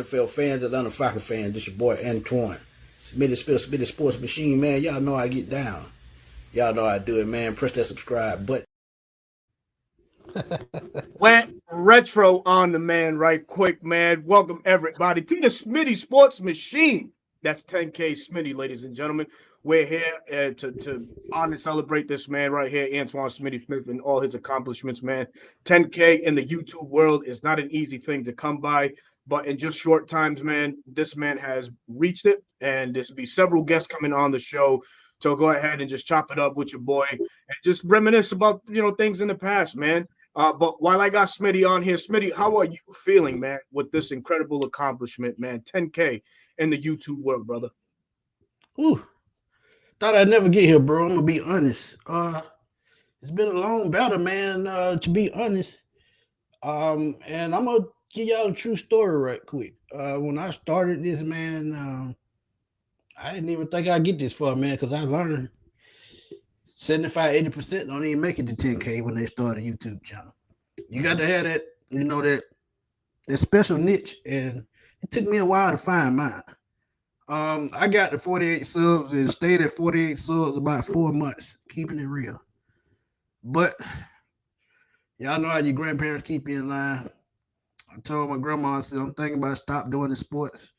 NFL fans, Atlanta Falcons fans. This your boy Antoine. Smitty Sports Machine, man. Y'all know I get down. Y'all know I do it, man. Press that subscribe button. Went retro on the man right quick, man. Welcome everybody to the Smitty Sports Machine. That's 10K Smitty, ladies and gentlemen. We're here to honor and celebrate this man right here, Antoine Smitty Smith, and all his accomplishments, man. 10K in the YouTube world is not an easy thing to come by, but in just short times, man, this man has reached it, and there's be several guests coming on the show. So go ahead and just chop it up with your boy and just reminisce about things in the past, man. But while I got Smitty on here, Smitty, how are you feeling, man, with this incredible accomplishment, man? 10K in the YouTube world, brother. Ooh, thought I'd never get here, bro. I'm gonna be honest. It's been a long battle, man. To be honest, and I'm gonna give y'all a true story right quick. When I started this, man, I didn't even think I'd get this far, man, because I learned 75-80% don't even make it to 10K when they start a YouTube channel. You got to have that, that special niche, and it took me a while to find mine. I got to 48 subs and stayed at 48 subs about 4 months, keeping it real. But y'all know how your grandparents keep you in line. I told my grandma, I said, I'm thinking about stop doing the sports.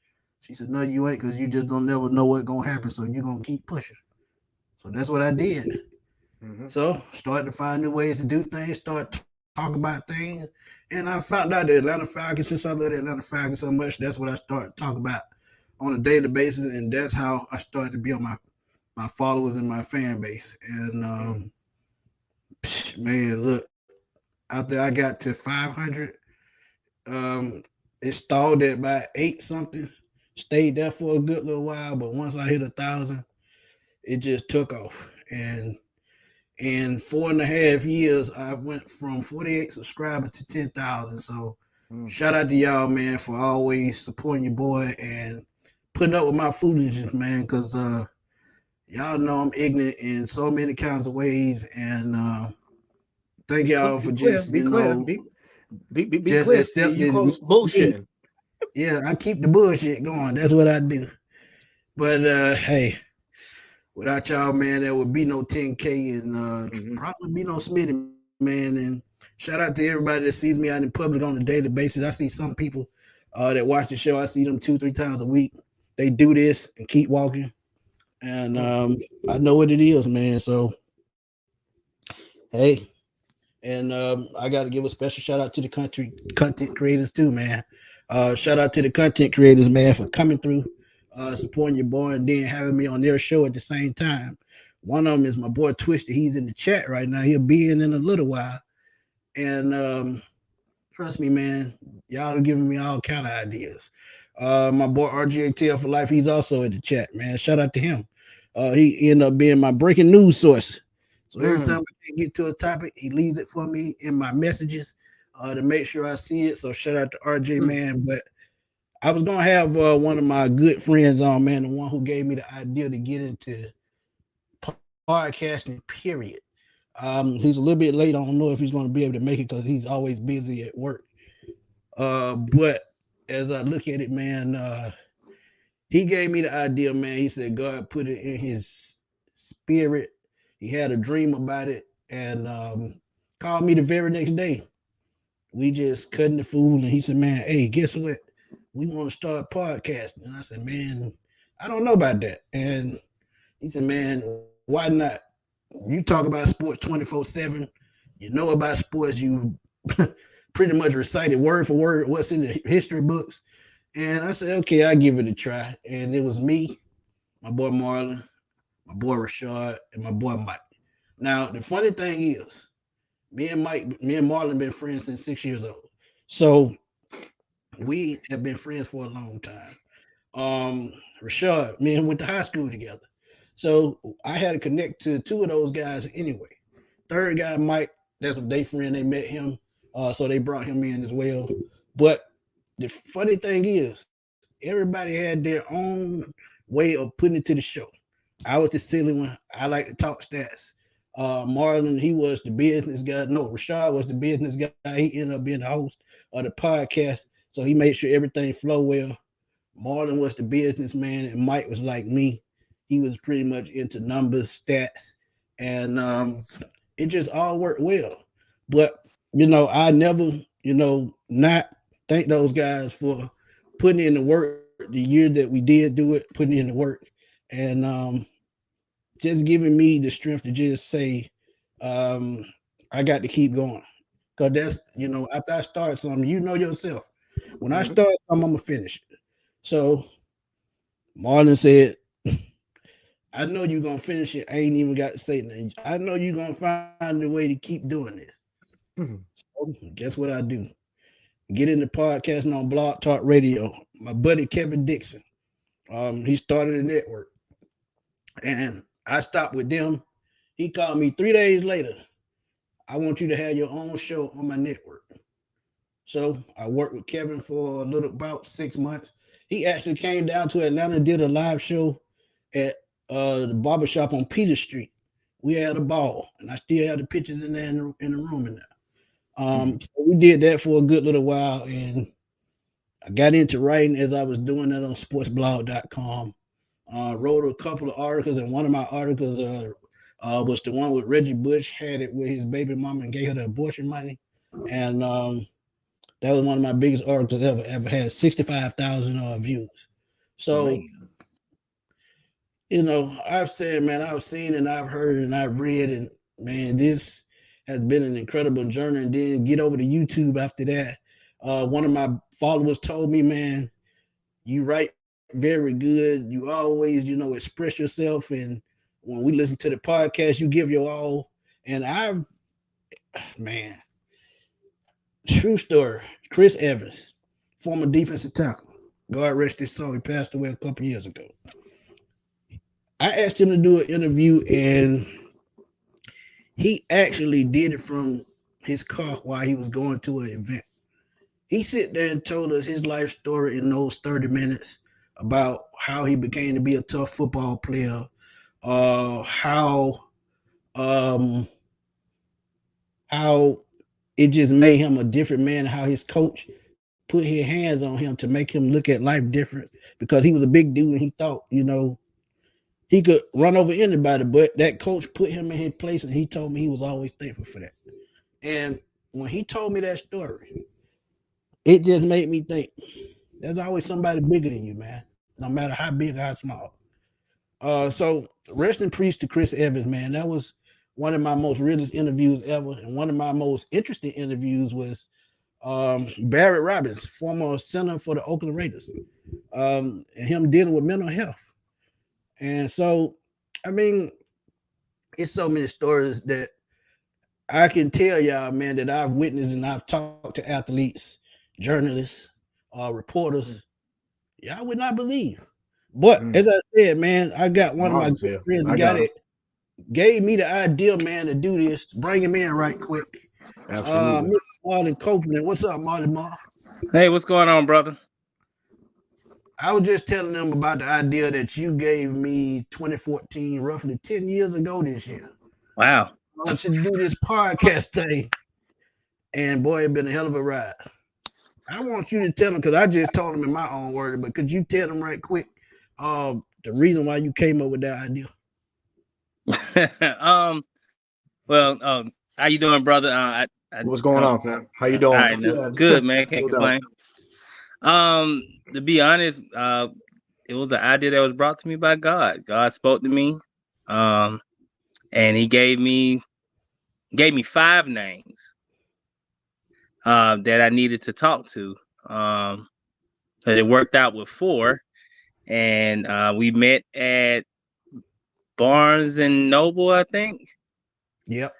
She said, no, you ain't, because you just don't never know what's going to happen, so you're going to keep pushing. So that's what I did. Mm-hmm. So started to find new ways to do things, start talk about things. And I found out the Atlanta Falcons, since I love the Atlanta Falcons so much, that's what I started to talk about on a daily basis. And that's how I started to build my followers and my fan base. And man, look, after I got to 500, it stalled at about 8 something. Stayed there for a good little while, but once I hit 1,000, it just took off. And in 4.5 years, I went from 48 subscribers to 10,000. So shout out to y'all, man, for always supporting your boy and putting up with my foolishness, man, because y'all know I'm ignorant in so many kinds of ways. And thank y'all for just, be clear. just accepting bullshit. Yeah, I keep the bullshit going. That's what I do. But hey, without y'all, man, there would be no 10K and probably be no Smitty, man. And shout out to everybody that sees me out in public on a daily basis. I see some people that watch the show. I see them 2-3 times a week. They do this and keep walking. And I know what it is, man. So, hey. And I got to give a special shout out to the content creators too, man. Shout out to the content creators, man, for coming through, supporting your boy, and then having me on their show at the same time. One of them is my boy Twisted. He's in the chat right now. He'll be in a little while. And trust me, man, y'all are giving me all kind of ideas. My boy RGATL for life, he's also in the chat, man. Shout out to him. He ended up being my breaking news source. So every time I get to a topic, he leaves it for me in my messages to make sure I see it. So shout out to RJ, man. But I was gonna have one of my good friends on, man, the one who gave me the idea to get into podcasting, period. He's a little bit late. I don't know if he's going to be able to make it because he's always busy at work. But as I look at it, man, he gave me the idea, man. He said God put it in his spirit. He had a dream about it and called me the very next day. We just cutting the food, and he said, man, hey, guess what? We want to start podcasting. And I said, man, I don't know about that. And he said, man, why not? You talk about sports 24/7. You know about sports. You pretty much recited word for word what's in the history books. And I said, okay, I'll give it a try. And it was me, my boy Marlon, my boy Rashad, and my boy Mike. Now, the funny thing is, me and Marlon been friends since 6 years old. So we have been friends for a long time. Rashad, me and him went to high school together. So I had to connect to 2 of those guys anyway. Third guy, Mike, that's a day friend. They met him. So they brought him in as well. But the funny thing is, everybody had their own way of putting it to the show. I was the silly one. I like to talk stats. Marlon, he was the business guy. No, Rashad was the business guy. He ended up being the host of the podcast. So he made sure everything flow well. Marlon was the businessman, and Mike was like me. He was pretty much into numbers, stats, and it just all worked well. But I never, not thank those guys for putting in the work the year that we did do it, putting in the work, and just giving me the strength to just say, um, I got to keep going. Cause that's after I start something, yourself. When I start something, I'm gonna finish it. So Marlon said, I know you're gonna finish it. I ain't even got to say nothing. I know you're gonna find a way to keep doing this. So guess what I do? Get into podcasting on Blog Talk Radio. My buddy Kevin Dixon. He started a network. And I stopped with them. He called me 3 days later. I want you to have your own show on my network. So I worked with Kevin for about 6 months. He actually came down to Atlanta, did a live show at the barbershop on Peter Street. We had a ball, and I still have the pictures in there in the room in there. So we did that for a good little while, and I got into writing as I was doing that on sportsblog.com. Wrote a couple of articles, and one of my articles was the one with Reggie Bush, had it with his baby mama and gave her the abortion money. And that was one of my biggest articles ever had 65,000 views. So, I've said, man, I've seen and I've heard and I've read, and man, this has been an incredible journey. And then get over to YouTube after that. One of my followers told me, man, you write very good. You always, express yourself. And when we listen to the podcast, you give your all. And man, true story. Chris Evans, former defensive tackle. God rest his soul. He passed away a couple years ago. I asked him to do an interview, and he actually did it from his car while he was going to an event. He sit there and told us his life story in those 30 minutes about how he became to be a tough football player, how it just made him a different man, how his coach put his hands on him to make him look at life different, because he was a big dude and he thought, he could run over anybody, but that coach put him in his place, and he told me he was always thankful for that. And when he told me that story, it just made me think there's always somebody bigger than you, man, no matter how big or how small. So rest in peace to Chris Evans, man. That was one of my most realest interviews ever. And one of my most interesting interviews was Barrett Robbins, former center for the Oakland Raiders, and him dealing with mental health. And so, I mean, it's so many stories that I can tell y'all, man, that I've witnessed, and I've talked to athletes, journalists, reporters. Y'all would not believe. But as I said, man, I got one of my good friends, the guy that gave me the idea, man, to do this. Bring him in right quick. Absolutely. Marlon Copeland. What's up, Marlon? Hey, what's going on, brother? I was just telling them about the idea that you gave me 2014, roughly 10 years ago this year. Wow. I want you to do this podcast thing. And boy, it's been a hell of a ride. I want you to tell them, because I just told them in my own words, but could you tell them right quick the reason why you came up with that idea? Well, how you doing, brother? What's going on, man? How you doing? Right, good, man. Can't complain. To be honest, it was an idea that was brought to me by God. God spoke to me, and He gave me 5 names that I needed to talk to. But it worked out with 4, and we met at Barnes and Noble, I think. Yep.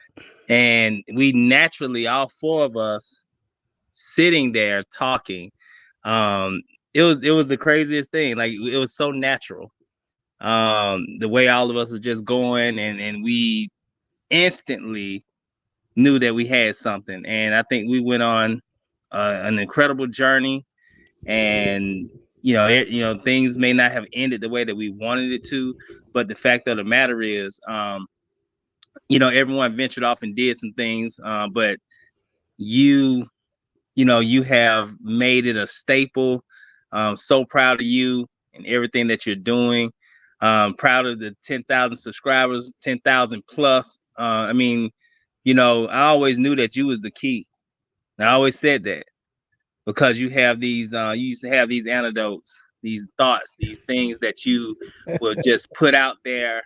And we naturally, all 4 of us, sitting there talking. It was the craziest thing. Like, it was so natural. The way all of us was just going, and we instantly knew that we had something. And I think we went on an incredible journey. And things may not have ended the way that we wanted it to, but the fact of the matter is, everyone ventured off and did some things, but you you have made it a staple. So proud of you and everything that you're doing. Proud of the 10,000 subscribers, 10,000 plus. I always knew that you was the key. I always said that because you have these, you used to have these anecdotes, these thoughts, these things that you will just put out there,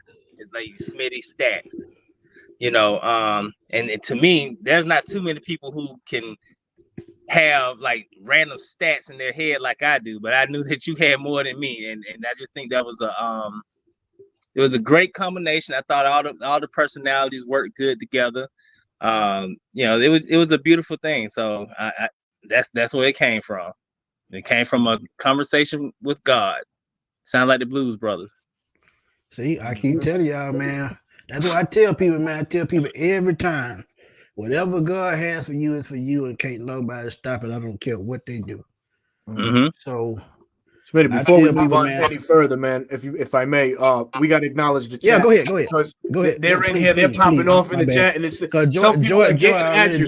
like Smitty stats, and to me, there's not too many people who can have like random stats in their head like I do, but I knew that you had more than me, and I just think that was it was a great combination. I thought all the personalities worked good together. It was a beautiful thing. So that's where it came from. It came from a conversation with God. Sound like the Blues Brothers. See, I keep telling y'all, man. That's what I tell people, man. I tell people every time, whatever God has for you is for you, and can't nobody stop it. I don't care what they do. Mm-hmm. So, Smitty, before we move on any further, man, if I may, we got to acknowledge the chat. Yeah, go ahead. Because go ahead. They're in here, they're popping off in the chat, and it's because some people are getting at you.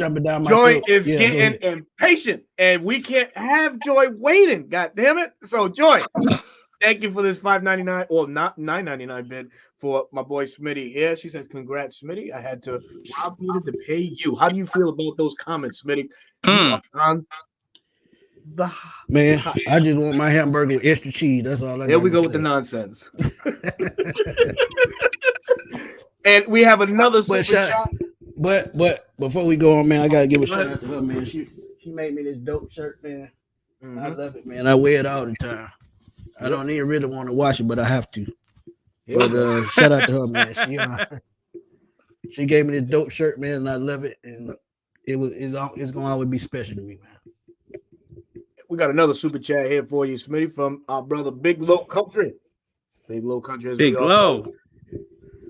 Joy is getting impatient, and we can't have Joy waiting. God damn it! So, Joy, thank you for this $5.99 or not $9.99 bid for my boy Smitty here. She says, "Congrats, Smitty. I had to rob Peter to pay you." How do you feel about those comments, Smitty? You are on the man. I just want my hamburger with extra cheese. That's all I. There we go with the nonsense. And we have another super shot. But before we go on, man, I gotta give a shout out to her, man. She made me this dope shirt, man. Mm-hmm. I love it, man. I wear it all the time. I don't even really want to wash it, but I have to. But shout out to her, man. She gave me this dope shirt, man, and I love it. And it's gonna always be special to me, man. We got another super chat here for you, Smitty, from our brother Big Low Country. Big Low Country, as Big Low.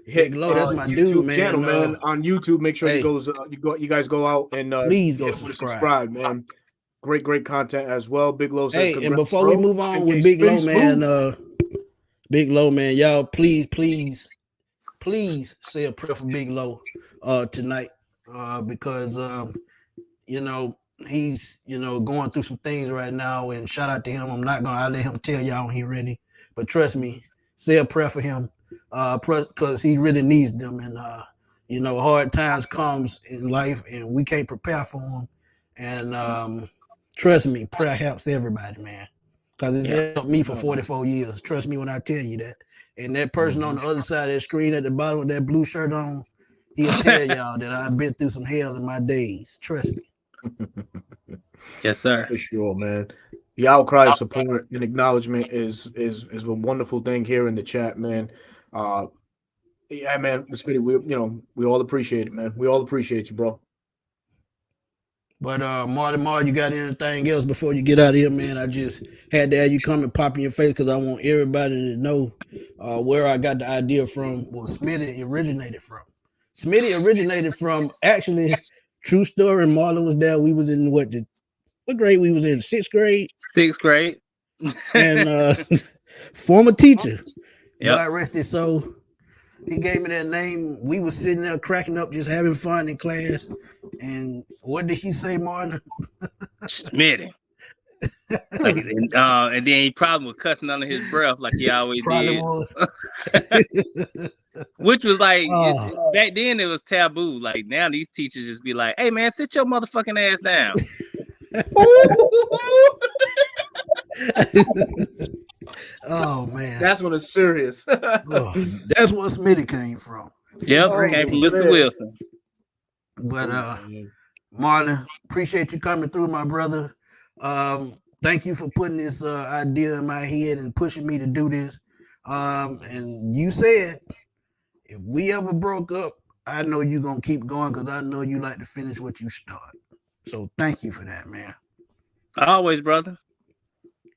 Big Low, that's my YouTube dude, man. Channel, man. On YouTube, make sure you guys go out and please go subscribe, man. Great content as well. Big Low says, hey, and before we move on with Big Low, man, Big Low, man, y'all please say a prayer for Big Low tonight, because he's going through some things right now, and shout out to him. I'll let him tell y'all when he's ready, but trust me, say a prayer for him, because he really needs them. And hard times comes in life, and we can't prepare for them. And trust me, prayer helps everybody, man, because it's helped me for 44 years. Trust me when I tell you that. And that person on the other side of that screen at the bottom with that blue shirt on, he'll tell y'all that I've been through some hell in my days. Trust me. Yes, sir. For sure, man. The outcry of support and acknowledgement is a wonderful thing here in the chat, man. Yeah, man, Smitty, we all appreciate it, man. We all appreciate you, bro. But Marty, you got anything else before you get out of here, man? I just had to have you come and pop in your face because I want everybody to know where I got the idea from. Well, Smitty originated from. Smitty originated from, actually, true story. Marlon was there. We was in what grade we was in? 6th grade. 6th grade. And former teacher. Yep. God rest his soul. He gave me that name. We was sitting there cracking up, just having fun in class. And what did he say, Martin? Smitty. And then he probably was cussing under his breath like he always probably did. Was. Which was like, back then it was taboo. Like now these teachers just be like, hey man, sit your motherfucking ass down. Oh man, that's when it's serious. That's where Smitty came from. Yep, came from Mr. Wilson. But Marlon, appreciate you coming through, my brother. Thank you for putting this idea in my head and pushing me to do this. And you said if we ever broke up, I know you're gonna keep going because I know you like to finish what you start. So thank you for that, man. Always, brother.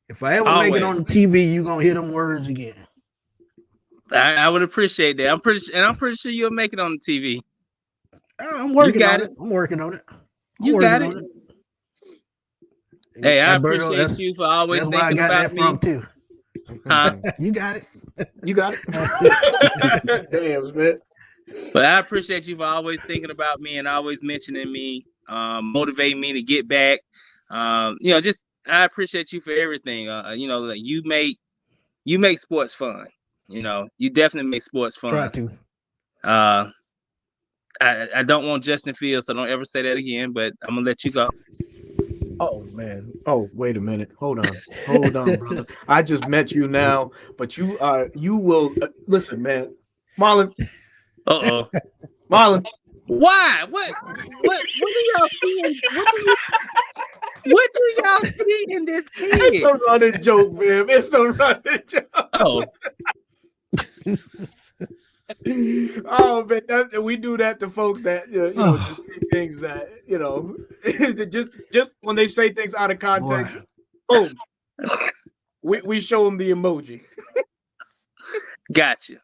If I ever make it on the TV, you're gonna hear them words again. I would appreciate that. I'm pretty sure you'll make it on the TV. I'm working on it. I'm working on it. You got it. Hey, I appreciate you for always thinking about me. That's where I got that from too. Huh? You got it. You got it. Damn, man. But I appreciate you for always thinking about me and always mentioning me, motivating me to get back. Just I appreciate you for everything. Like you make sports fun. You definitely make sports fun. Try to. I don't want Justin Fields, so don't ever say that again. But I'm gonna let you go. Oh man. Oh, wait a minute. Hold on, brother. I just met you now, but you will listen, man. Marlon. Marlon. Why? What do y'all see? What do y'all see in this kid? It's a running joke, man. It's a running joke. Oh. Oh man, we do that to folks that just say things that just when they say things out of context. Boom, we show them the emoji. Gotcha.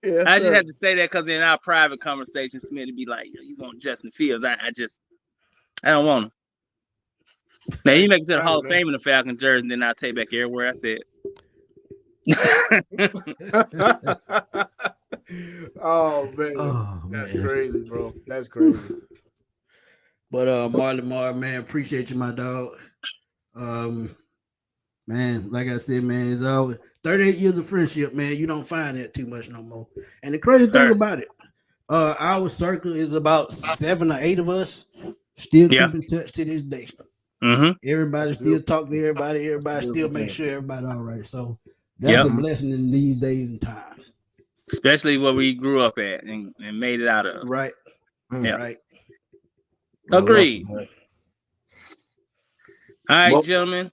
Yes, I just have to say that because in our private conversation, Smitty be like, "You want Justin Fields?" I don't want him. Now you make it to the Hall of Fame in the Falcon jersey, and then I'll take back everywhere I said. Oh man, that's crazy, bro. That's crazy. But Marlon, man, appreciate you, my dog. Man, like I said, man, it's always 38 years of friendship, man. You don't find that too much no more. And the crazy thing about it, our circle is about 7 or 8 of us still keep in touch to this day. Mm-hmm. Everybody still talk to everybody. Everybody still make sure everybody all right. So that's a blessing in these days and times. Especially where we grew up at and made it out of. Right. Yeah. Right. Agreed. All right, gentlemen.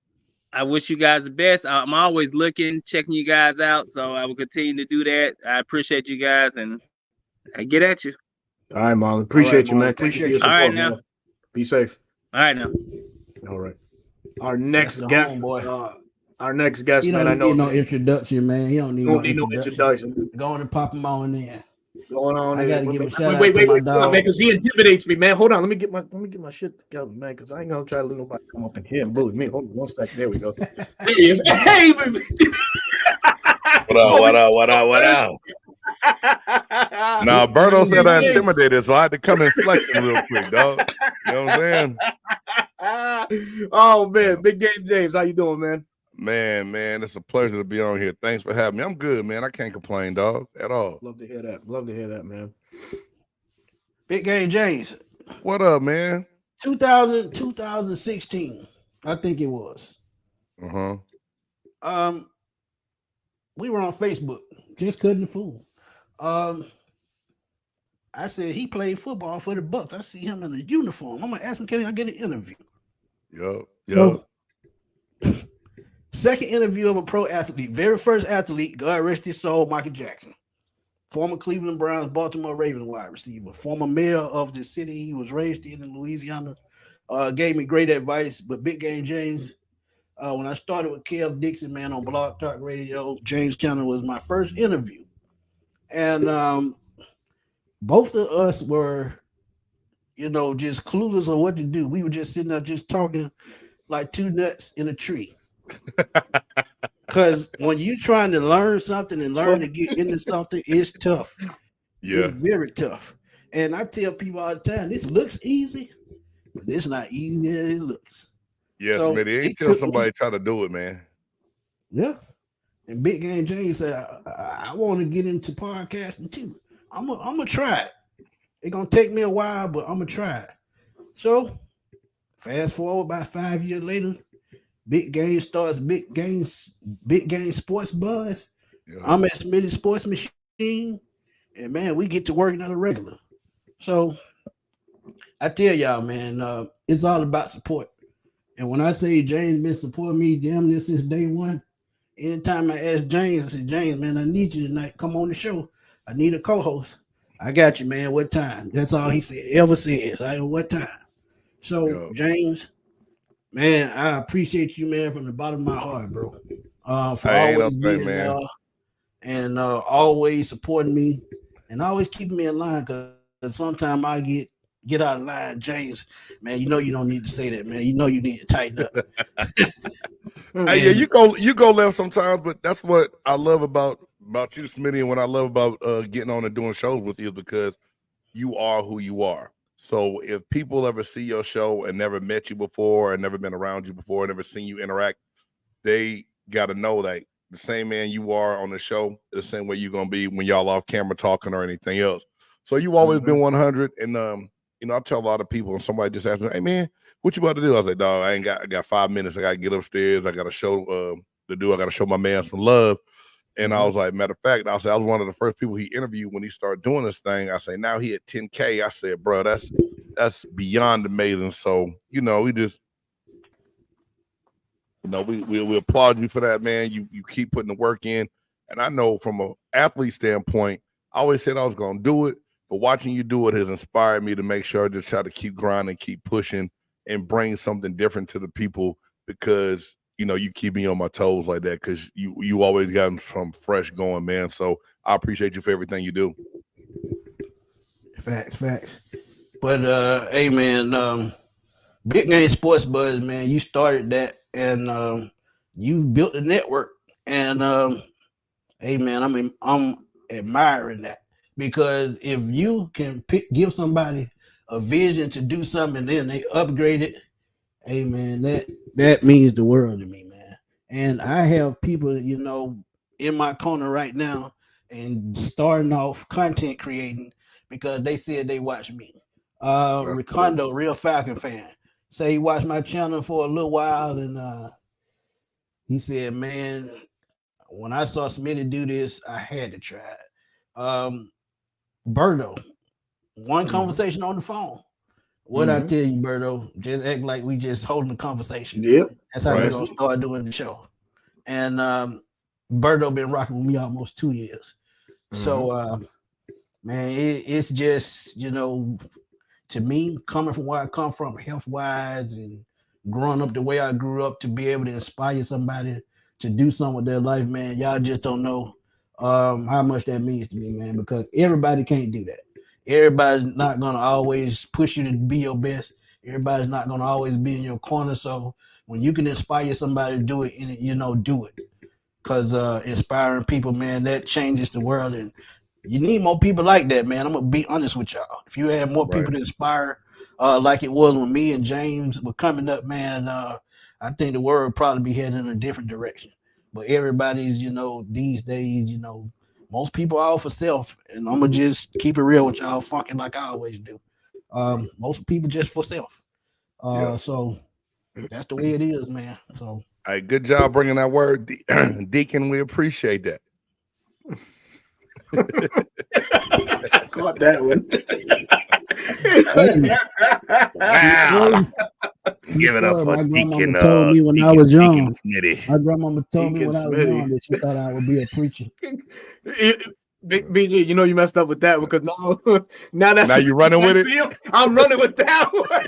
I wish you guys the best. I'm always looking, checking you guys out. So I will continue to do that. I appreciate you guys and I get at you. All right, Marlon. Appreciate you, man. Appreciate you. All right, now. Be safe. All right, now. All right. Our next guest, man. I know need no introduction, man. He don't need no introduction. Go on and pop him on in. Going on. I gotta give a shout out to my dog, man, because he intimidates me, man. Hold on, let me get my shit together, man, because I ain't gonna try to let nobody come up in here and bully me. Hold on 1 second. There we go. Hey, baby. What up? Now, Berto said I intimidated, so I had to come in flexing real quick, dog. You know what I'm saying? Oh man, Big Game James, how you doing, man? Man, it's a pleasure to be on here. Thanks for having me. I'm good, man. I can't complain, dog, at all. Love to hear that, man. Big Game James. What up, man? 2016, I think it was. Uh-huh. We were on Facebook, just cutting the fool. I said he played football for the Bucks. I see him in a uniform. I'm gonna ask him, can I get an interview? Yup. Second interview of a pro athlete, very first athlete, God rest his soul, Michael Jackson. Former Cleveland Browns, Baltimore Ravens wide receiver, former mayor of the city he was raised in Louisiana, gave me great advice. But Big Game James, when I started with Kev Dixon, man, on Blog Talk Radio, James County was my first interview. And both of us were, just clueless on what to do. We were just sitting there just talking like two nuts in a tree. Because when you're trying to learn something and learn to get into something, it's tough. Yeah. It's very tough. And I tell people all the time, this looks easy, but it's not easy as it looks. Yes, so Smitty. Ain't till somebody try to do it, man. Yeah. And Big Game James said, I want to get into podcasting too. I'm gonna try it. It's gonna take me a while, but I'm gonna try it. So fast forward about 5 years later, Big Game starts Big Game Sports Buzz. Yeah. I'm at Smitty Sports Machine, and man, we get to working on a regular. So I tell y'all, man, it's all about support. And when I say James been supporting me damn near since day one, anytime I ask James, I say, James, man, I need you tonight. Come on the show. I need a co-host. I got you, man. What time? That's all he ever says. I know what time. So, James, man, I appreciate you, man, from the bottom of my heart, bro. For always being there and always supporting me and always keeping me in line, because sometimes I get out of line. James, man, you don't need to say that, man. You need to tighten up. Hey, yeah, you go left sometimes, but that's what I love about you, Smitty, and what I love about getting on and doing shows with you, because you are who you are. So if people ever see your show and never met you before, and never been around you before, never seen you interact, they got to know that the same man you are on the show, the same way you're gonna be when y'all off camera talking or anything else. So you've always been 100, and I tell a lot of people, and somebody just asked me, "Hey man, what you about to do?" I was like, "Dog, I got 5 minutes. I got to get upstairs. I got a show to do. I got to show my man some love." And I was like, matter of fact, I was one of the first people he interviewed when he started doing this thing. I say, now he at 10K. I said, bro, that's beyond amazing. So, we just, we applaud you for that, man. You keep putting the work in. And I know from an athlete standpoint, I always said I was going to do it, but watching you do it has inspired me to make sure I just try to keep grinding, keep pushing, and bring something different to the people, because you keep me on my toes like that, because you always got some fresh going, man. So I appreciate you for everything you do. Facts. But hey man, Big Game Sports Buzz, man, you started that, and you built a network. And hey man, I'm admiring that, because if you can give somebody a vision to do something and then they upgrade it, hey man, that means the world to me, man. And I have people, in my corner right now and starting off content creating because they said they watch me. Ricondo, real Falcon fan, say he watched my channel for a little while, and he said, man, when I saw Smitty do this, I had to try it. Berto, one conversation on the phone. What I tell you, Berto, just act like we just holding a conversation. Yep. That's how we're gonna start doing the show. And Berto been rocking with me almost 2 years. So man, it's just, to me, coming from where I come from, health wise, and growing up the way I grew up, to be able to inspire somebody to do something with their life, man, y'all just don't know how much that means to me, man, because everybody can't do that. Everybody's not gonna always push you to be your best. Everybody's not gonna always be in your corner. So when you can inspire somebody to do it, do it. Because inspiring people, man, that changes the world, and you need more people like that, man. I'm gonna be honest with y'all. If you had more people to inspire, like it was when me and James were coming up, man, I think the world would probably be heading in a different direction. But everybody's, these days, most people are all for self, and I'm gonna just keep it real with y'all, fucking like I always do. Most people just for self. So that's the way it is, man. So, hey, good job bringing that word, Deacon. We appreciate that. I caught that one. Wow. Give it up for my Deacon. grandmama told me when I was young. Smitty. My grandmama told me when I was Smitty. young that she thought I would be a preacher. Big BG, you messed up with that, because now you running with it. I'm running with that one.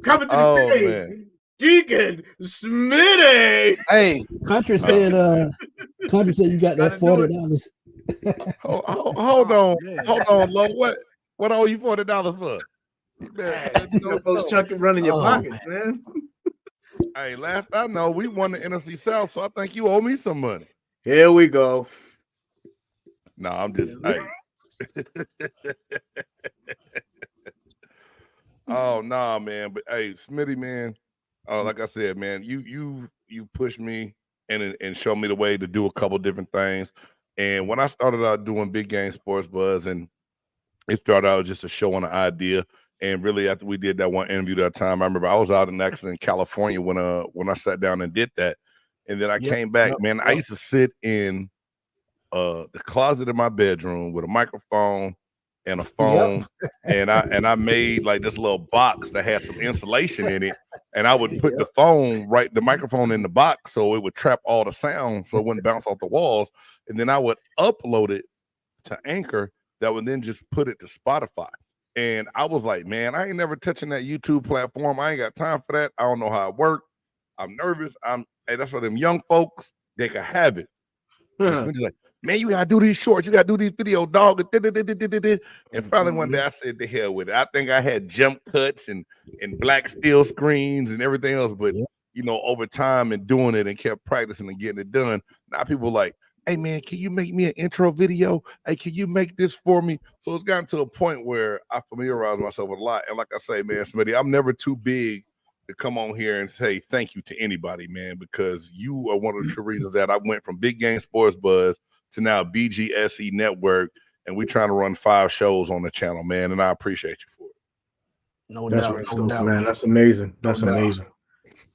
Coming to the stage, man. Deacon Smitty. Hey, Country said you got that $40. Hold on, Lord. What owe you $40 for? You folks chucking running your pockets, man. Hey, last I know, we won the NFC South, so I think you owe me some money. Here we go. No, I'm just hey. Oh nah, man. But hey, Smitty, man. Like I said, man, you pushed me and showed me the way to do a couple different things. And when I started out doing Big Game Sports Buzz, and it started out just a show on an idea. And really, after we did that one interview that time, I remember I was out in California when I sat down and did that. And then I came back, man. I used to sit in the closet of my bedroom with a microphone and a phone, and I made like this little box that had some insulation in it, and I would put the microphone in the box so it would trap all the sound so it wouldn't bounce off the walls, and then I would upload it to Anchor that would then just put it to Spotify. And I was like, man, I ain't never touching that YouTube platform. I ain't got time for that. I don't know how it works. I'm nervous. Hey, that's for them young folks. They can have it. And like, man, you gotta do these shorts. You gotta do these videos, dog. And finally one day I said, the hell with it. I think I had jump cuts and black steel screens and everything else. But, over time and doing it and kept practicing and getting it done, now people like, hey man, can you make me an intro video? Hey, can you make this for me? So it's gotten to a point where I familiarize myself with a lot. And like I say, man, Smitty, I'm never too big to come on here and say thank you to anybody, man, because you are one of the true reasons that I went from Big Game Sports Buzz to now BGSE Network, and we're trying to run 5 shows on the channel, man, and I appreciate you for it. No That's doubt, right, no doubt, man. That's amazing. That's No doubt. amazing.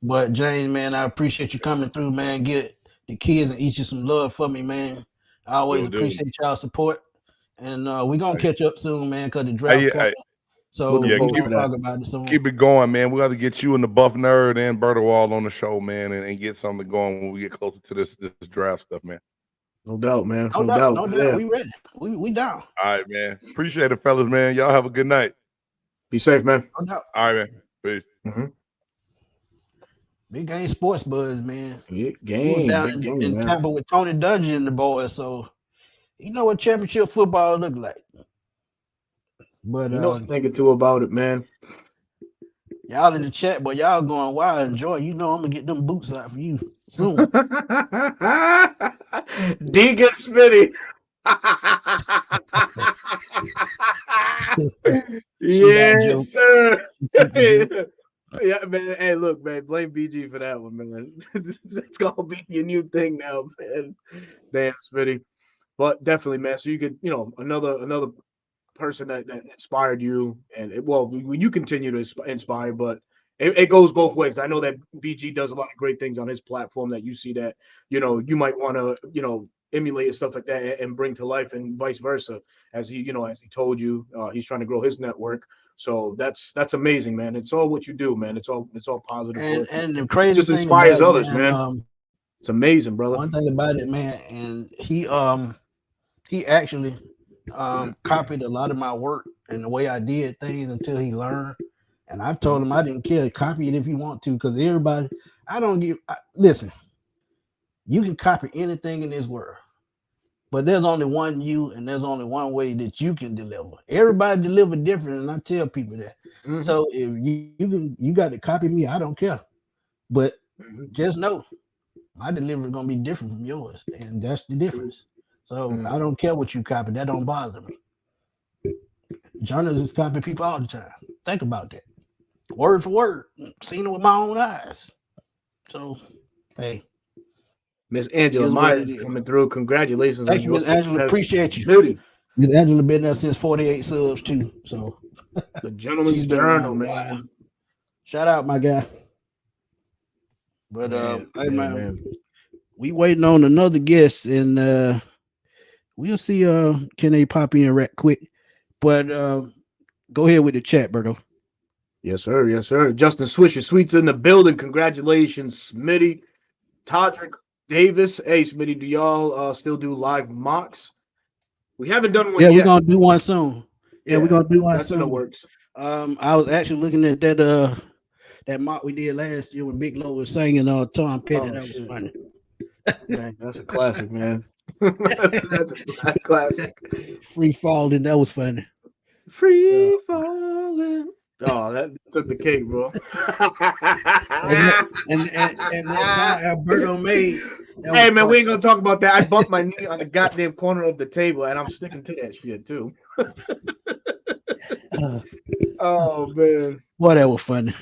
But James, man, I appreciate you coming through, man. Get the kids and eat you some love for me, man. I always appreciate y'all support, and we're gonna catch up soon, man, because the draft coming. So Yeah, we're gonna talk about it soon. Keep it going, man. We got to get you and the Buff Nerd and Bertawall on the show, man, and get something going when we get closer to this draft stuff, man. No doubt, man. No doubt. Yeah. We ready. We down. All right, man. Appreciate it, fellas, man. Y'all have a good night. Be safe, man. No doubt. All right, man. Peace. Mm-hmm. Big Game Sports Buzz, man. Big He was down in Tampa with Tony Dungy and the boys, so you know what championship football look like. But you know what I'm thinking too about it, man. Y'all in the chat, but y'all going wild. Enjoy. You know I'm gonna get them boots out for you soon. Deacon Smitty. Yes, sir. Yeah, man. Hey, look, man. Blame BG for that one, man. That's gonna be your new thing now, man. Damn, Smitty. But definitely, man. So you could, another person that inspired you, and you continue to inspire, but it goes both ways. I know that BG does a lot of great things on his platform that you see that you might want to emulate and stuff like that and bring to life, and vice versa. As he told you, he's trying to grow his network. So that's amazing, man. It's all what you do, man. It's all positive. And the crazy just thing inspires about others, man. It's amazing, brother. One thing about it, man, and he actually copied a lot of my work and the way I did things until he learned. And I told him I didn't care. Copy it if you want to, because everybody, listen, you can copy anything in this world, but there's only one you, and there's only one way that you can deliver. Everybody deliver different, and I tell people that. Mm-hmm. So if you got to copy me, I don't care. But just know my delivery is gonna be different from yours, and that's the difference. So I don't care what you copy. That don't bother me. Journalists copy people all the time. Think about that. Word for word. Seen it with my own eyes. So, hey. Miss Angela Myers coming through. Congratulations. Thank you, Miss Angela. Appreciate you. Beauty. Miss Angela been there since 48 subs too. So the gentleman's journal, man. Shout out, my guy. But hey man, we waiting on another guest, and we'll see can they pop in right quick. But go ahead with the chat, Berto. Yes, sir. Yes, sir. Justin Swisher Sweets in the building. Congratulations, Smitty. Todrick Davis. Hey, Smitty, do y'all still do live mocks? We haven't done one yet. Yeah, we're gonna do one soon. Yeah, we're gonna do one soon. That works. I was actually looking at that mock we did last year when Big Low was singing Tom Petty. That was funny. Man, that's a classic, man. That's a classic. Free falling, that was funny. Free falling. Oh, that took the cake, bro. and that song Alberto made. Hey, man, we ain't gonna talk about that. I bumped my knee on the goddamn corner of the table, and I'm sticking to that shit too. Oh man, boy, that was funny.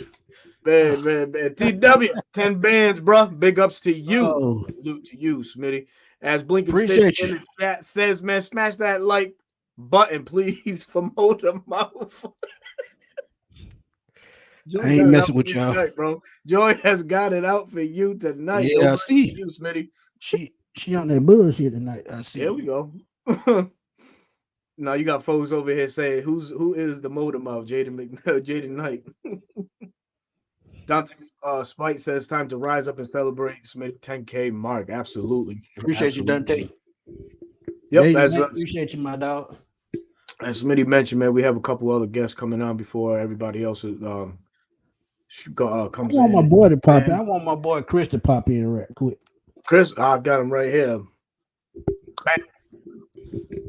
Man. TW 10 bands, bro. Big ups to you. Salute to you, Smitty. As Blinken Stitch in the chat says, man, smash that like button, please, for Motor Mouth. I ain't messing with y'all, tonight, bro. Joy has got it out for you tonight. Yeah, I see you, Smitty. She on that bullshit tonight. I see. Here we go. Now you got folks over here saying, who is the Motor Mouth? Jaden Knight. Dante Spite says, time to rise up and celebrate Smitty 10K mark. Absolutely. Appreciate you, Dante. Yep. Appreciate you, my dog. As Smitty mentioned, man, we have a couple other guests coming on before everybody else comes in. I want my boy to pop in. I want my boy Chris to pop in right quick. Chris, I've got him right here.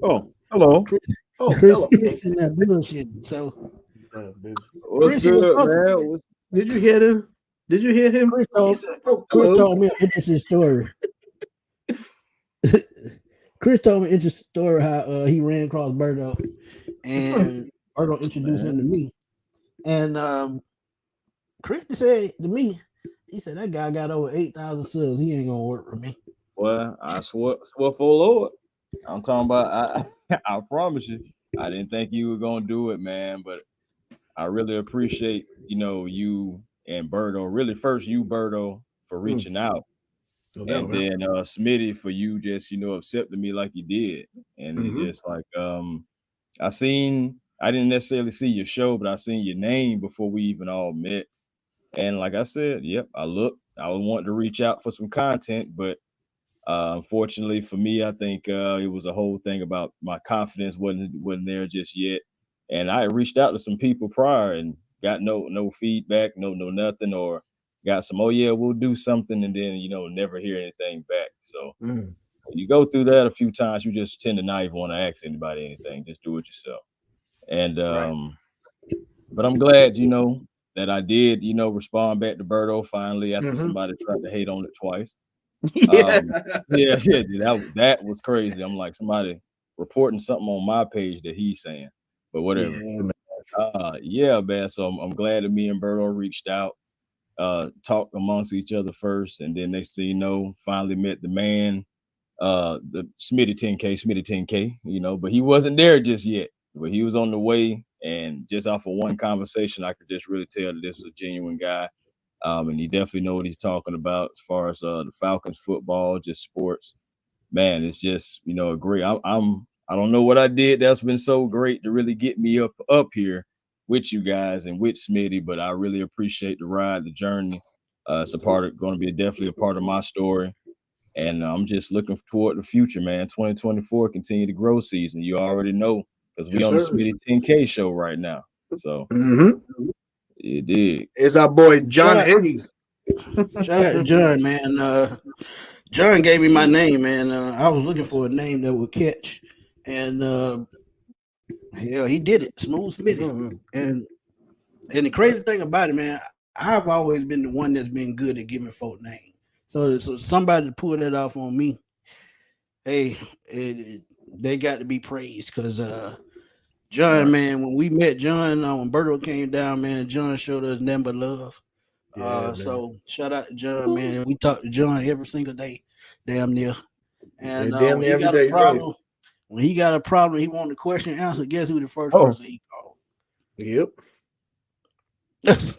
Oh, hello. Chris in that bullshit. So, what's good, man? Did you hear this? Did you hear him? Chris told me an interesting story. Chris told me an interesting story how he ran across Birdo and Birdo introduced him to me. And Chris said to me, he said that guy got over 8,000 subs. He ain't gonna work for me. Well, I swear for the Lord. I'm talking about I promise you, I didn't think you were gonna do it, man. But I really appreciate, you and Birdo. Really, first you, Birdo, for reaching out. And then Smitty for you just accepting me like you did. And it's just like I didn't necessarily see your show, but I seen your name before we even all met. And like I said, yep, I was wanting to reach out for some content, but unfortunately for me, I think it was a whole thing about my confidence wasn't there just yet. And I reached out to some people prior and got no feedback, no nothing, or got some, oh yeah, we'll do something, and then never hear anything back. So when you go through that a few times, you just tend to not even want to ask anybody anything. Just do it yourself. And but I'm glad that I did respond back to Birdo finally after somebody tried to hate on it twice. That was crazy. I'm like, somebody reporting something on my page that he's saying, but whatever. Man. So I'm glad that me and Birdo reached out, talked amongst each other first, and then next thing you know, finally met the man, the Smitty 10K, but he wasn't there just yet, but he was on the way. And just off of one conversation, I could just really tell that this was a genuine guy. And he definitely know what he's talking about as far as the Falcons football, just sports. Man, it's just great. I don't know what I did that's been so great to really get me up here with you guys and with Smitty, but I really appreciate the ride, the journey. It's going to be definitely a part of my story, and I'm just looking toward the future, man. 2024 continue to grow season. You already know because we on the Smitty 10K show right now. So. It did. It's our boy John Eddie. Shout out to John, man. John gave me my name, man. I was looking for a name that would catch, and he did it. Smooth Smitty. And the crazy thing about it, man, I've always been the one that's been good at giving folk names. So somebody to pull that off on me, hey, they got to be praised because John, man, when we met John, when Birdo came down, man, John showed us nothing but love. So shout out to John, man. We talk to John every single day, damn near. And when he got a problem, he wanted a question answered. Guess who the first person he called? Yep. So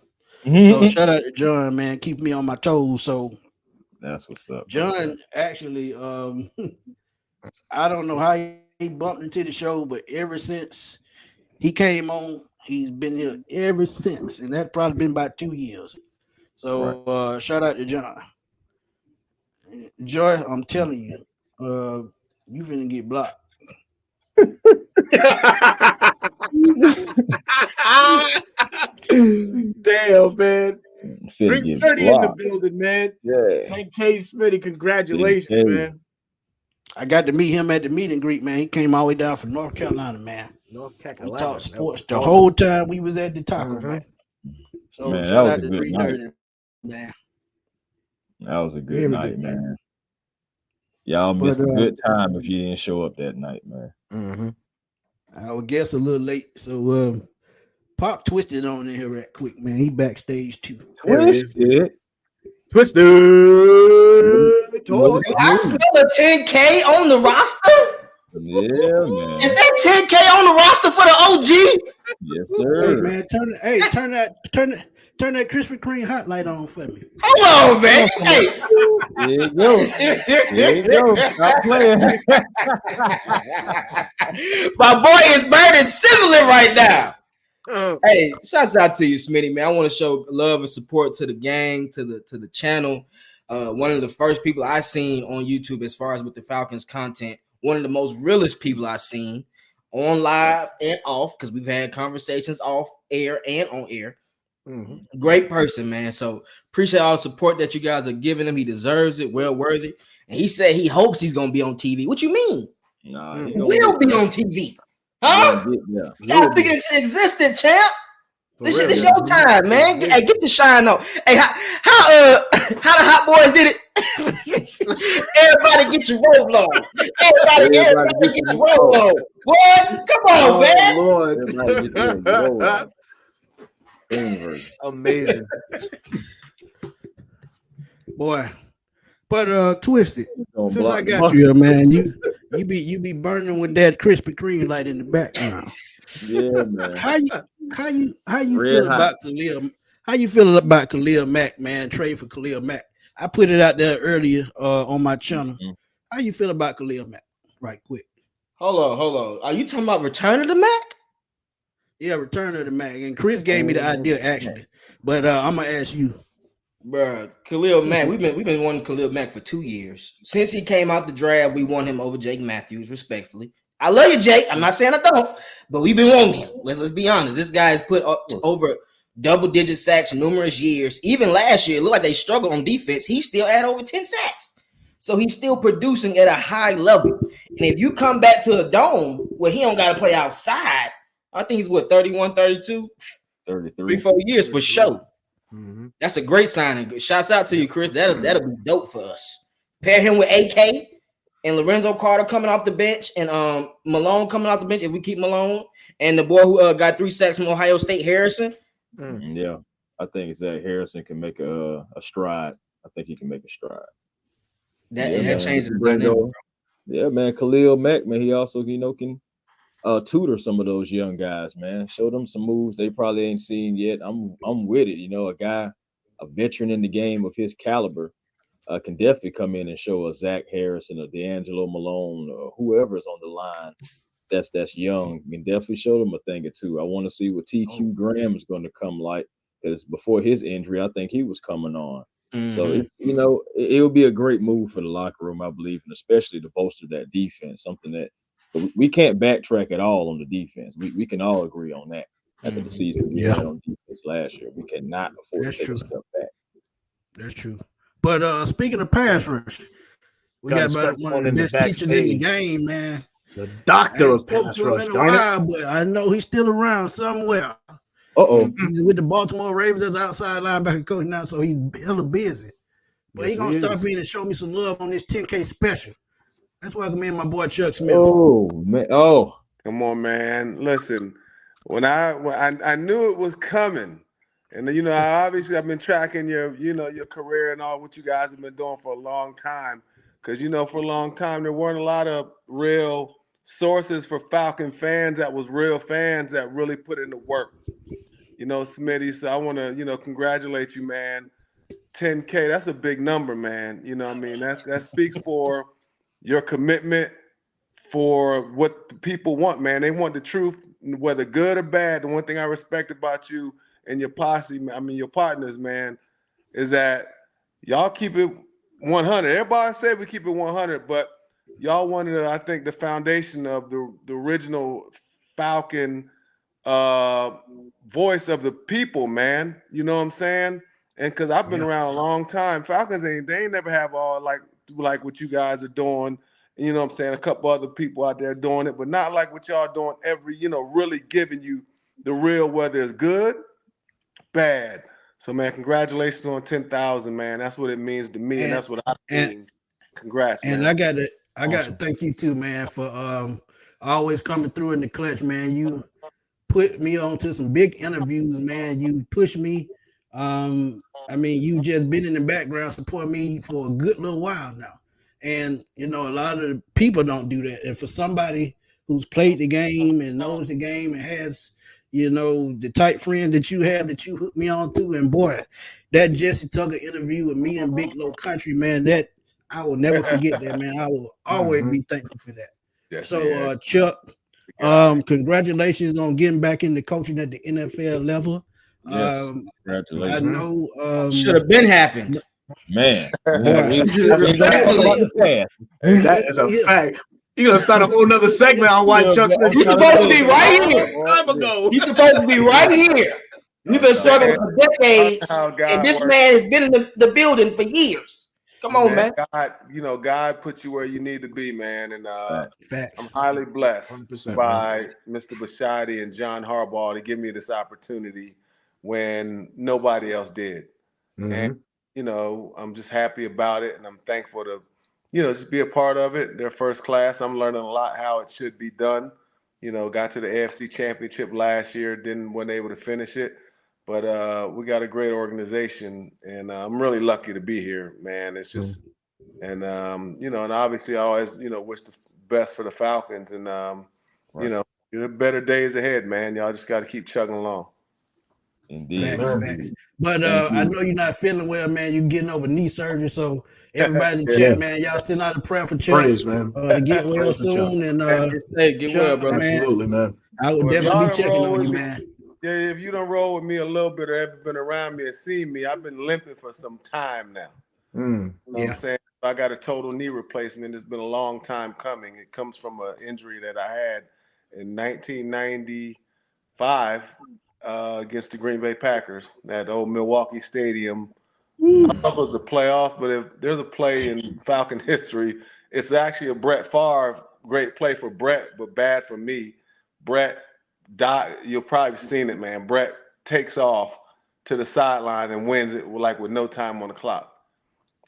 shout out to John, man. Keep me on my toes. So that's what's up. John actually, I don't know how he bumped into the show, but ever since he came on, he's been here ever since, and that's probably been about 2 years. So shout out to John. Joy, I'm telling you, you finna get blocked. Damn, man. 3:30 in the building, man. Yeah. 10K Smitty, congratulations, man. I got to meet him at the meet and greet, man. He came all the way down from North Carolina, man. North Carolina. We talked sports the whole time we was at the taco, man. So man, shout out to 3:30, man. That was a good night, man. Y'all missed a good time if you didn't show up that night, man. I would guess a little late. So Pop Twisted on in here right quick, man. He backstage too. Twisted. I smell a 10K on the roster. Yeah, man. Is that 10K on the roster for the OG? Yes, sir. Hey, man, turn that Krispy Kreme hot light on for me. Hold on, man. Hey. There you go. There you go. Stop playing. My boy is burning, sizzling right now. Hey, shouts out to you, Smitty, man. I want to show love and support to the gang, to the channel. One of the first people I seen on YouTube as far as with the Falcons content. One of the most realest people I seen on live and off, because we've had conversations off air and on air. Great person, man. So appreciate all the support that you guys are giving him. He deserves it, well worthy. And he said he hopes he's gonna be on TV. What you mean? Nah, he will be on TV. Huh? You gotta speak it into existence, champ. This is your time, man. Get the shine on. Hey, how the hot boys did it? Everybody get your roll on. Everybody get your roll on. What? Come on, man. Lord. Everybody get their roll on. Amazing. Boy. But Twisted, since I got block. you here, man, you be burning with that Krispy Kreme light in the background. Yeah, man. How you Red feel hot. about Khalil? How you feel about Khalil Mack, man? Trade for Khalil Mack. I put it out there earlier on my channel. Mm-hmm. How you feel about Khalil Mack? Right quick. Hold on. Are you talking about return of the Mac? Yeah, return of the Mack. And Chris gave me the idea actually, but I'm gonna ask you. Bro, Khalil Mack, we've been wanting Khalil Mack for 2 years. Since he came out the draft, we want him over Jake Matthews, respectfully. I love you, Jake. I'm not saying I don't, but we've been wanting him. Let's be honest. This guy has put up over double-digit sacks numerous years. Even last year, it looked like they struggled on defense. He still had over 10 sacks. So he's still producing at a high level. And if you come back to a dome where he don't got to play outside, I think he's 31, 32? 33. 3-4 years for sure. Mm-hmm. That's a great signing. Shouts out to you, Chris. That'll be dope for us. Pair him with AK and Lorenzo Carter coming off the bench, and Malone coming off the bench if we keep Malone, and the boy who got 3 sacks from Ohio State, Harrison. Yeah, I think Zach Harrison can make a stride. I think he can make a stride. That changes the dynamic. Yeah, man. Khalil Mack, man, he also can tutor some of those young guys, man. Show them some moves they probably ain't seen yet. I'm with it. A veteran in the game of his caliber can definitely come in and show a Zach Harrison or D'Angelo Malone or whoever's on the line that's young. You can definitely show them a thing or two. I want to see what TQ Graham is going to come like, because before his injury, I think he was coming on. Mm-hmm. So it would be a great move for the locker room, I believe, and especially to bolster that defense. Something that we can't backtrack at all on the defense. We can all agree on that. After the season we had on defense last year, we cannot afford to take a step back. That's true. But speaking of pass rush, we got about one of the best teachers in the game, man. The doctor of pass rush. But I know he's still around somewhere. He's with the Baltimore Ravens as outside linebacker coach now, so he's hella busy. But he's gonna stop in and show me some love on this 10K special. That's why I come in my boy Chuck Smith. Oh man! Come on, man. Listen, when I knew it was coming, and I've been tracking your career and all what you guys have been doing for a long time. Because for a long time there weren't a lot of real sources for Falcon fans that was real fans that really put in the work. Smitty. So I want to congratulate you, man. 10K, that's a big number, man. That speaks for your commitment, for what the people want, man. They want the truth, whether good or bad. The one thing I respect about you and your posse, your partners, man, is that y'all keep it 100. Everybody said we keep it 100, but y'all wanted, I think, the foundation of the original Falcon voice of the people, man. You know what I'm saying? And because I've been around a long time, Falcons they ain't never have all like what you guys are doing. You know what I'm saying? A couple other people out there doing it, but not like what y'all doing really giving you the real, whether it's good, bad. So, man, congratulations on 10,000, man. That's what it means to me, and that's what I mean. Congrats, man. And I got to thank you too, man, for always coming through in the clutch, man. You put me onto some big interviews, man. You pushed me. You just been in the background supporting me for a good little while now. And, a lot of the people don't do that. And for somebody who's played the game and knows the game and has, the tight friend that you have that you hooked me on to, and boy, that Jesse Tucker interview with me and Big Low Country, man, that I will never forget that, man. I will always be thankful for that. Yes, so, Chuck, congratulations on getting back into coaching at the NFL level. Yes, congratulations. I know should have been happened. Man, that is a fact. You're gonna start a whole nother segment on why Chuck Smith. He's supposed to be right here. He's supposed to be right here. We've been struggling for decades, and this man has been in the building for years. Come on, man. God put you where you need to be, man. And facts. I'm highly blessed 100%, by Mr. Bashadi and John Harbaugh to give me this opportunity when nobody else did. Mm-hmm. And, you know, I'm just happy about it, and I'm thankful to, you know, just be a part of it. They're first class. I'm learning a lot how it should be done. You know, got to the AFC Championship last year, wasn't able to finish it. But we got a great organization, and I'm really lucky to be here, man. It's just, and you know, and obviously I always, you know, wish the best for the Falcons, and you know, there are better days ahead, man. Y'all just got to keep chugging along. Indeed. Facts. But I know you're not feeling well, man. You're getting over knee surgery, so everybody in the chat, man, y'all send out a prayer for Chuck man. To get well soon, and get well, brother. Man, absolutely, man. I would definitely be checking on you, me, man. Yeah, if you don't roll with me a little bit or ever been around me and seen me, I've been limping for some time now. You know what I'm saying? I got a total knee replacement. It's been a long time coming. It comes from an injury that I had in 1995 against the Green Bay Packers at old Milwaukee Stadium. I don't know if it was the playoffs, but if there's a play in Falcon history, it's actually a Brett Favre great play for Brett, but bad for me. Brett died. You'll probably seen it, man. Brett takes off to the sideline and wins it with no time on the clock.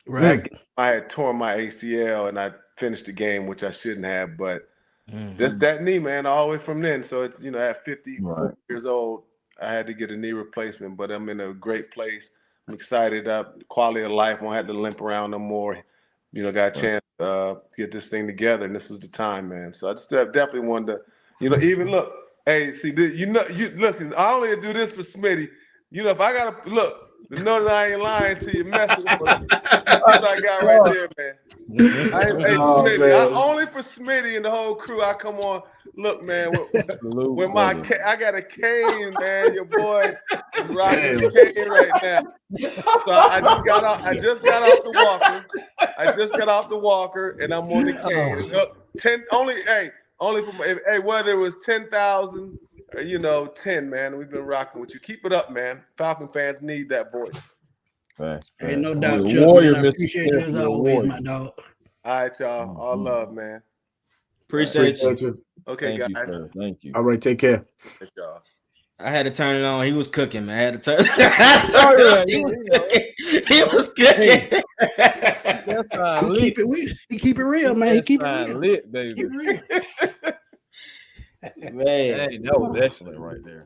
Right. I had torn my ACL and I finished the game, which I shouldn't have, but that knee, man, all the way from then. So it's, you know, at 54 years old, I had to get a knee replacement, but I'm in a great place. I'm excited up. Quality of life, won't have to limp around no more. You know, got a chance to get this thing together, and this was the time, man. So I just definitely wanted to, you know, even look. Hey, see, you look. I only do this for Smitty. You know, if I gotta look, to know that I ain't lying to you, messing with what I got right there, man. Smitty, only for Smitty and the whole crew, I come on. Look, man, with I got a cane, man. Your boy is rocking a cane right now. So I just got off the walker, and I'm on the cane. Only for whether it was 10,000 or 10, man. We've been rocking with you. Keep it up, man. Falcon fans need that voice. Ain't no doubt, Chuck, man. I appreciate you as always, my dog. All right, y'all. All love, man. Appreciate you. Okay, Thank guys. you, sir. Thank you. All right, take care. Thank y'all. I had to turn it on. He was cooking, man. I had to turn it on. He was cooking. He keep it real, man. He keep it real. Lit, baby. Keep it real. Man. Hey, that was excellent right there.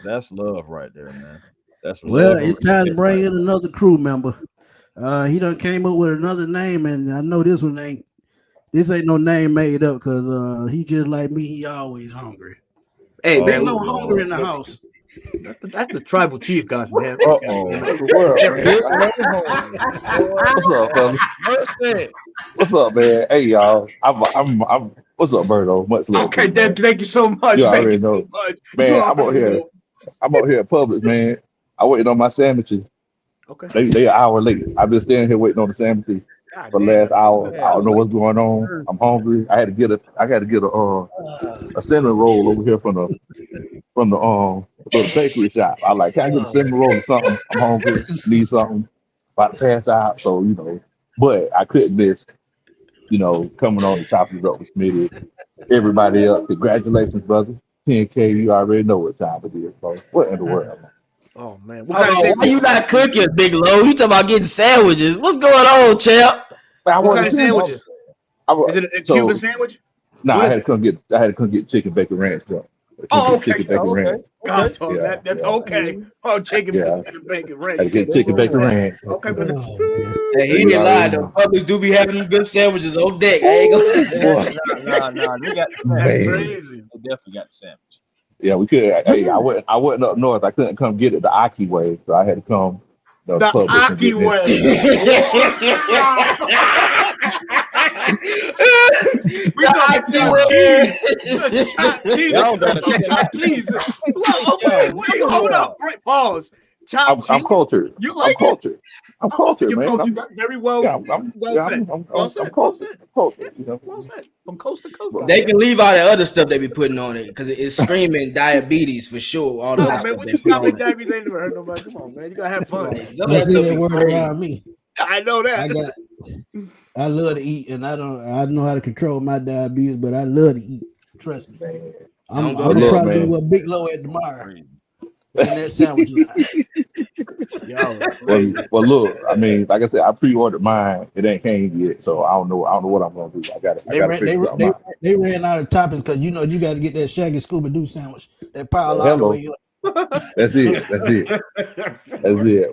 That's love right there, man. That's well, it's time to bring in another crew member. He done came up with another name, and I know this one ain't no name made up because he just like me, he always hungry. Hey, Ain't no hunger in the house. That's the tribal chief, guys, man. What's up, fellas? What's up, man? Hey, y'all. I'm what's up, Birdo? Much love. Okay, then thank you so much. You already know. Man, I'm out here at Publix, man. I'm waiting on my sandwiches. Okay. They an hour late. I've been standing here waiting on the sandwiches for the last hour. I don't know what's going on. I'm hungry. I had to get a cinnamon roll over here from the bakery shop. I like, can I get a cinnamon roll or something? I'm hungry, need something, about to pass out. So, but I couldn't miss, coming on and chopping it up with Smitty. Everybody else, congratulations, brother. 10K, you already know what time it is, bro. What in the world? Oh man, why you not cooking, Big Low? You talking about getting sandwiches? What's going on, champ? What kind of sandwiches? Is it a Cuban sandwich? No, I had to come get chicken bacon ranch, bro. Okay. Chicken bacon ranch. God, that's okay. Oh, chicken bacon ranch. I had to get chicken bacon ranch. Okay, but hey, he didn't lie. The Publix do be having good sandwiches on deck. I ain't gonna. No, they got crazy. They definitely got the sandwich. Yeah, we could. Hey, I went up north. I couldn't come get it the Aki way, so I had to come. The Aki way. We got cheese. Okay, wait, hold up. Pause. I'm cultured. You like cultured. I'm cultured, man. Cultured. Very well. I'm cultured. From coast to coast. They can leave all the other stuff they be putting on it because it's screaming diabetes for sure. All the other stuff. What you stop with diabetes? Ain't never heard nobody. Come on, man. You gotta have fun. Don't say that word around me. I know that. I love to eat, and I know how to control my diabetes, but I love to eat. Trust me. I'm gonna probably do what Big Low at tomorrow. in that sandwich line. Well, look, I mean, like I said, I pre-ordered mine. It ain't came yet, so I don't know what I'm gonna do. I gotta figure something out. They ran out of toppings because you got to get that Shaggy Scooby Doo sandwich. That pile Well, all the way up. That's it.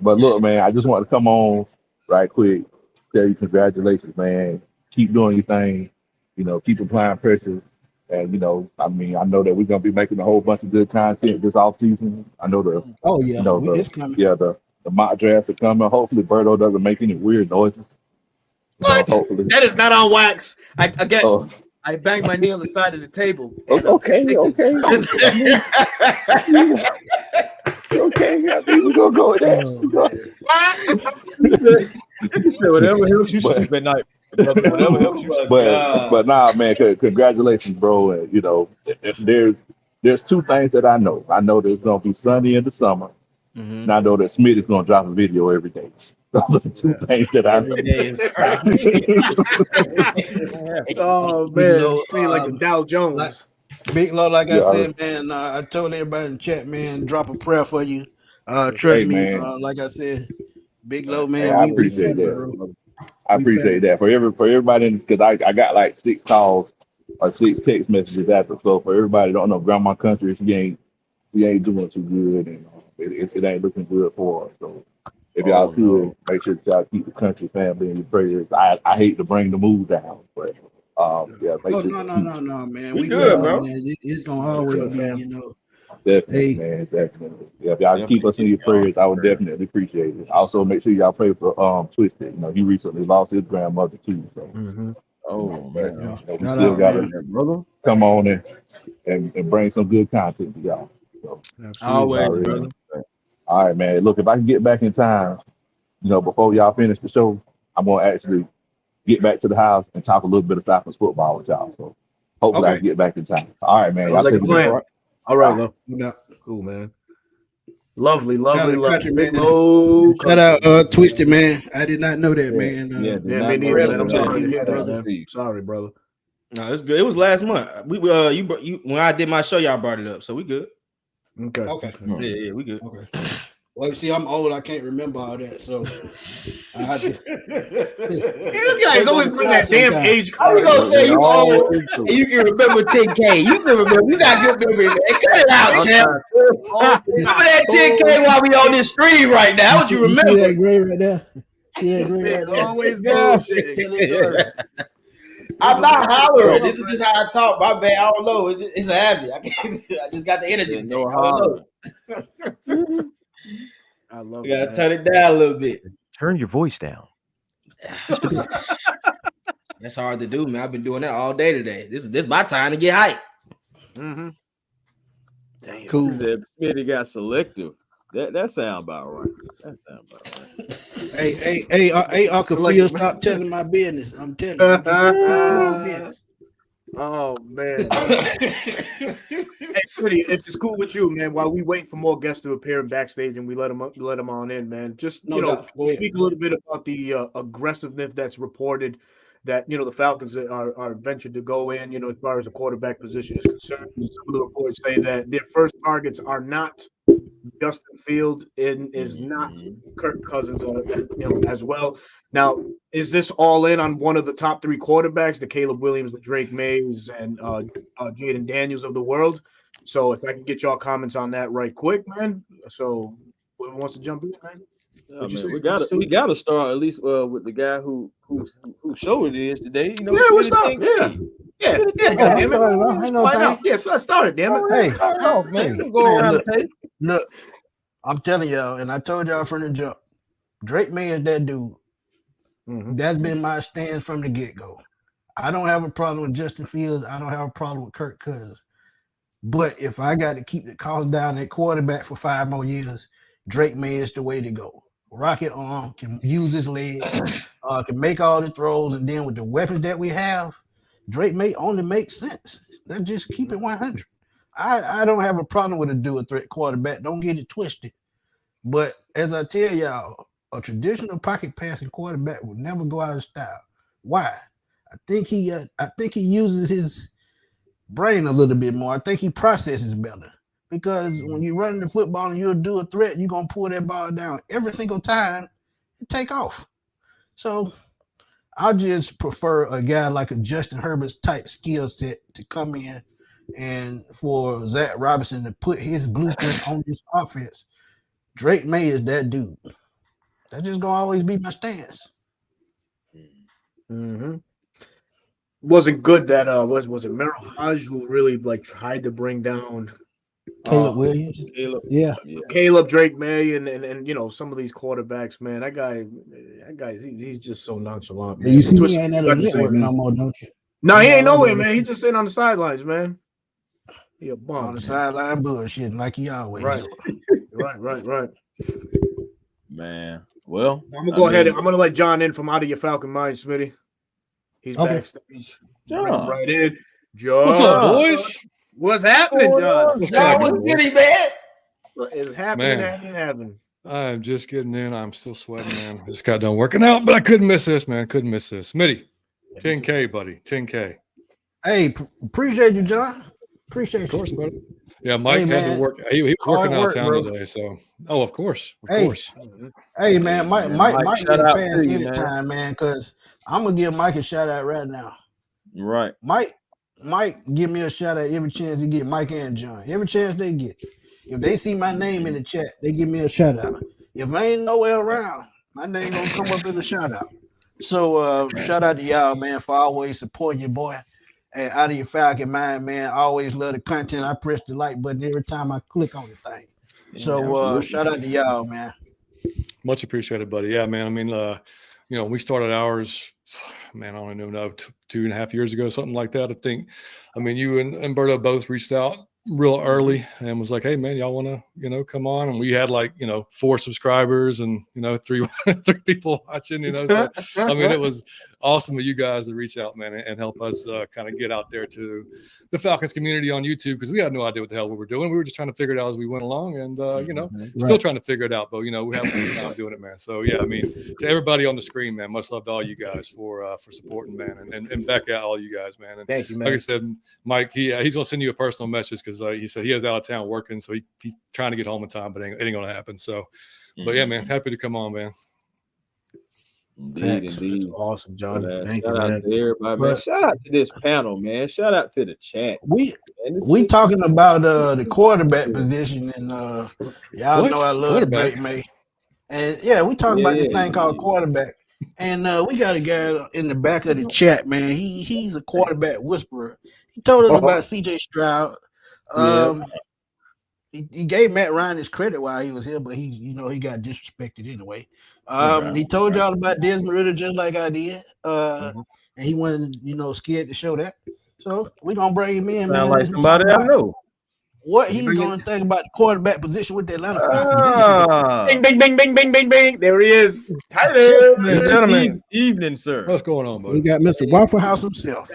But look, man, I just want to come on right quick, tell you congratulations, man. Keep doing your thing. Keep applying pressure. And I mean, I know that we're gonna be making a whole bunch of good content this off season. I know it's coming. The mock drafts are coming. Hopefully, Berto doesn't make any weird noises. What? Hopefully, that is not on wax. I banged my knee on the side of the table. Okay. Okay, I think we're gonna go with that. Whatever helps you sleep at night. Whatever helps you sleep. But nah, man, congratulations, bro. And there's two things that I know. I know there's gonna be sunny in the summer, and I know that Smith is gonna drop a video every day. Those are the two things that I know. Oh man, like the Dow Jones. Big Low, like I said, man, I told everybody in the chat, man, drop a prayer for you. Trust me, like I said, Big Low, man, I appreciate that. Bro. I appreciate that for everybody, because I got like 6 calls or 6 text messages after. So for everybody that don't know, Grandma Country, she ain't doing too good, and it ain't looking good for her. So if y'all could make sure that y'all keep the country family in your prayers. I hate to bring the mood down, but. No, man. We good, bro. Man. It's gonna always be, Definitely. Yeah, if y'all keep us in your prayers, I would definitely appreciate it. Also, make sure y'all pray for Twisted. He recently lost his grandmother too. So, oh man, we still gotta come on and bring some good content to y'all. So, always, brother. All right, man. Look, if I can get back in time, before y'all finish the show, I'm gonna actually get back to the house and talk a little bit of Falcons football with y'all. So hopefully I can get back in time. All right, man. Y'all like a plan. All right, love. Cool, man. Lovely. Country, man. Shout out Twisted, man. I did not know that, man. Me neither, man. Sorry, brother. No, it's good. It was last month. We you when I did my show, y'all brought it up, so we good. Okay. Yeah, we good. Okay. Well, you see, I'm old. I can't remember all that. So, you guys always bring that damn age card. I was gonna say you old, and you can remember 10K. You can remember. You got good memory, man. Cut it out, champ. Remember that 10K while we on this stream right now? What you remember? See that gray right there? See that gray right there? Always bullshit. I'm not hollering. This is just how I talk. My bad. I don't know. It's a habit. I just got the energy. No hollering. I love it. You gotta turn it down a little bit. Turn your voice down. Just a bit. That's hard to do, man. I've been doing that all day today. This is my time to get hyped. Mm-hmm. Damn. Cool. Smitty got selective. That sound about right. Hey, Uncle Phil, stop telling my business. I'm telling you. Oh man. Hey, Smitty, if it's cool with you, man, while we wait for more guests to appear backstage and we let them on in, man, just speak a little bit about the aggressiveness that's reported that the Falcons are ventured to go in, as far as the quarterback position is concerned. Some of the reports say that their first targets are not Justin Fields and is not Kirk Cousins, as well. Now, is this all in on one of the top 3 quarterbacks, the Caleb Williams, the Drake Mays, and Jaden Daniels of the world? So, if I can get y'all comments on that right quick, man. So, whoever wants to jump in, man. We gotta start at least with the guy who show it is today. What's up? Yeah. Let's start it, damn it. Hey, man. Go around the tape. Look, I'm telling y'all, and I told y'all from the jump, Drake May is that dude. That's been my stance from the get-go. I don't have a problem with Justin Fields. I don't have a problem with Kirk Cousins. But if I got to keep the cost down at quarterback for 5 more years, Drake May is the way to go. Rocket arm, can use his leg, can make all the throws, and then with the weapons that we have, Drake May only makes sense. Let's just keep it 100. I don't have a problem with a dual threat quarterback. Don't get it twisted. But as I tell y'all, a traditional pocket passing quarterback will never go out of style. Why? I think he uses his brain a little bit more. I think he processes better. because when you're running the football and you'll do a threat, you're gonna pull that ball down every single time and take off. So I just prefer a guy like a Justin Herbert's type skill set to come in and for Zach Robinson to put his blueprint on this offense. Drake May is that dude. That's just gonna always be my stance. Mm-hmm. Wasn't good that was it Merrill Hodge who really like tried to bring down Caleb Williams. Caleb Drake May and you know some of these quarterbacks, man. That guy, he's just so nonchalant. Man. You see, he ain't at a network no more, don't you? No, he ain't nowhere, man. He just sitting on the sidelines, man. He a bum. On the sideline bullshitting like he always do. Right. Man, well, I'm gonna go ahead. I'm gonna let John in from Out of Your Falcon Mind, Smitty. He's backstage. John. Right in. John. What's up, boys? What's happening, John? John, what's goody, man? What is happening? I'm just getting in. I'm still sweating, man. Just got done working out, but I couldn't miss this, man. Couldn't miss this. Smitty, 10K, buddy. 10K. Hey, appreciate you, John. Appreciate you. Of course, buddy. Yeah, Mike had to work. He was working out of town today, so. Oh, of course. Of course. Hey, man, Mike get a pass anytime, man, because I'm going to give Mike a shout out right now. Right. Mike give me a shout out every chance he get, Mike and John. Every chance they get. If they see my name in the chat, they give me a shout out. If I ain't nowhere around, my name gonna come up in the shout out. So shout out to y'all, man, for always supporting your boy. And Out of Your Falcon Mind, man. I always love the content. I press the like button every time I click on the thing. So shout out to y'all, man. Much appreciated, buddy. Yeah, man. I mean, you know, we started ours, man, I don't even know, 2.5 years ago, something like that. I think, I mean, you and Berto both reached out real early and was like, hey, man, y'all want to, you know, come on? And we had like, you know, 4 subscribers and, you know, three people watching, you know. So, I mean, it was awesome of you guys to reach out, man, and help us kind of get out there to the Falcons community on YouTube, because we had no idea what the hell we were doing. We were just trying to figure it out as we went along, and you know, still trying to figure it out, but you know, we have a good time doing it, man. So yeah, I mean, to everybody on the screen, man, much love to all you guys for supporting, man, and back at all you guys, man. And thank you, man. Like I said, Mike, he's gonna send you a personal message because he said he is out of town working, so he's trying to get home in time, but it ain't gonna happen. So, but yeah, man, happy to come on, man. Indeed. That's awesome, John. Thank you, shout out man. to everybody, man. Shout out to this panel, man. Shout out to the chat. We talking about the quarterback position, and y'all know I love Drake May. And yeah, we talking about this thing called quarterback. And we got a guy in the back of the chat, man. He's a quarterback whisperer. He told us about CJ Stroud. He gave Matt Ryan his credit while he was here, but he got disrespected anyway. He told y'all about Desmond Ritter just like I did. And he wasn't, scared to show that. So we're gonna bring him in, man. Sound like somebody I know. What he's gonna think about the quarterback position with the Atlanta Falcons. Bing, bing, bing, bing, bing, bing, bing. There he is. Gentlemen. Evening, sir. What's going on, buddy? We got Mr. Waffle House himself.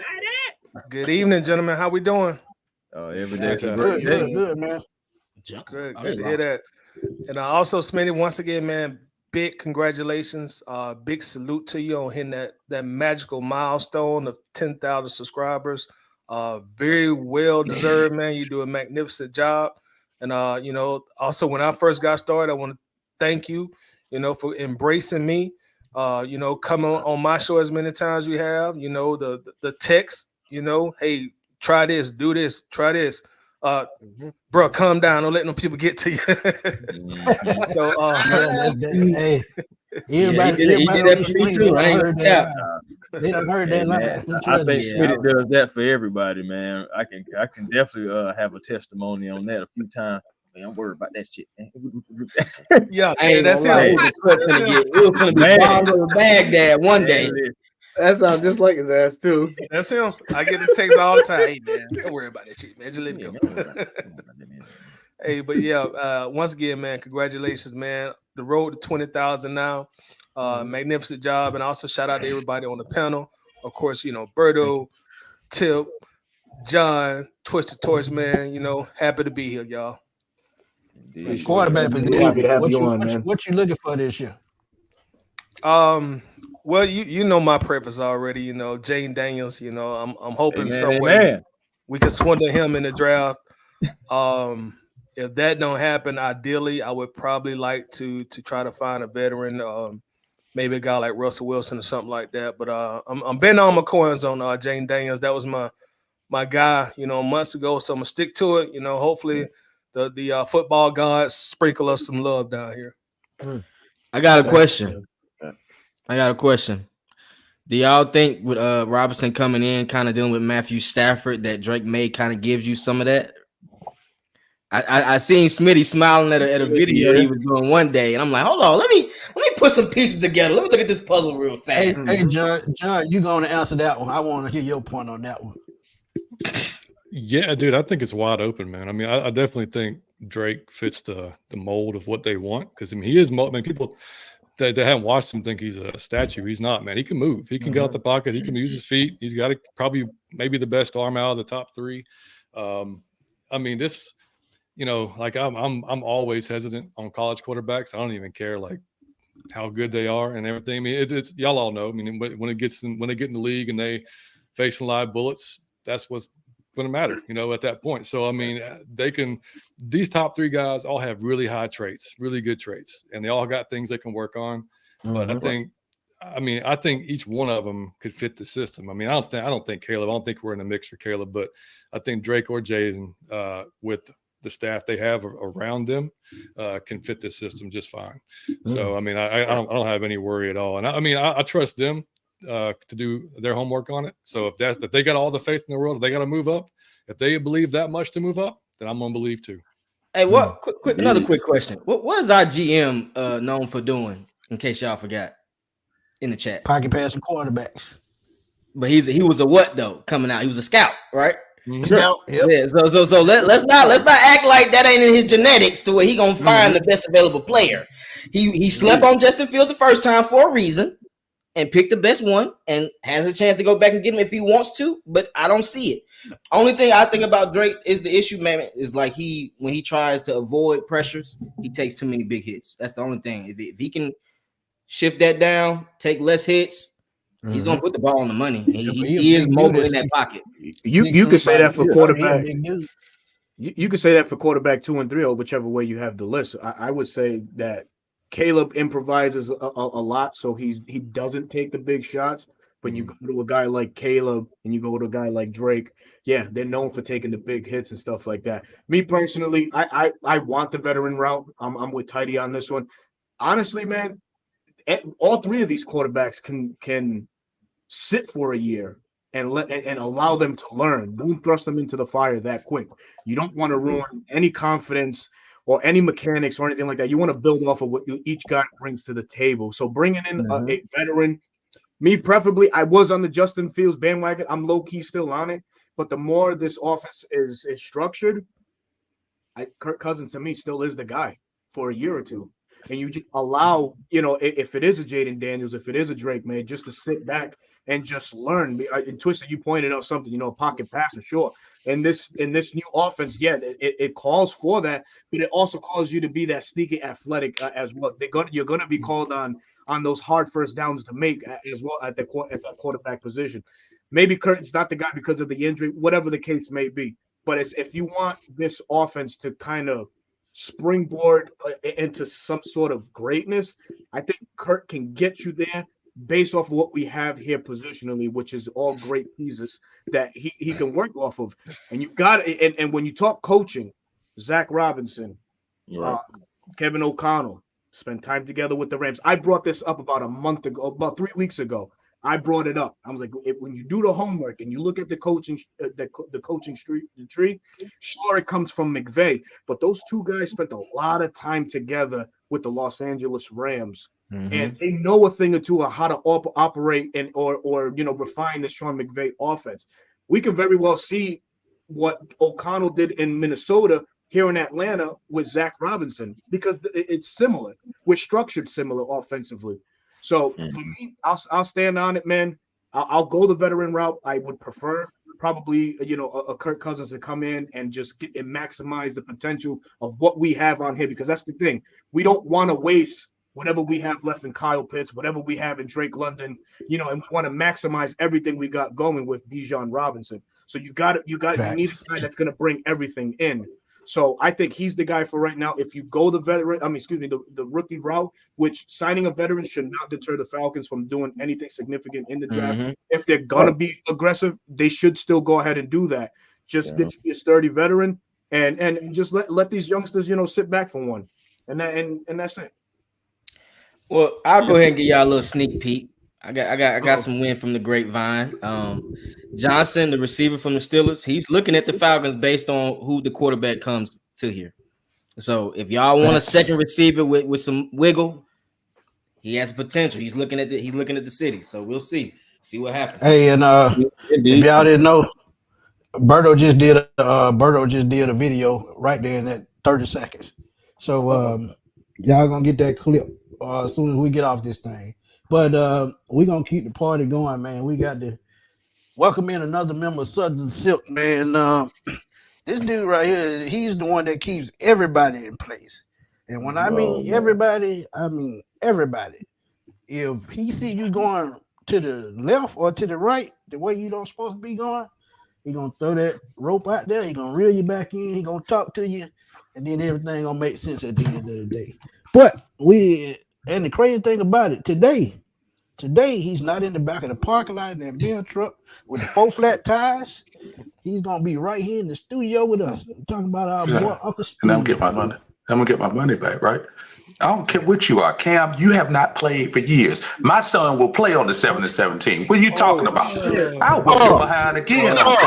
Good evening, gentlemen. How we doing? Every day. Good, man. Good to hear that. And also, Smitty, once again, man, big congratulations. Big salute to you on hitting that magical milestone of 10,000 subscribers. Very well deserved, man. You do a magnificent job. And also when I first got started, I want to thank you, for embracing me. Coming on my show as many times you have. The text. Hey, try this, do this, try this. Bro, calm down. Don't let no people get to you. So, hey, everybody on the screen, they done heard that line. I think Smitty does that for everybody, man. I can definitely have a testimony on that a few times. Man, I'm worried about that shit, man. Yeah, that's it. We're gonna be bombed over Baghdad one day. That sounds just like his ass too. That's him. I get the text all the time. Hey man, don't worry about that shit, man. Just let me go. Hey, but yeah, once again, man, congratulations, man. The road to 20,000 now. Magnificent job, and also shout out to everybody on the panel. Of course, Berto, Tip, John, Twisted Torch, man. Happy to be here, y'all. Quarterback position. What you looking for this year? Well, you know my preference already. Jane Daniels. I'm hoping some way we can swindle him in the draft. if that don't happen, ideally, I would probably like to try to find a veteran, maybe a guy like Russell Wilson or something like that. But I'm betting on my coins on Jane Daniels. That was my guy, months ago. So I'm gonna stick to it. Hopefully the football gods sprinkle us some love down here. I got a question. Do y'all think with Robinson coming in, kind of dealing with Matthew Stafford, that Drake May kind of gives you some of that? I seen Smitty smiling at a video he was doing one day, and I'm like, hold on, let me put some pieces together. Let me look at this puzzle real fast. Hey, John, you going to answer that one? I want to hear your point on that one. Yeah, dude, I think it's wide open, man. I mean, I definitely think Drake fits the mold of what they want, because I mean, he is. I mean, people they haven't watched him think he's a statue. He's not, man. He can move. He can get out the pocket. He can use his feet. He's got probably maybe the best arm out of the top three. I mean, this. Like I'm always hesitant on college quarterbacks. I don't even care like how good they are and everything. I mean, it's y'all all know. I mean, when they get in the league and they facing live bullets, that's what's going to matter. At that point. So I mean, these top three guys all have really high traits, really good traits, and they all got things they can work on. But I think each one of them could fit the system. I mean, I don't think Caleb. I don't think we're in the mix for Caleb, but I think Drake or Jaden with the staff they have around them can fit this system just fine. So, I mean, I don't have any worry at all. And I trust them to do their homework on it. So if they got all the faith in the world, if they got to move up, if they believe that much to move up, then I'm going to believe too. Hey, another quick question. What is our GM known for doing, in case y'all forgot in the chat? Pocket passing quarterbacks. But he was a what though coming out? He was a scout, right? Scout. Yep. Yeah. So let's not act like that ain't in his genetics to where he gonna find the best available player. He slept on Justin Fields the first time for a reason and picked the best one and has a chance to go back and get him if he wants to. But I don't see it. Only thing I think about Drake is the issue, man, is like when he tries to avoid pressures, he takes too many big hits. That's the only thing. If he can shift that down, take less hits. He's gonna put the ball on the money. He is mobile in that pocket. You could say that for quarterback. You could say that for quarterback 2 and 3, or whichever way you have the list. I would say that Caleb improvises a lot, so he doesn't take the big shots. But you go to a guy like Caleb and you go to a guy like Drake, yeah, they're known for taking the big hits and stuff like that. Me personally, I want the veteran route. I'm with Tidy on this one. Honestly, man, all three of these quarterbacks can sit for a year and allow them to learn. Don't thrust them into the fire that quick. You don't want to ruin any confidence or any mechanics or anything like that. You want to build off of what each guy brings to the table. So bringing in a veteran, me preferably, I was on the Justin Fields bandwagon. I'm low-key still on it. But the more this offense is structured, Kirk Cousins to me still is the guy for a year or two. And you just allow, if it is a Jaden Daniels, if it is a Drake May, just to sit back and just learn. And Twister, you pointed out something, a pocket passer, sure. In this new offense, yeah, it calls for that, but it also calls you to be that sneaky athletic as well. You're gonna be called on those hard first downs to make as well at that quarterback position. Maybe Curtin's not the guy because of the injury, whatever the case may be. But if you want this offense to kind of springboard into some sort of greatness, I think Kurt can get you there based off of what we have here positionally, which is all great pieces that he can work off of. And you got it. And when you talk coaching, Zach Robinson, Kevin O'Connell spent time together with the Rams. I brought this up about 3 weeks ago. I brought it up. I was like, when you do the homework and you look at the coaching, the coaching tree, sure, it comes from McVay, but those two guys spent a lot of time together with the Los Angeles Rams, and they know a thing or two of how to operate and or refine the Sean McVay offense. We can very well see what O'Connell did in Minnesota here in Atlanta with Zach Robinson, because it's similar. We're structured similar offensively. So for me, I'll stand on it, man. I'll go the veteran route. I would prefer probably a Kirk Cousins to come in and just get and maximize the potential of what we have on here, because that's the thing. We don't want to waste whatever we have left in Kyle Pitts, whatever we have in Drake London, and we want to maximize everything we got going with Bijan Robinson. So you need a guy that's going to bring everything in. So I think he's the guy for right now. If you go the rookie route, which signing a veteran should not deter the Falcons from doing anything significant in the draft. Mhm. If they're gonna be aggressive, they should still go ahead and do that. Just get you a sturdy veteran and just let these youngsters, sit back for one. And that's it. Well, I'll go ahead and give y'all a little sneak peek. I got some win from the grapevine. Johnson, the receiver from the Steelers, he's looking at the Falcons based on who the quarterback comes to here. So if y'all want a second receiver with some wiggle, he has potential. He's looking at the city. So we'll see what happens. Hey, and if y'all didn't know, Berto just did a video right there in that 30 seconds. So y'all gonna get that clip as soon as we get off this thing. But we're gonna keep the party going, man. We got to welcome in another member of Southern Silk, man. This dude right here, he's the one that keeps everybody in place. And when I mean everybody, I mean everybody. If he see you going to the left or to the right, the way you don't supposed to be going, he gonna throw that rope out there. He gonna reel you back in. He gonna talk to you, and then everything gonna make sense at the end of the day. But and the crazy thing about it, today he's not in the back of the parking lot in that mail truck with the 4 flat tires. He's gonna be right here in the studio with us, talking about our boy Uncle Steve. And I'm gonna get my money back, right? I don't care what you are, Cam. You have not played for years. My son will play on the 7 and 17. What are you talking about? I'll whip you behind again. I'm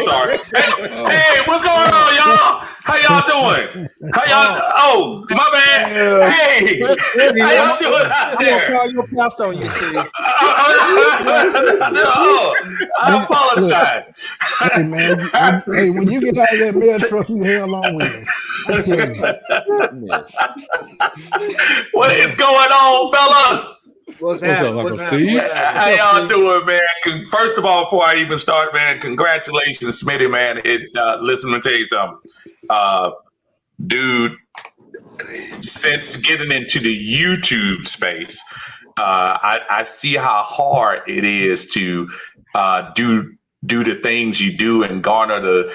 sorry. Hey, what's going on, y'all? How y'all doing? Oh, my bad. Hey, how y'all doing out there? I'm gonna call your pass on you, Steve. I apologize. Hey man, when you get out of that mail truck, you hell on with it. What is going on, fellas? What's up, Uncle Steve? How y'all doing, man? First of all, before I even start, man, congratulations, Smitty, man. Listen, let me tell you something. Dude, since getting into the YouTube space, I see how hard it is to do the things you do and garner the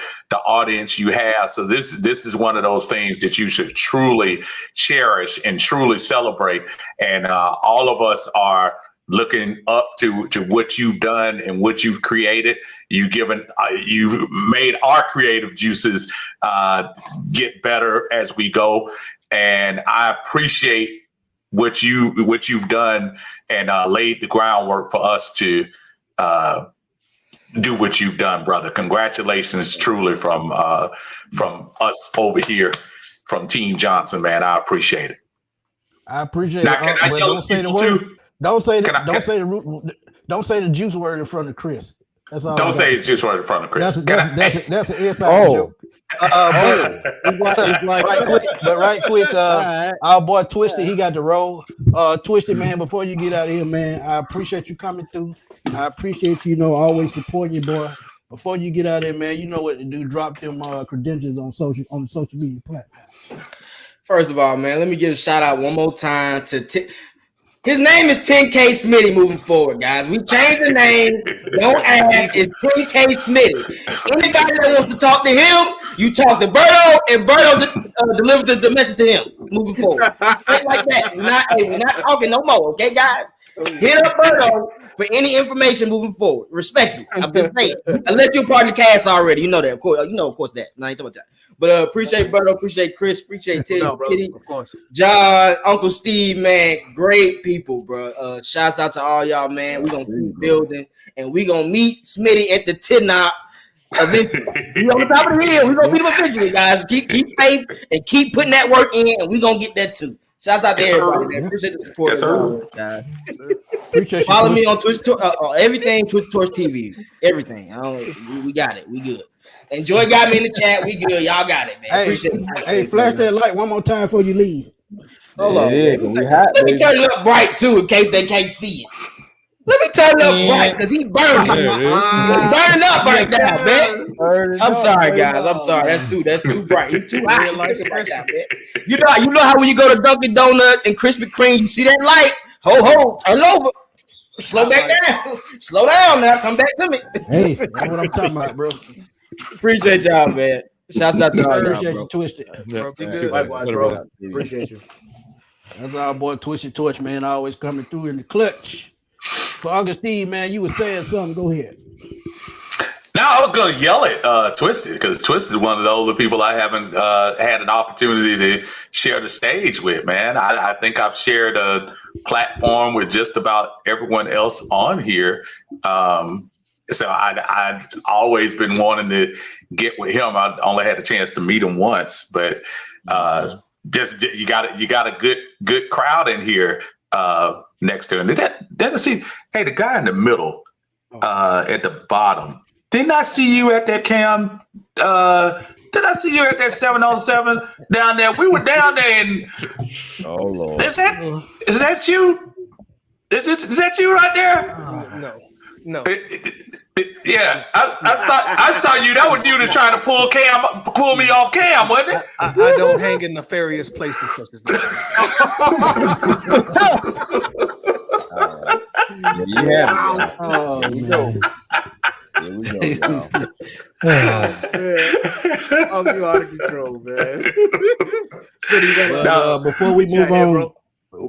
audience you have. So this is one of those things that you should truly cherish and truly celebrate. And all of us are looking up to what you've done and what you've created. You've made our creative juices get better as we go. And I appreciate what you've done and laid the groundwork for us to do what you've done, brother. Congratulations, truly, from us over here, from Team Johnson, man. I appreciate it. I appreciate it. But don't say the word. Don't say the juice word in front of Chris. That's all. Don't say the juice word in front of Chris. That's an inside joke. Right quick, our boy Twisted, he got the roll. Twisted, man, before you get out of here, man, I appreciate you coming through. I appreciate you, always supporting your boy. Before you get out there, man, you know what to do. Drop them credentials on the social media platform. First of all, man, let me give a shout out one more time to his name is 10K Smitty moving forward, guys. We changed the name. Don't ask. It's 10K Smitty. Anybody that wants to talk to him, you talk to Berto, and Berto deliver the message to him moving forward. Straight like that. We're not talking no more, okay, guys? Hit up Berto for any information moving forward. Respectfully, I'm just saying. Unless you're part of the cast already, you know that. Of course, that. No, I ain't talking about that. But appreciate Berto, appreciate Chris, appreciate Teddy, of course. John, Uncle Steve, man, great people, bro. Shouts out to all y'all, man. We gonna keep building, and we gonna meet Smitty at the Tidnop eventually. We on the top of the hill. We gonna meet him eventually, guys. Keep faith and keep putting that work in, and we gonna get that too. Shouts out to everybody, man. Appreciate the support, guys. Appreciate Follow me on Twitch, everything, Twitch TV, everything. We got it. We good. Enjoy got me in the chat. We good. Y'all got it, man. Appreciate it. Hey, flash that light one more time before you leave. Hold on. Let me turn it up bright too, in case they can't see it. Let me turn it up bright because he burning. Burning up right now, man. I'm sorry, guys. I'm sorry. That's too bright. He's too hot. You know how when you go to Dunkin' Donuts and Krispy Kreme, you see that light? Ho, turn it over. Slow back down. Slow down now. Come back to me. Hey, that's what I'm talking about, bro. Appreciate y'all, man. Shouts out to all y'all, Appreciate bro. you, Twisted. Yeah, Bro, be see good. you later. Likewise, Later, bro. brother. Appreciate you. That's our boy Twisted Torch, man. Always coming through in the clutch. But Uncle Steve, man, you were saying something. Go ahead. Now I was going to yell at Twisted because Twisted is one of the older people I haven't had an opportunity to share the stage with, man. I think I've shared a platform with just about everyone else on here. So I'd always been wanting to get with him. I only had a chance to meet him once, but just you got a good crowd in here next to him. Did I see? Hey, the guy in the middle at the bottom. Didn't I see you at that Cam? Did I see you at that 707 down there? We were down there, and Oh Lord, is that you? Is that you right there? No. Yeah, I saw you. That was you to try to pull me off Cam, wasn't it? I don't hang in nefarious places such as that. yeah. Oh, Here we man. go. Here we go, y'all. Oh, you out of control, man. But, before we move on,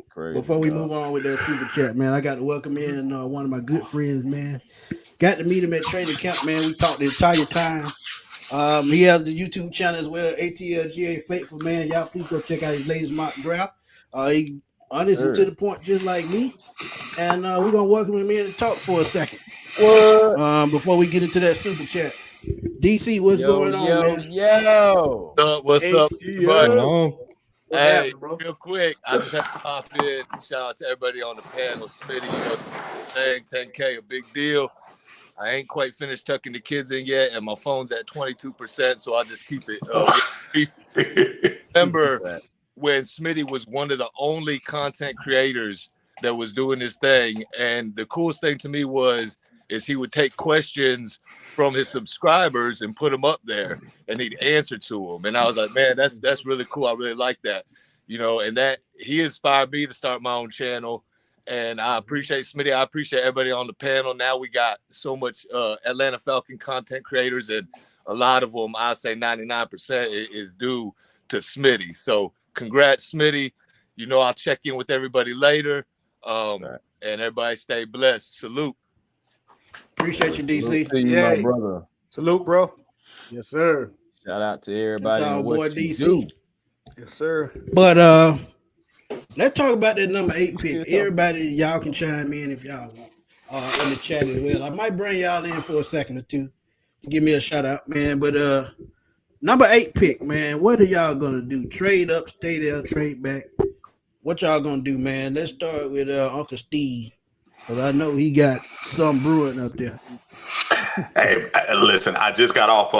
Crazy, before we dog. move on with that super chat, man, I got to welcome in one of my good friends, man. Got to meet him at training camp, man. We talked the entire time. He has the YouTube channel as well, ATLGA Faithful, man. Y'all please go check out his latest mock draft. He honest and to the point, just like me. And we're gonna welcome him in and talk for a second. Before we get into that super chat. DC, what's going on, man? Yo. What's up, HTL. everybody? Hey, happened, bro? real quick, I just have to pop in. Shout out to everybody on the panel. Smitty, you know, thing, 10K, a big deal. I ain't quite finished tucking the kids in yet, and my phone's at 22%, so I just keep it brief. Remember when Smitty was one of the only content creators that was doing this thing, and the coolest thing to me is he would take questions from his subscribers and put them up there, and he'd answer to them. And I was like, man, that's really cool. I really like that, you know. And that he inspired me to start my own channel. And I appreciate Smitty. I appreciate everybody on the panel. Now we got so much Atlanta Falcon content creators, and a lot of them, I say 99% is due to Smitty. So congrats, Smitty. You know, I'll check in with everybody later. And everybody stay blessed. Salute. Appreciate you, DC. Salute to you, my brother. Salute, bro. Yes, sir. Shout out to everybody. That's our and boy what you DC. do. Yes, sir. But let's talk about that number 8 pick. Everybody, y'all can chime in if y'all want in the chat as well. I might bring y'all in for a second or two to give me a shout out, man. But number 8 pick, man. What are y'all gonna do? Trade up, stay there, trade back. What y'all gonna do, man? Let's start with Uncle Steve, because I know he got some brewing up there. Hey, listen, I just got off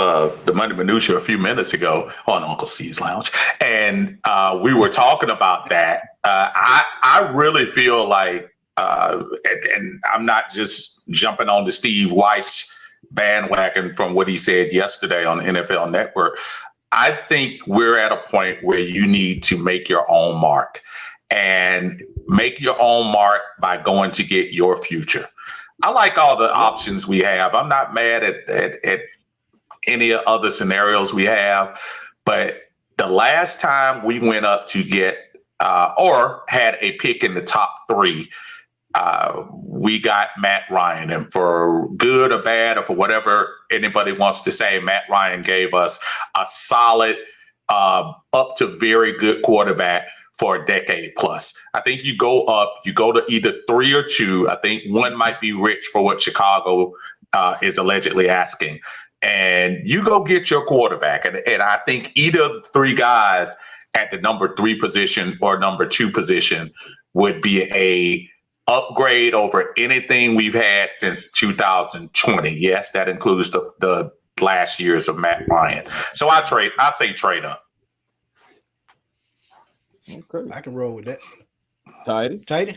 the Monday Minutia a few minutes ago on Uncle Steve's Lounge, and we were talking about that. I really feel like, and I'm not just jumping on the Steve Weiss bandwagon from what he said yesterday on the NFL Network. I think we're at a point where you need to make your own mark, and make your own mark by going to get your future. I like all the options we have. I'm not mad at any other scenarios we have, but the last time we went up to get or had a pick in the top 3, we got Matt Ryan. And for good or bad, or for whatever anybody wants to say, Matt Ryan gave us a solid, up to very good quarterback for a decade plus. I think you go up, you go to either 3 or 2. I think 1 might be rich for what Chicago is allegedly asking. And you go get your quarterback. And I think either of the 3 guys at the number 3 position or number 2 position would be a upgrade over anything we've had since 2020. Yes, that includes the last years of Matt Ryan. So I say trade up. Okay, I can roll with that. Tidy.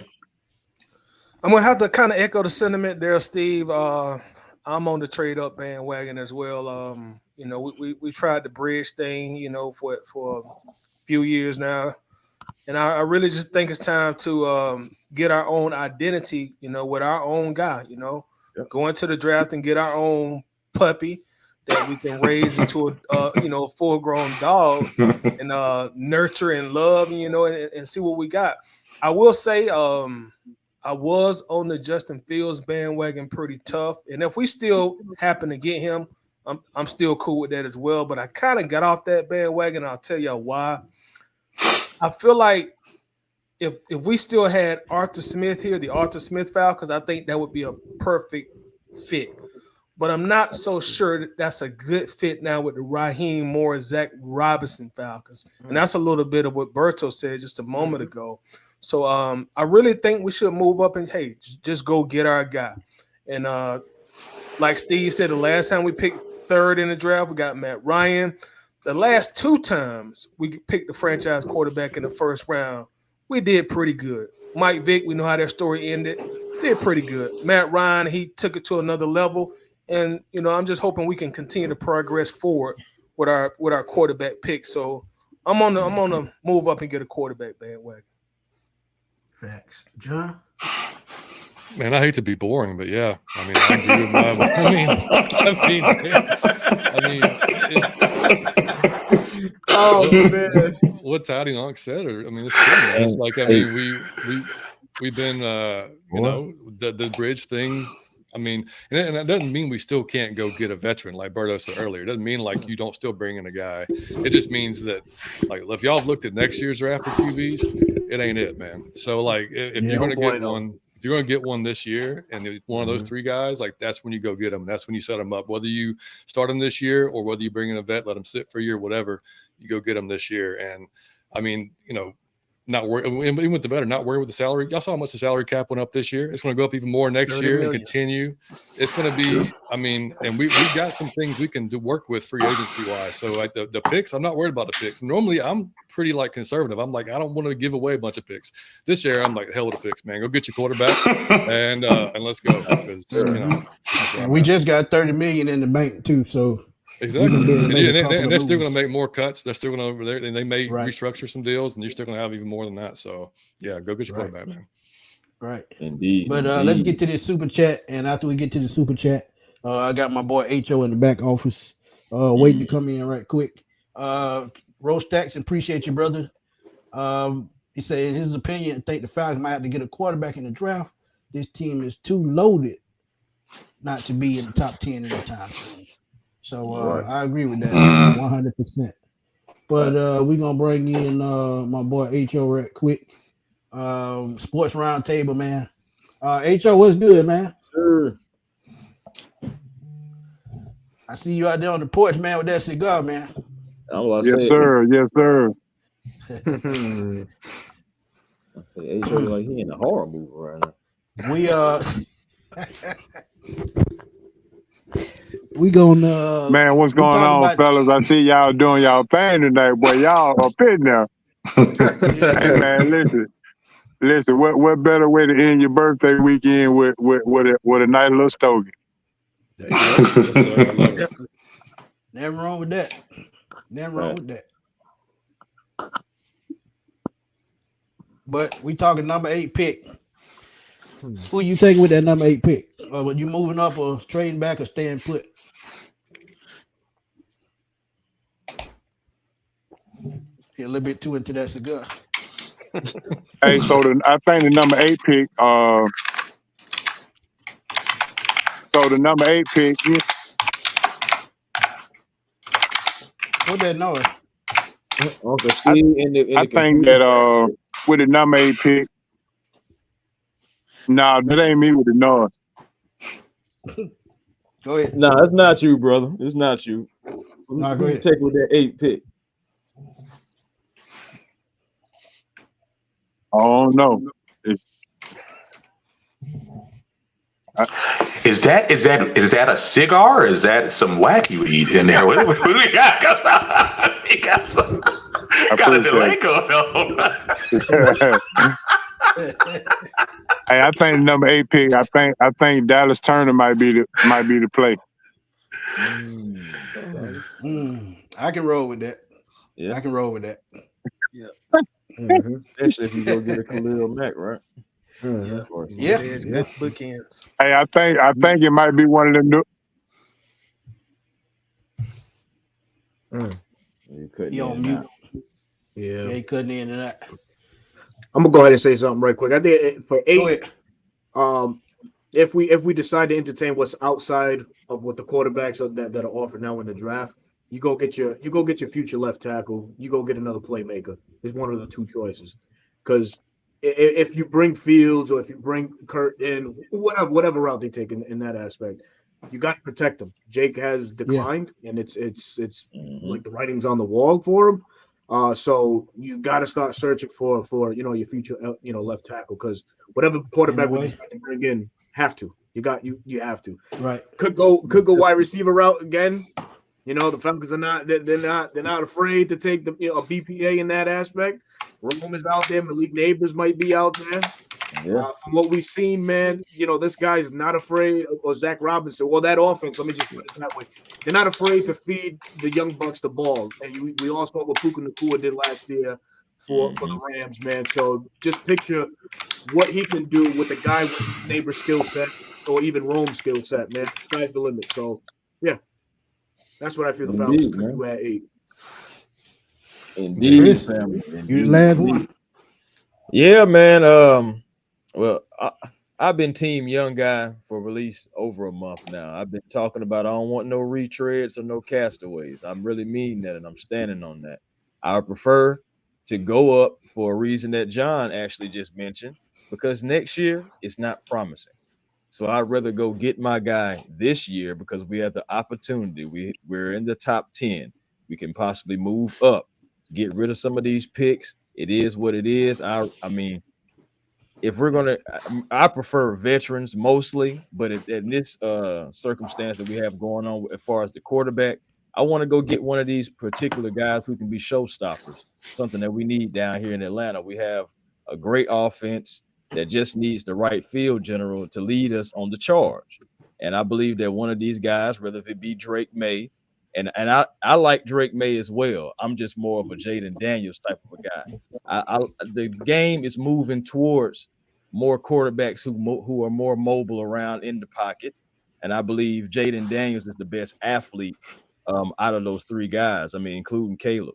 I'm gonna have to kind of echo the sentiment there, Steve. I'm on the trade up bandwagon as well. You know, we tried the bridge thing, you know, for a few years now, and I really just think it's time to get our own identity, you know, with our own guy. You know, go into the draft and get our own puppy, that we can raise into a full-grown dog and nurture and love, and see what we got. I will say, I was on the Justin Fields bandwagon pretty tough, and if we still happen to get him, I'm still cool with that as well. But I kind of got off that bandwagon. I'll tell you why. I feel like if we still had Arthur Smith here, the Arthur Smith Falcons, I think that would be a perfect fit. But I'm not so sure that that's a good fit now with the Raheem Morris, Zach Robinson Falcons. And that's a little bit of what Berto said just a moment ago. So I really think we should move up and, hey, just go get our guy. And like Steve said, the last time we picked third in the draft, we got Matt Ryan. The last 2 times we picked the franchise quarterback in the first round, we did pretty good. Mike Vick, we know how their story ended, did pretty good. Matt Ryan, he took it to another level. And, I'm just hoping we can continue to progress forward with our quarterback pick. So I'm on the move up and get a quarterback bandwagon. Facts. John? Man, I hate to be boring, but yeah, I mean, I agree with oh man, what Toddy Lonk said, it's true, man. It's like, we've been, the bridge thing. I mean, and that doesn't mean we still can't go get a veteran, like Berto said earlier. It doesn't mean like you don't still bring in a guy. It just means that, like, if y'all have looked at next year's draft for QBs, it ain't it, man. So, like, if you're going to get one. If you're going to get one this year and one of those 3 guys, like, that's when you go get them. That's when you set them up. Whether you start them this year or whether you bring in a vet, let them sit for a year, whatever, you go get them this year. And I mean, not worry, even with the veteran, not worry with the salary. Y'all saw how much the salary cap went up this year. It's going to go up even more next year and continue. It's going to be, and we've got some things we can do work with free agency wise. So, like, the picks, I'm not worried about the picks. Normally, I'm pretty, like, conservative. I'm like, I don't want to give away a bunch of picks. This year, I'm like, hell with the picks, man. Go get your quarterback and let's go. Because, and we just got $30 million in the bank too. So exactly, and they're still going to make more cuts. They're still going to they may restructure some deals, and you're still going to have even more than that. So yeah, go get your quarterback, man. Right, indeed. But let's get to this super chat, and after we get to the super chat, I got my boy Ho in the back office, waiting to come in right quick. Rose Stacks, appreciate you, brother. He said in his opinion, think the Falcons might have to get a quarterback in the draft. This team is too loaded not to be in the top 10 in the time soon. So I agree with that 100%. But we're gonna bring in my boy Ho right quick. Sports Roundtable, man. Ho, what's good, man? Sure. I see you out there on the porch, man, with that cigar, man. Yes, sir. Yes, sir. I say Ho like he in a horror movie right now. We gonna man, what's going on, fellas? I see y'all doing y'all thing tonight, boy. Y'all up in there. Hey man, listen. What better way to end your birthday weekend with a nice little stogie? Never wrong with that. Never wrong with that. But we talking number 8 pick. Who you taking with that number 8 pick? Or you moving up or trading back or staying put? Get a little bit too into that cigar. Hey, so I think the number 8 pick. So the number 8 pick. What that noise? I think that with the number 8 pick. Nah, that ain't me with the noise. Go ahead. No, it's not you, brother. It's not you. No, go ahead. Take with that 8 pick. I don't know. Is that a cigar or is that some wacky weed in there? What do we got going on? We got a delay going on. Hey, I think number 8 pick. I think Dallas Turner might be the play. I can roll with that. Yeah, I can roll with that. Yeah. Especially if you go get a Khalil Mack, right? Yeah. Good bookends. Hey, I think it might be one of them. You couldn't He on hear mute. now. Yeah, he couldn't in and out. I'm gonna go ahead and say something right quick. I think for 8, if we decide to entertain what's outside of what the quarterbacks that are offered now in the draft, you go get your future left tackle. You go get another playmaker. It's one of the two choices. Because if you bring Fields or if you bring Kurt in, whatever route they take in that aspect, you got to protect them. Jake has declined, and it's like the writing's on the wall for him. So you got to start searching for your future left tackle, because whatever quarterback we decide to bring in, you have to. Right. Could go wide receiver route again. The Falcons are they're not afraid to take a BPA in that aspect. Rome is out there. Malik Neighbors might be out there. Yeah. From what we've seen, man, this guy's not afraid, or Zach Robinson. Well, that offense, let me just put it that way. They're not afraid to feed the young bucks the ball. And we all saw what Puka Nacua did last year for the Rams, man. So just picture what he can do with a guy with Neighbors' skill set, or even Rome's skill set, man. Sky's the limit. So, yeah, that's what I feel the Falcons could do at 8. Indeed, Chris, family. you the last one. Yeah, man. Well, I've been team young guy for at least over a month now. I've been talking about I don't want no retreads or no castaways. I'm really mean that, and I'm standing on that. I prefer to go up for a reason that John actually just mentioned, because next year is not promising. So I'd rather go get my guy this year because we have the opportunity. We're in the top 10. We can possibly move up, get rid of some of these picks. It is what it is. I mean, if we're gonna, I prefer veterans mostly, but in this circumstance that we have going on as far as the quarterback, I want to go get one of these particular guys who can be showstoppers. Something that we need down here in Atlanta. We have a great offense that just needs the right field general to lead us on the charge. And I believe that one of these guys, whether it be Drake May, and I like Drake May as well. I'm just more of a Jaden Daniels type of a guy. The game is moving towards more quarterbacks who are more mobile around in the pocket, and I believe Jaden Daniels is the best athlete out of those 3 guys. I mean, including Caleb.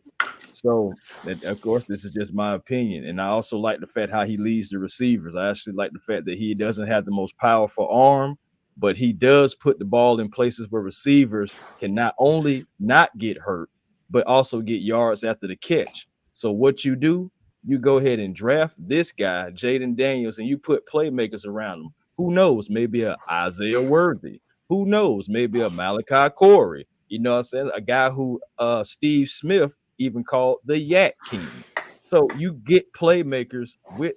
So, of course, this is just my opinion, and I also like the fact how he leads the receivers. I actually like the fact that he doesn't have the most powerful arm, but he does put the ball in places where receivers can not only not get hurt, but also get yards after the catch. So what you do, you go ahead and draft this guy, Jaden Daniels, and you put playmakers around him. Who knows? Maybe a Isaiah Worthy. Who knows? Maybe a Malachi Corey. You know what I'm saying? A guy who Steve Smith even called the Yak King. So you get playmakers with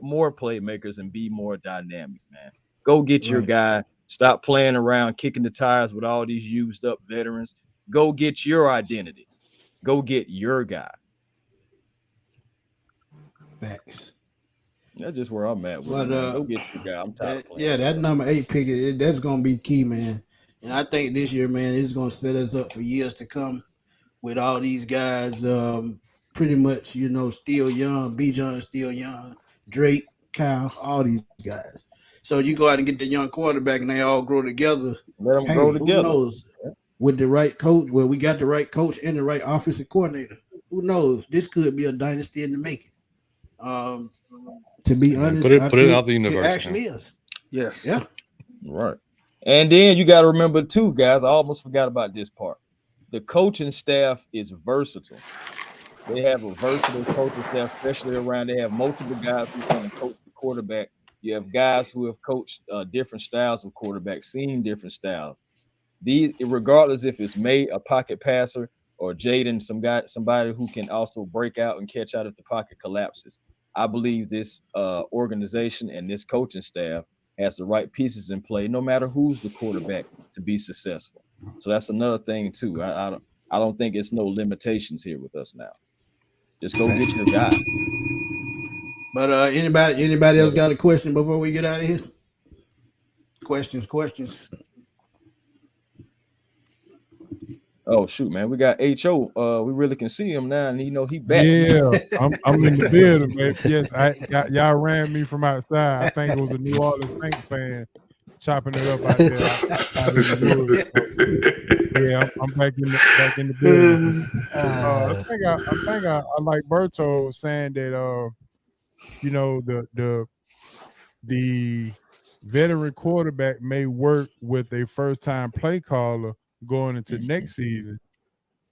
more playmakers and be more dynamic, man. Go get your guy. Stop playing around, kicking the tires with all these used up veterans. Go get your identity. Go get your guy. Facts. That's just where I'm at with it, man. Go get your guy. I'm tired of playing. That number 8 pick, that's going to be key, man. And I think this year, man, it's going to set us up for years to come with all these guys pretty much, still young. Bijan still young. Drake, Kyle, all these guys. So you go out and get the young quarterback and they all grow together. Let them grow together. Who knows? With the right coach, we got the right coach and the right offensive coordinator. Who knows? This could be a dynasty in the making. To be honest, put it out the universe. It actually is. Yes. Yeah. Right. And then you got to remember too, guys. I almost forgot about this part. The coaching staff is versatile. They have a versatile coaching staff, especially around. They have multiple guys who can coach the quarterback. You have guys who have coached different styles of quarterbacks, seen different styles. These, regardless if it's May, a pocket passer, or Jaden, somebody who can also break out and catch out if the pocket collapses. I believe this organization and this coaching staff has the right pieces in play, no matter who's the quarterback, to be successful. So that's another thing too. I don't think it's no limitations here with us now. Just go get your guy. But anybody else got a question before we get out of here? Questions. Oh shoot, man, we got HO. We really can see him now, and he back. Yeah, I'm in the building, man. Yes, y'all ran me from outside. I think it was a New Orleans Saints fan chopping it up out there. Out in the woods. So, yeah, I'm back in the building. I think I like Berto saying that you know, the veteran quarterback may work with a first time play caller going into next season,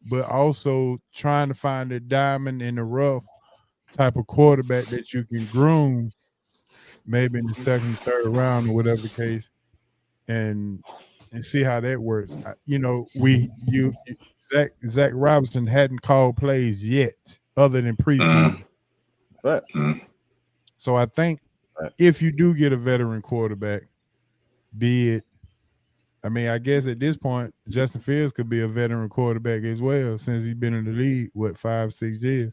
but also trying to find a diamond in the rough type of quarterback that you can groom maybe in the second, third round or whatever the case, and see how that works. You know, Zach Robinson hadn't called plays yet other than preseason. Right. So I think if you do get a veteran quarterback, be it, I mean, I guess at this point, Justin Fields could be a veteran quarterback as well since he's been in the league, 5-6 years.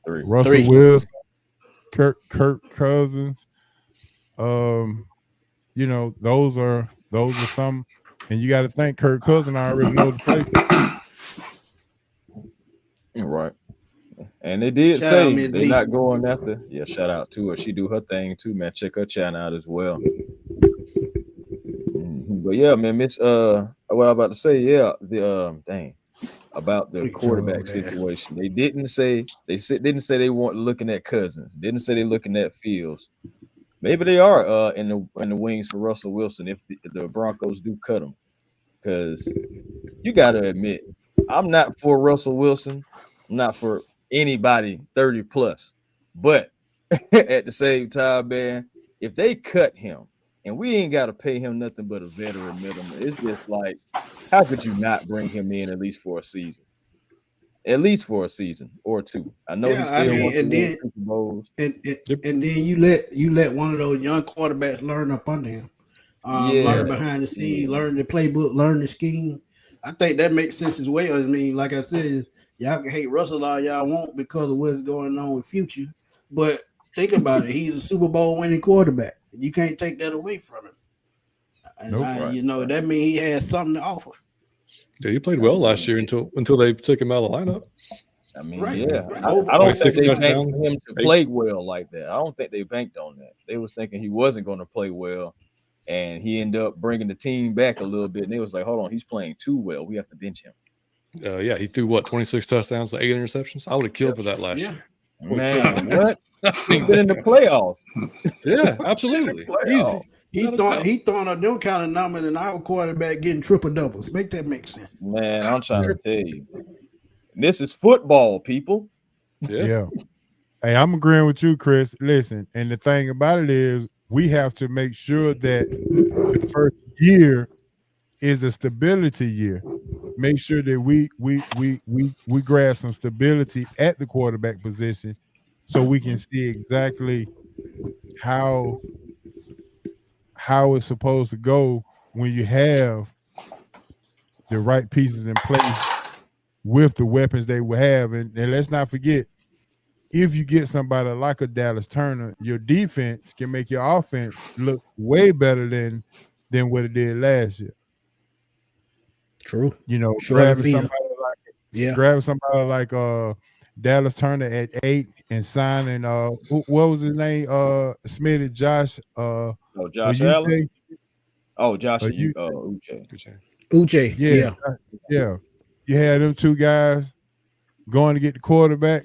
Russell Wilson, Kirk Cousins. You know, those are some, and you got to think Kirk Cousins already knows the play. Right. And they did say they're not going after. Yeah, shout out to her. She do her thing too, man. Check her channel out as well. But yeah, man, Miss what I'm about to say, yeah, the about the quarterback situation. They didn't say they weren't looking at Cousins. Didn't say they're looking at Fields. Maybe they are in the wings for Russell Wilson if the Broncos do cut him. Because you got to admit, I'm not for Russell Wilson. I'm not for anybody 30 plus. But at the same time, man, if they cut him and we ain't got to pay him nothing but a veteran minimum, it's just like, how could you not bring him in at least for a season? At least for a season or two. I know he's still wants to win Super Bowls. And then you let one of those young quarterbacks learn up under him. Learn behind the scenes, learn the playbook, learn the scheme. I think that makes sense as well. I mean, like I said, y'all can hate Russell all y'all want because of what's going on with Future. But think about it. He's a Super Bowl winning quarterback. You can't take that away from him. And you know, that means he has something to offer. Yeah, he played well last year until they took him out of the lineup. I mean, I don't think they banked him to play well like that. I don't think they banked on that. They was thinking he wasn't going to play well, and he ended up bringing the team back a little bit. And they was like, "Hold on, he's playing too well. We have to bench him." Yeah, he threw 26 touchdowns, 8 interceptions. I would have killed for that last year. Man, what? He's been in the playoffs. Yeah, absolutely. Easy. He throwing up them kind of numbers and our quarterback getting triple doubles. Make that make sense. Man, I'm trying to tell you. This is football, people. Yeah. Hey, I'm agreeing with you, Chris. Listen, and the thing about it is we have to make sure that the first year is a stability year. Make sure that we grab some stability at the quarterback position so we can see exactly how it's supposed to go when you have the right pieces in place with the weapons they will have. And let's not forget, if you get somebody like a Dallas Turner, your defense can make your offense look way better than what it did last year. True. You know, grabbing somebody like Dallas Turner at 8 and signing what was his name? Smitty Josh Allen. Josh Uche. Yeah. You had them two guys going to get the quarterback.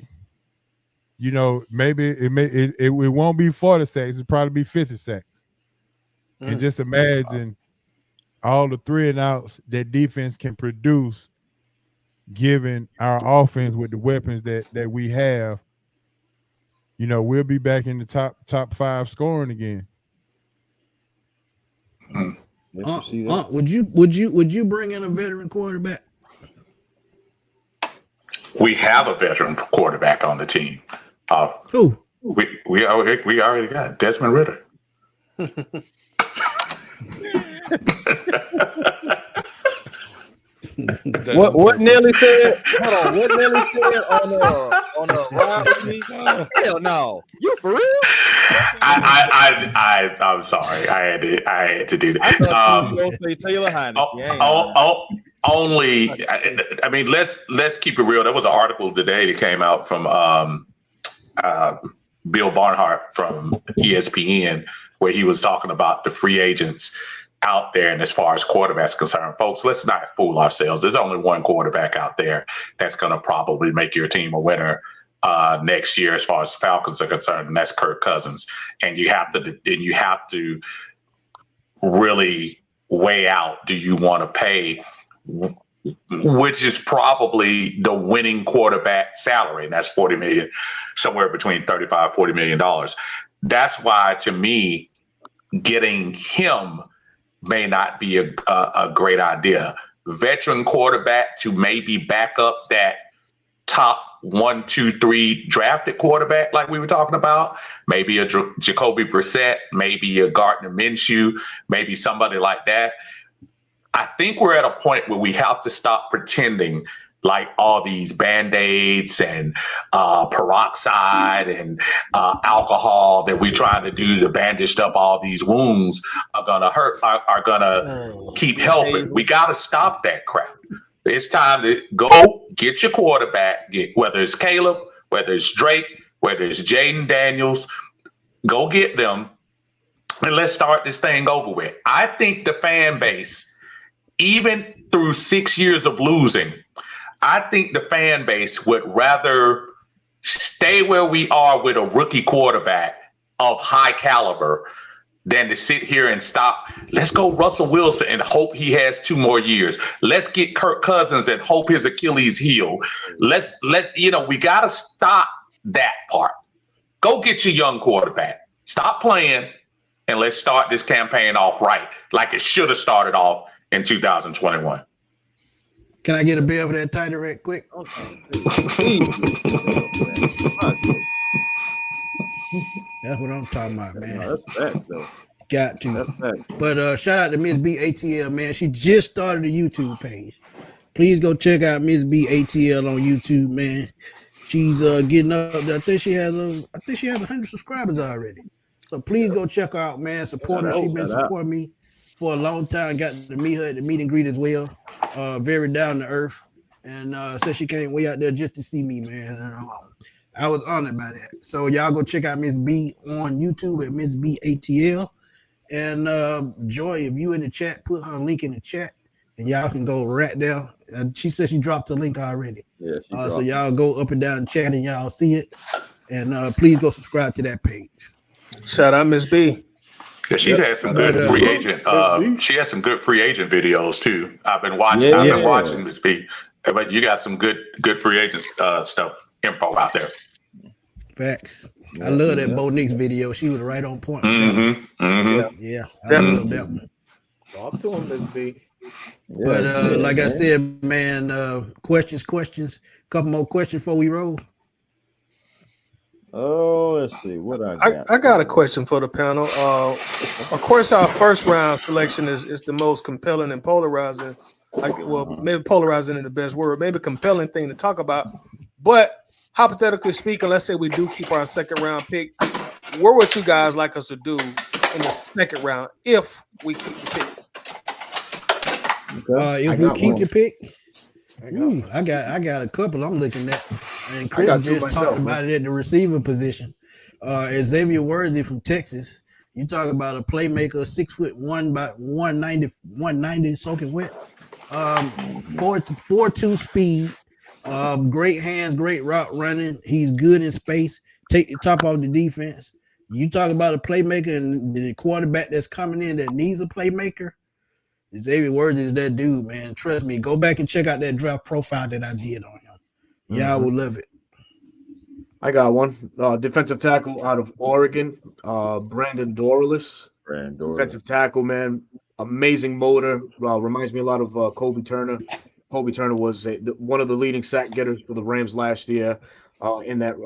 You know, maybe it won't be 40 sacks. It'll probably be 50 sacks. And just imagine all the 3 and outs that defense can produce, given our offense with the weapons that we have. You know, we'll be back in the top 5 scoring again. Would you bring in a veteran quarterback? We have a veteran quarterback on the team. Who? We already got Desmond Ritter. What Nelly said? Hold on. What Nelly said on a ride with me? Hell no. You for real? I'm sorry. I had to do that. I thought you were gonna say Taylor Heineke. Only. I mean, let's keep it real. There was an article today that came out from Bill Barnhart from ESPN where he was talking about the free agents out there. And as far as quarterbacks concerned, folks, let's not fool ourselves. There's only one quarterback out there that's going to probably make your team a winner next year, as far as the Falcons are concerned, and that's Kirk Cousins. And you have to really weigh out, do you want to pay, which is probably the winning quarterback salary, and that's $40 million, somewhere between $35, $40 million. That's why, to me, getting him may not be a great idea. Veteran quarterback to maybe back up that top 1, 2, 3 drafted quarterback like we were talking about, maybe a Jacoby Brissett, maybe a Gardner Minshew, maybe somebody like that. I think we're at a point where we have to stop pretending like all these Band-Aids and peroxide and alcohol that we're trying to do to bandage up all these wounds are gonna hurt, are gonna keep helping. We got to stop that crap. It's time to go get your quarterback, whether it's Caleb, whether it's Drake, whether it's Jaden Daniels, go get them and let's start this thing over with. I think the fan base, even through 6 years of losing, I think the fan base would rather stay where we are with a rookie quarterback of high caliber than to sit here and stop. Let's go Russell Wilson and hope he has 2 more years. Let's get Kirk Cousins and hope his Achilles heal. Let's we got to stop that part. Go get your young quarterback. Stop playing and let's start this campaign off right, like it should have started off in 2021. Can I get a bill for that title right quick? That's what I'm talking about, man. That's fact, though. Got to. But shout out to Miss B ATL, man. She just started a YouTube page. Please go check out Miss B ATL on YouTube, man. She's getting up there. I think she has 100 subscribers already. So please go check her out, man. Support her. She's been supporting me for a long time. Got to meet her at the meet and greet as well. Very down to earth. And said she came way out there just to see me, man. And, I was honored by that. So y'all go check out Miss B on YouTube at Miss B ATL. And Joy, if you in the chat, put her link in the chat and y'all can go right there. She said she dropped the link already. Yeah, so y'all go up and down the chat and y'all see it. And please go subscribe to that page. Shout out Miss B. Yeah, she's had some good free agent. She has some good free agent videos too. I've been watching. I've been watching Miss B. But you got some good free agent stuff info out there. Facts. I love that Bo Nix video. She was right on point. Yeah, I love that one. Talk to him, Miss B. But like I said, man, questions. Couple more questions before we roll. Oh, let's see what I got. I got a question for the panel. Of course, our first round selection is the most compelling and polarizing. Maybe polarizing in the best word, maybe compelling thing to talk about. But hypothetically speaking, let's say we do keep our second round pick. What would you guys like us to do in the second round if we keep the pick? If we keep the pick, I got a couple I'm looking at. And Chris just talked about it at the receiver position. Xavier Worthy from Texas. You talk about a playmaker, 6'1", about 190 soaking wet. 4.2 speed. Great hands, great route running. He's good in space. Take the top off the defense. You talk about a playmaker and the quarterback that's coming in that needs a playmaker. Xavier Worthy is that dude, man. Trust me. Go back and check out that draft profile that I did on him. Y'all will love it. I got one. Defensive tackle out of Oregon, Brandon Dorlus. Defensive tackle, man. Amazing motor. Reminds me a lot of Kobe Turner. Kobe Turner was one of the leading sack getters for the Rams last year in that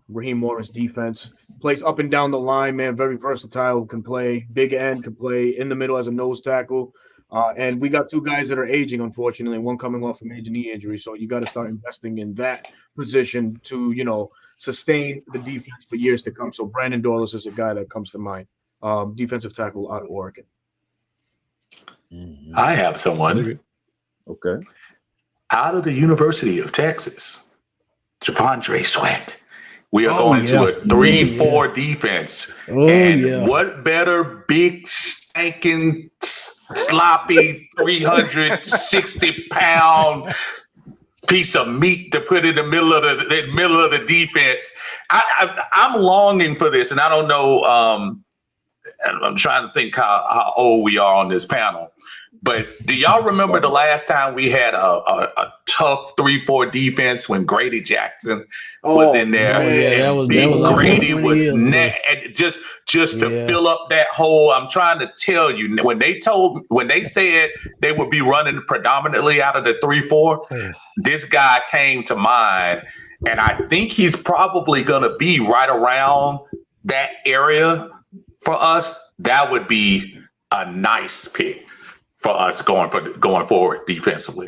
Raheem Morris defense. Plays up and down the line, man. Very versatile. Can play big end. Can play in the middle as a nose tackle. And we got 2 guys that are aging, unfortunately, one coming off from major knee injury. So you got to start investing in that position to, sustain the defense for years to come. So Brandon Dorlus is a guy that comes to mind. Defensive tackle out of Oregon. I have someone. Okay. Out of the University of Texas, Javondre Sweat. We are going to a 3-4 defense. And what better big, stinking, sloppy, 360-pound piece of meat to put in the middle of the defense. I'm longing for this, and I don't know. I'm trying to think how old we are on this panel. But do y'all remember the last time we had a tough 3-4 defense when Grady Jackson was in there? And Big Grady was just to fill up that hole. I'm trying to tell you, when they said they would be running predominantly out of the 3-4, this guy came to mind, and I think he's probably going to be right around that area for us. That would be a nice pick for us going forward defensively.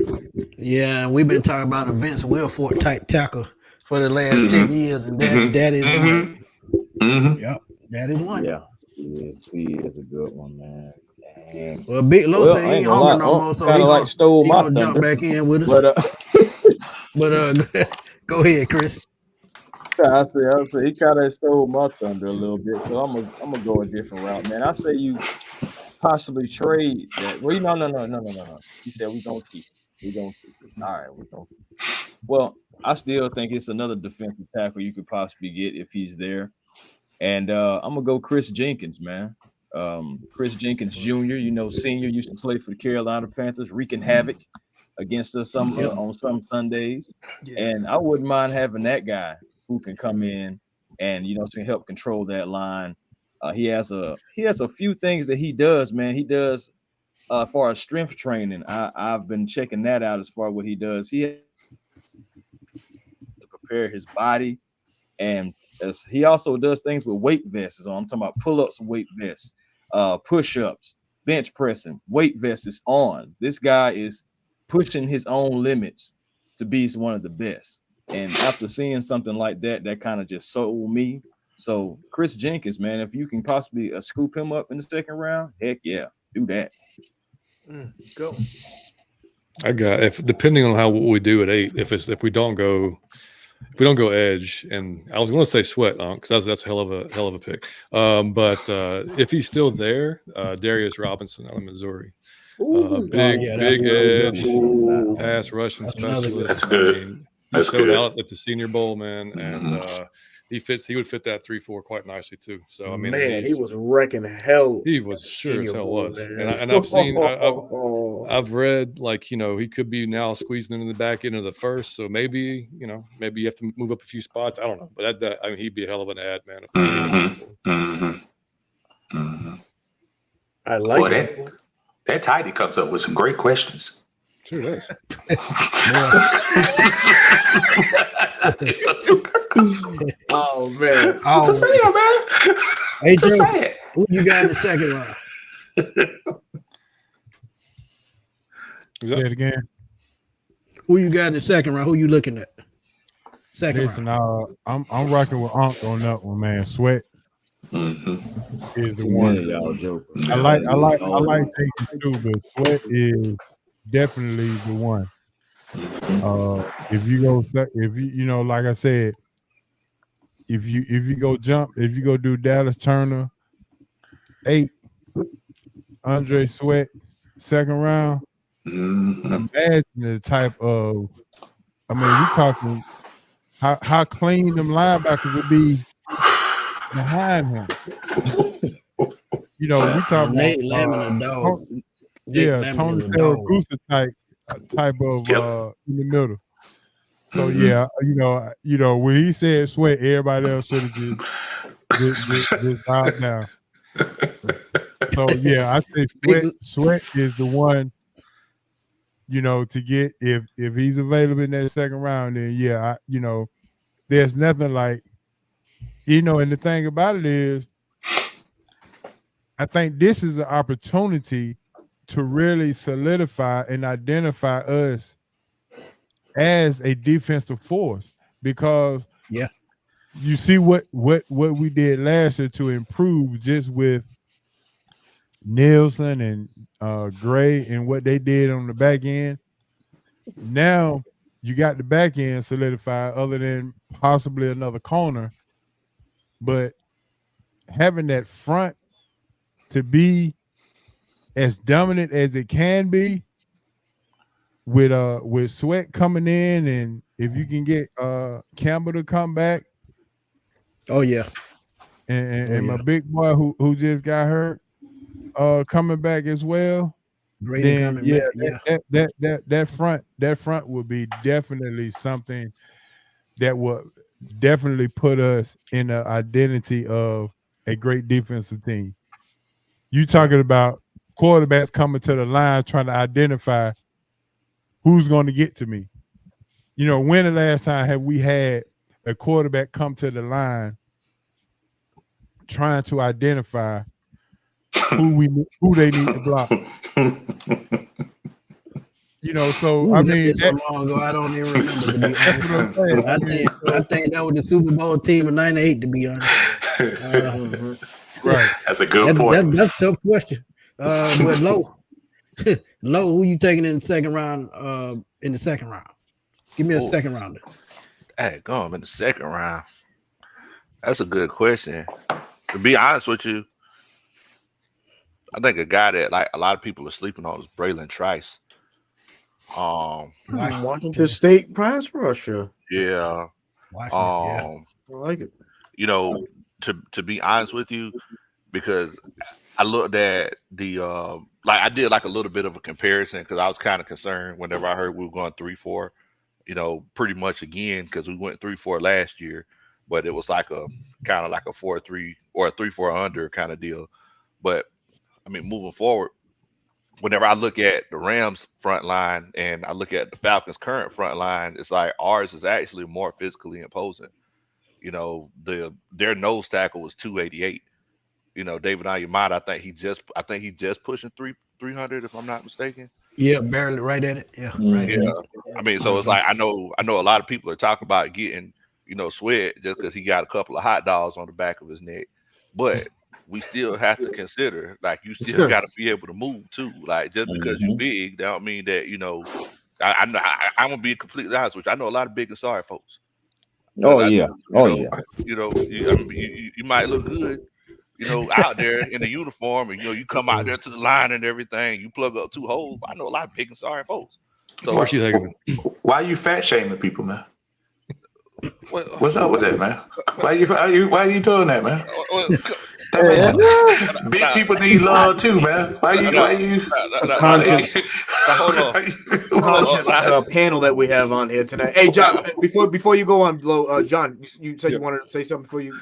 Yeah, we've been talking about a Vince Wilfork type tackle for the last 10 years, and that is one. Yep, that is one. Yeah, he is a good one, man. Dang. Well, Big Lo say he ain't hungry no more, so he like stole he my gonna jump thunder. back in with us. But go ahead, Chris. I say he kind of stole my thunder a little bit, so I'm gonna go a different route, man. I say you possibly trade that. Well, no. He said we don't keep it. All right, we don't. Well, I still think it's another defensive tackle you could possibly get if he's there, and I'm gonna go Chris Jenkins, man. Chris Jenkins Jr., senior, used to play for the Carolina Panthers, wreaking havoc against us on some Sundays, and I wouldn't mind having that guy who can come in and to help control that line. He has a few things that he does, man. He does as far as strength training. I've been checking that out as far as what he does. He has to prepare his body, and he also does things with weight vests. So I'm talking about pull-ups, weight vests, push-ups, bench pressing, weight vests is on. This guy is pushing his own limits to be one of the best. And after seeing something like that, that kind of just sold me. So Chris Jenkins, man, if you can possibly scoop him up in the second round, heck yeah, do that. Go. I got depending on what we do at 8. If we don't go edge, and I was going to say Sweat, because that's a hell of a pick. But if he's still there, Darius Robinson out of Missouri. Big edge, pass rushing specialist. That's good. That's good. good. Out at the Senior Bowl, man, and he would fit that 3-4 quite nicely too. So I mean, man, he was wrecking hell. He was sure as hell was, man. and I've read he could be now squeezing into the back end of the first. So maybe you have to move up a few spots. I don't know, but he'd be a hell of an ad, man. I like that tidy comes up with some great questions. Sure does. Oh man! To say it, man. Hey, to Joe, say it. Who you got in the second round? Say it again. Who you got in the second round? Who you looking at? Listen, round. I'm rocking with Unc on that one, man. Sweat is the one. Y'all joke. I like Jenkins too, but Sweat is definitely the one. If you go, like I said, if you go do Dallas Turner 8, Andre Sweat second round. Imagine the type of, we talking how clean them linebackers would be behind him. We talking Nate Lemon a dog. Tony Saragusa type of in the middle. So when he said Sweat, everybody else should have just bowed down. So I say Sweat is the one. To get if he's available in that second round, then there's nothing like, and the thing about it is, I think this is an opportunity to really solidify and identify us as a defensive force, because you see what we did last year to improve just with Nielsen and Gray and what they did on the back end. Now you got the back end solidified, other than possibly another corner. but having that front to be as dominant as it can be with Sweat coming in, and if you can get Campbell to come back. Oh yeah. And my big boy who just got hurt coming back as well. Brady Then coming back, that front would be definitely something that would definitely put us in the identity of a great defensive team. You talking about quarterbacks coming to the line trying to identify who's going to get to me. You know, when the last time have we had a quarterback come to the line trying to identify who they need to block? You know, so I mean, so long ago, I don't even remember, to be honest. I think that was the Super Bowl team in '98, to be honest. Right. That's a good point. That's a tough question. But Low, who you taking in the second round? Give me a second rounder. Hey, go on in the second round. That's a good question. To be honest with you, I think a guy that like a lot of people are sleeping on is Braylon Trice. Washington State pass rusher. Yeah. I like it. You know, to be honest with you, because I looked at the like I did like a little bit of a comparison because I was kind of concerned whenever I heard we were going 3-4, you know, pretty much again because we went 3-4 last year, but it was like a kind of like a 4-3 or a 3-4 under kind of deal. But I mean, moving forward, whenever I look at the Rams front line and I look at the Falcons current front line, it's like ours is actually more physically imposing. You know, their nose tackle was 288. You know, David Ayumada, I think he just pushing 300 if I'm not mistaken. Yeah, barely right at it. Yeah, right at it. I mean, so it's like I know a lot of people are talking about getting, you know, Sweat just because he got a couple of hot dogs on the back of his neck, but we still have to consider like you still got to be able to move too. Like just because you're big, that don't mean that you know. I'm gonna be completely honest with you. I know a lot of big and sorry folks. Oh yeah, You know, you might look good, you know, out there in the uniform, and you know, you come out there to the line and everything. You plug up 2 holes. I know a lot of big and sorry folks. So why are you fat shaming people, man? What's up with that, man? Why are you doing that, man? Big people need love too, man. Why you conscious panel that we have on here tonight? Hey, John, before you go on, John, you said you wanted to say something before you.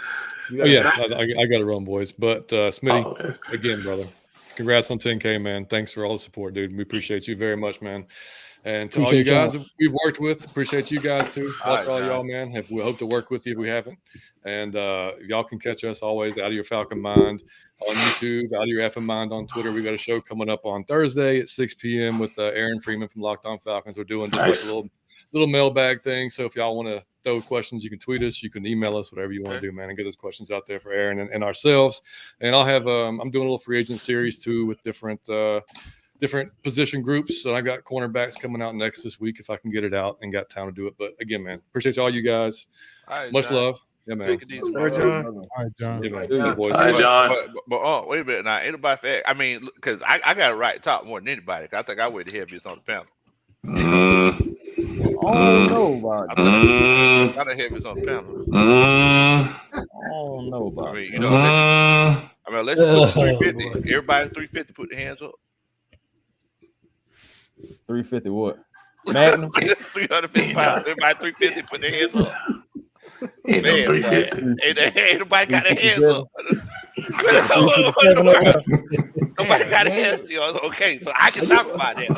I got to run, boys. But Smitty, again, brother, congrats on 10K, man. Thanks for all the support, dude. We appreciate you very much, man. And to all you guys we've worked with, appreciate you guys too. That's all y'all, man. We hope to work with you if we haven't. And y'all can catch us always Out of Your Falcon Mind on YouTube, Out of Your Effing Mind on Twitter. We got a show coming up on Thursday at 6 p.m. with Aaron Freeman from Locked On Falcons. We're doing just like a little mailbag thing. So if y'all want to throw questions, you can tweet us, you can email us, whatever you want to do, man, and get those questions out there for Aaron and ourselves. And I'll have I'm doing a little free agent series too with different position groups. So I got cornerbacks coming out next this week if I can get it out and got time to do it. But again, man, appreciate all you guys. Much love. Yeah, man. All right, John. Yeah, man. But wait a minute now. Anybody fact? I mean, because I got a right to talk more than anybody. I think I weigh the heaviest on the panel. Oh no, about I got the heaviest on the panel. Oh no, about I mean, you know, let's put 350. Everybody 350. Put their hands up. 350 what? Magnum? 350 pounds. Everybody 350. Put their hands up. Ain't no 350. Ain't nobody got their hands up. Nobody got their hands up. Okay, so I can talk about that.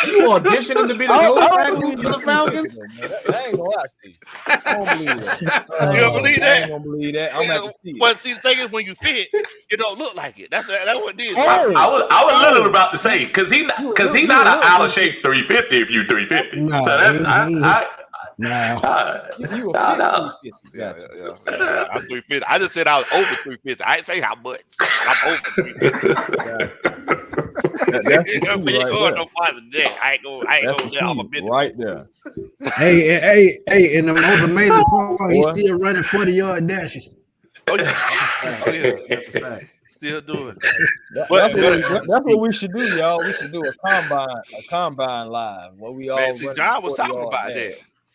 You auditioning to be the host for the Falcons? I ain't gonna lie to you. I don't believe that. You don't believe that? I ain't gonna believe that. I'm gonna have to see it. Well, see, the thing is, when you fit, it don't look like it. That's what it is. I was literally about to say because he not an out of shape 350 if you 350. No, so that's No. Yeah. I'm 350. I just said I was over 350. I didn't say how much. I'm over 350. I ain't going there. I'm a bit right there. Hey, and the most amazing part, he's still running 40-yard dashes. Oh yeah. Oh yeah. That's a fact. Still doing That's what we should do, y'all. We should do a combine live where we all Man, see, run John was 40 talking yard about dash. that.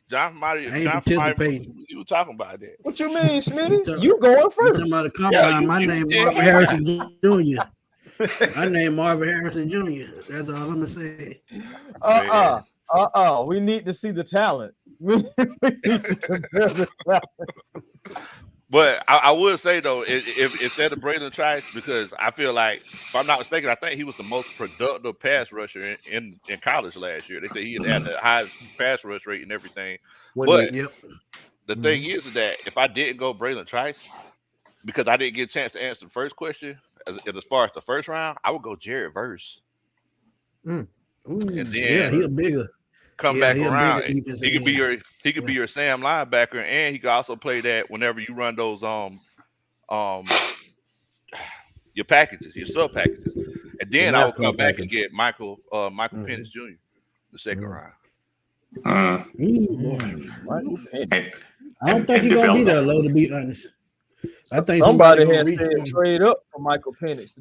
John Mighty, I ain't John participating. you were talking about that. What you mean, Smitty? You going You first? talking about the combine? My name Marvin Harrison Jr. My name Marvin Harrison Jr. That's all I'm gonna say. We need to see the talent. We need to compare the talent. But I would say though, if instead of Braylon Trice, because I feel like, if I'm not mistaken, I think he was the most productive pass rusher in college last year. They say he had the highest pass rush rate and everything. But the thing is that if I didn't go Braylon Trice, because I didn't get a chance to answer the first question, as far as the first round, I would go Jared Verse. Ooh, and then he's bigger. Come back around. He could be your Sam linebacker, and he could also play that whenever you run those your packages, your sub packages. And then I would come back and get Michael Penix Jr. the second round. Michael Penix. I don't think he's gonna be that low, to be honest. I think somebody has said trade up for Michael Penix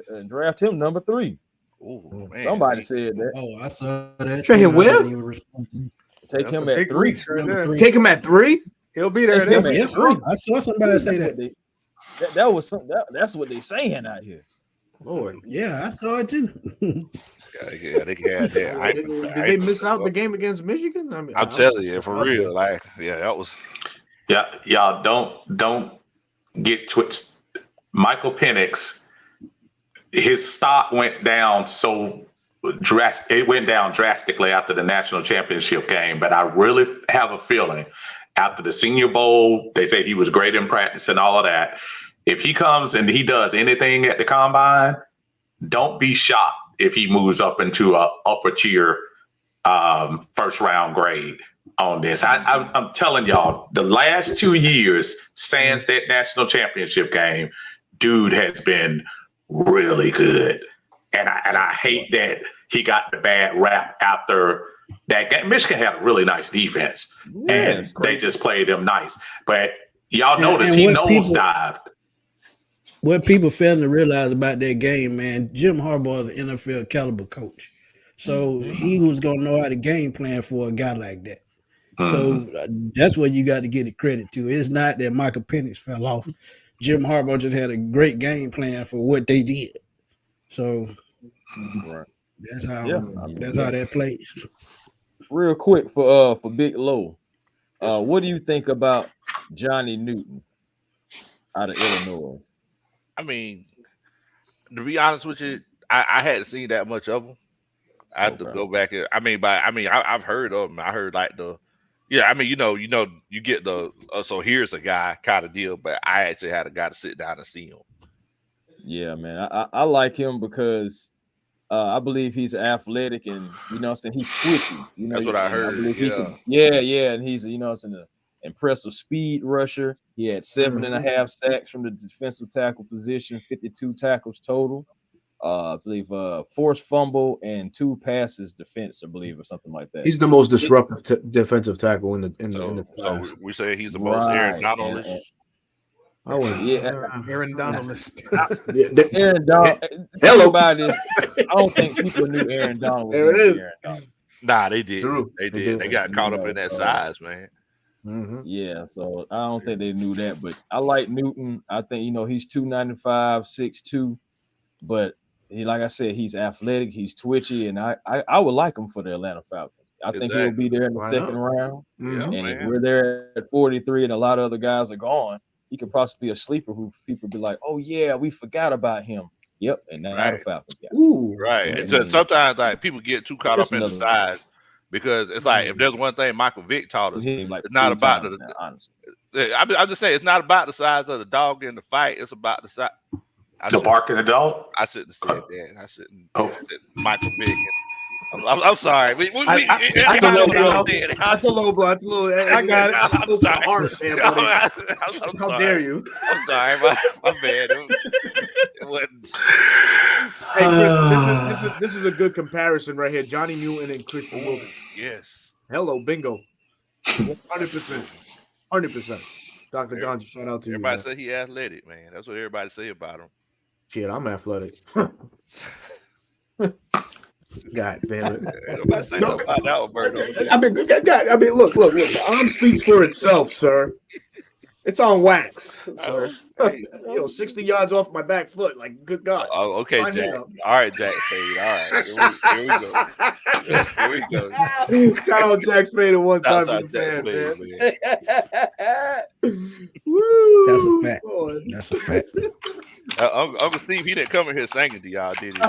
and draft him number 3. Ooh, man. Somebody said that. Oh, I saw that. Trade him where? Take him at 3. Take him at 3. He'll be there. I saw somebody say that. That was that's what they saying out here. Lord, yeah, I saw it too. Yeah, they had that. Did they miss out the game against Michigan? I mean, I'm telling you, for real. Like, yeah, that was. Yeah, y'all don't get twisted. Michael Penix, his stock went down so drastic. It went down drastically after the national championship game. But I really have a feeling after the Senior Bowl, they said he was great in practice and all of that. If he comes and he does anything at the combine, don't be shocked if he moves up into a upper tier first round grade on this. I'm telling y'all, the last 2 years, sans that national championship game, dude has been really good. And I hate that he got the bad rap after that game. Michigan had a really nice defense, and they just played them nice. But y'all notice he nosedived. What people fail to realize about that game, man, Jim Harbaugh is an NFL caliber coach. So he was going to know how to game plan for a guy like that. So that's what you got to get the credit to. It's not that Michael Penix fell off. Jim Harbaugh just had a great game plan for what they did. So that's how that plays. Real quick for Big Low, what do you think about Johnny Newton out of Illinois? I mean, to be honest with you, I hadn't seen that much of him. I had to go back and I've heard of him. I heard like you get the so here's a guy kind of deal, but I actually had a guy to sit down and see him. Yeah, man, I like him because I believe he's athletic and he's twitchy. That's what I heard. And he's an impressive speed rusher. He had 7.5 sacks from the defensive tackle position, 52 tackles total. I believe forced fumble and 2 passes defense, I believe, or something like that. He's the most disruptive defensive tackle in the So we say he's the most Aaron Donald-ish. Aaron Donald-list. Aaron Donald. Hello, about this. I don't think people knew Aaron Donald. There it is. Aaron Donald. Nah, they did. They did. They got caught up in that size, man. Yeah, so I don't think they knew that, but I like Newton. I think he's 295, 6'2", but like I said, he's athletic, he's twitchy, and I would like him for the Atlanta Falcons. I think he'll be there in the second round. And if we're there at 43 and a lot of other guys are gone, he could possibly be a sleeper who people be like, oh yeah, we forgot about him. Yep, and now the Falcons got him. Ooh, right. And so sometimes like people get too caught up in the size. Because it's like if there's one thing Michael Vick taught us, it's not about I'm just saying it's not about the size of the dog in the fight. It's about the size. The bark of the dog. I shouldn't have said that. I shouldn't. Michael Vick. I'm sorry. That's a low blow. That's a little. I got it. How dare you? I'm sorry. My bad. It wasn't. Hey, Chris, this is a good comparison right here. Johnny Newton and Christian Wilkins. Yes. Hello, bingo. 100%. Dr. Ganja, shout out to you. Everybody Man. say he athletic, man. That's what everybody say about him. Shit, I'm athletic. God damn it. Nobody say nothing about that one, Bird. I mean, look. The arm speaks for itself, sir. It's on wax, sir. Hey. 60 yards off my back foot. Like, good God. Oh, okay, Sign me Jack. up. All right, Jack Spade. All right. Here we go. Shout out Jack Spade at one time. Shout out Jack Spade, Woo! That's a fact. That's a fact. Uncle Steve, he didn't come in here singing to y'all, did he?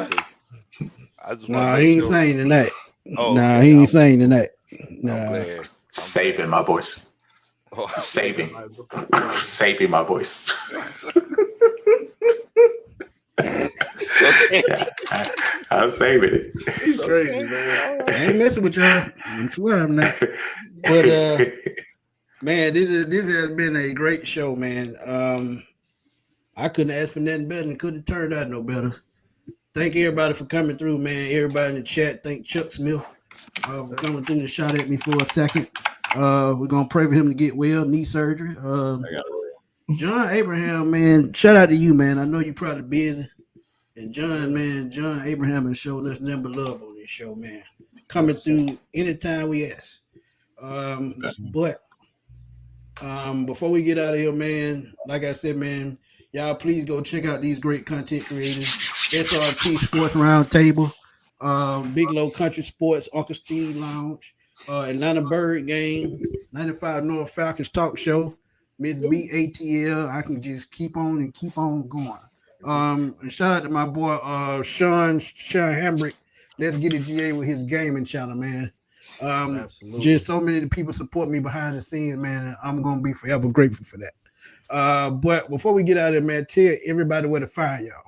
Nah, he ain't saying tonight. Oh, nah, okay. he ain't saying tonight. Nah. Saving my voice. Saving my voice. Yeah, I'm saving it. He's crazy, man. I ain't messing with y'all. I swear I'm not. But man, this has been a great show, man. I couldn't ask for nothing better and couldn't have turned out no better. Thank everybody for coming through, man. Everybody in the chat, thank Chuck Smith for coming through to shot at me for a second. We're gonna pray for him to get well, knee surgery. John Abraham, man, shout out to you, man. I know you're probably busy. And John Abraham has shown us nothing but love on this show, man. Coming through anytime we ask. But before we get out of here, man, like I said, man, y'all please go check out these great content creators. SRT Sports Roundtable, Big Low Country Sports, Uncle Steve Lounge, Atlanta Bird Game, 95 North Falcons Talk Show, Miss B ATL. I can just keep on going. And shout out to my boy Sean Hambrick. Let's get it GA with his gaming channel, man. Just so many people support me behind the scenes, man, and I'm gonna be forever grateful for that. But before we get out of there, man, tell everybody where to find y'all.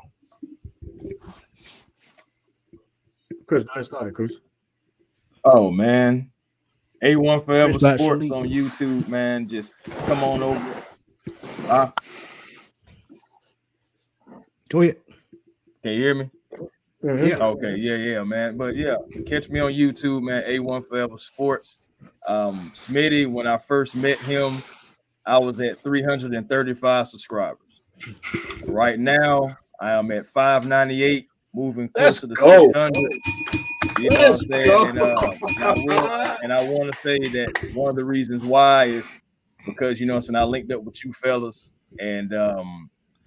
Chris, I started, Chris. Oh man, A1 Forever Chris Sports on YouTube, man. Just come on over. Go ahead. Can you hear me? Yeah. Okay. Yeah, man. But yeah, catch me on YouTube, man. A1 Forever Sports. Smitty, when I first met him, I was at 335 subscribers. Right now, I am at 598, moving closer to 600. You know what I'm saying? And I want to say that one of the reasons why is because, you know what I'm saying, I linked up with you fellas. And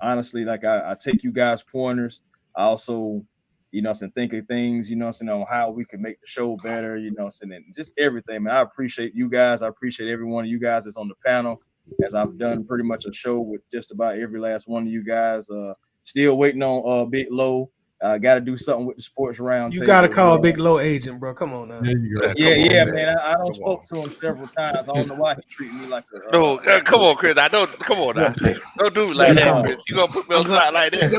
honestly, like I take you guys' pointers. I also, you know what I'm saying, think of things, you know what I'm saying, on how we can make the show better, you know what I'm saying, and just everything, man. I appreciate you guys. I appreciate every one of you guys that's on the panel, as I've done pretty much a show with just about every last one of you guys. Still waiting on Big Low. Got to do something with the sports round. You got to call Big Low agent, bro. Come on now. There you go. Yeah, man. I don't spoke to him several times. I don't know why he treated me like a. No, come on, Chris. Come on now. Don't do me like that, Chris. You gonna put me on the spot like that?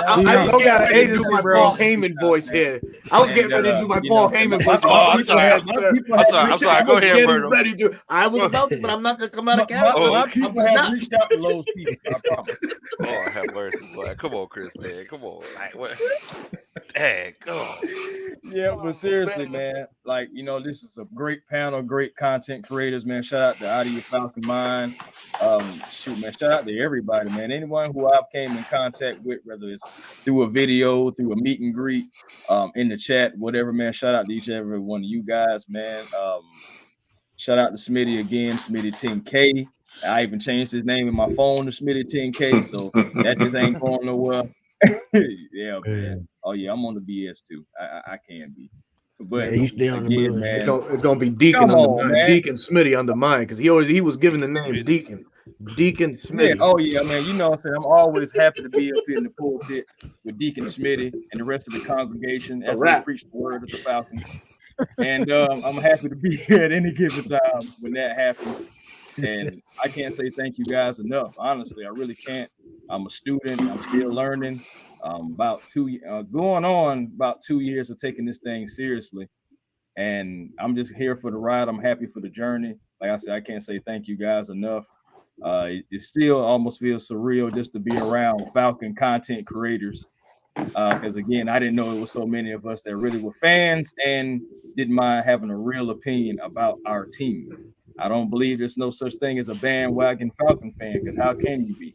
I got an agency, bro. Paul Heyman voice here. I was getting ready to do my Paul Heyman voice. I'm sorry. Go ahead, Berto. I was about to, but I'm not gonna come out of character. My people have reached out to those people. I promise. Oh, I have mercy, boy. Come on, Chris, man. Come on. Like, what? Dang, come on. Yeah, but seriously, man, like, you know, this is a great panel, great content creators, man. Shout out to Out of Your Falcon Mind. Shoot, man, shout out to everybody, man. Anyone who I've came in contact with, whether it's through a video, through a meet and greet, in the chat, whatever, man. Shout out to each and every one of you guys, man. Shout out to Smitty again, Smitty 10K. I even changed his name in my phone to Smitty 10K, so that just ain't going nowhere. Yeah, man. Oh yeah, I'm on the BS too. I can be. But he's down again, man, it's gonna be Deacon Deacon Smitty under mine because he was given the name Deacon Smitty. Yeah, oh yeah, man. You know what I'm saying? I'm always happy to be up here in the pulpit with Deacon Smitty and the rest of the congregation as we preach the word of the Falcons. And I'm happy to be here at any given time when that happens. And I can't say thank you guys enough. Honestly, I really can't. I'm a student. I'm still learning. Going on about 2 years of taking this thing seriously. And I'm just here for the ride. I'm happy for the journey. Like I said, I can't say thank you guys enough. It still almost feels surreal just to be around Falcon content creators. Because again, I didn't know it was so many of us that really were fans and didn't mind having a real opinion about our team. I don't believe there's no such thing as a bandwagon Falcon fan, because how can you be?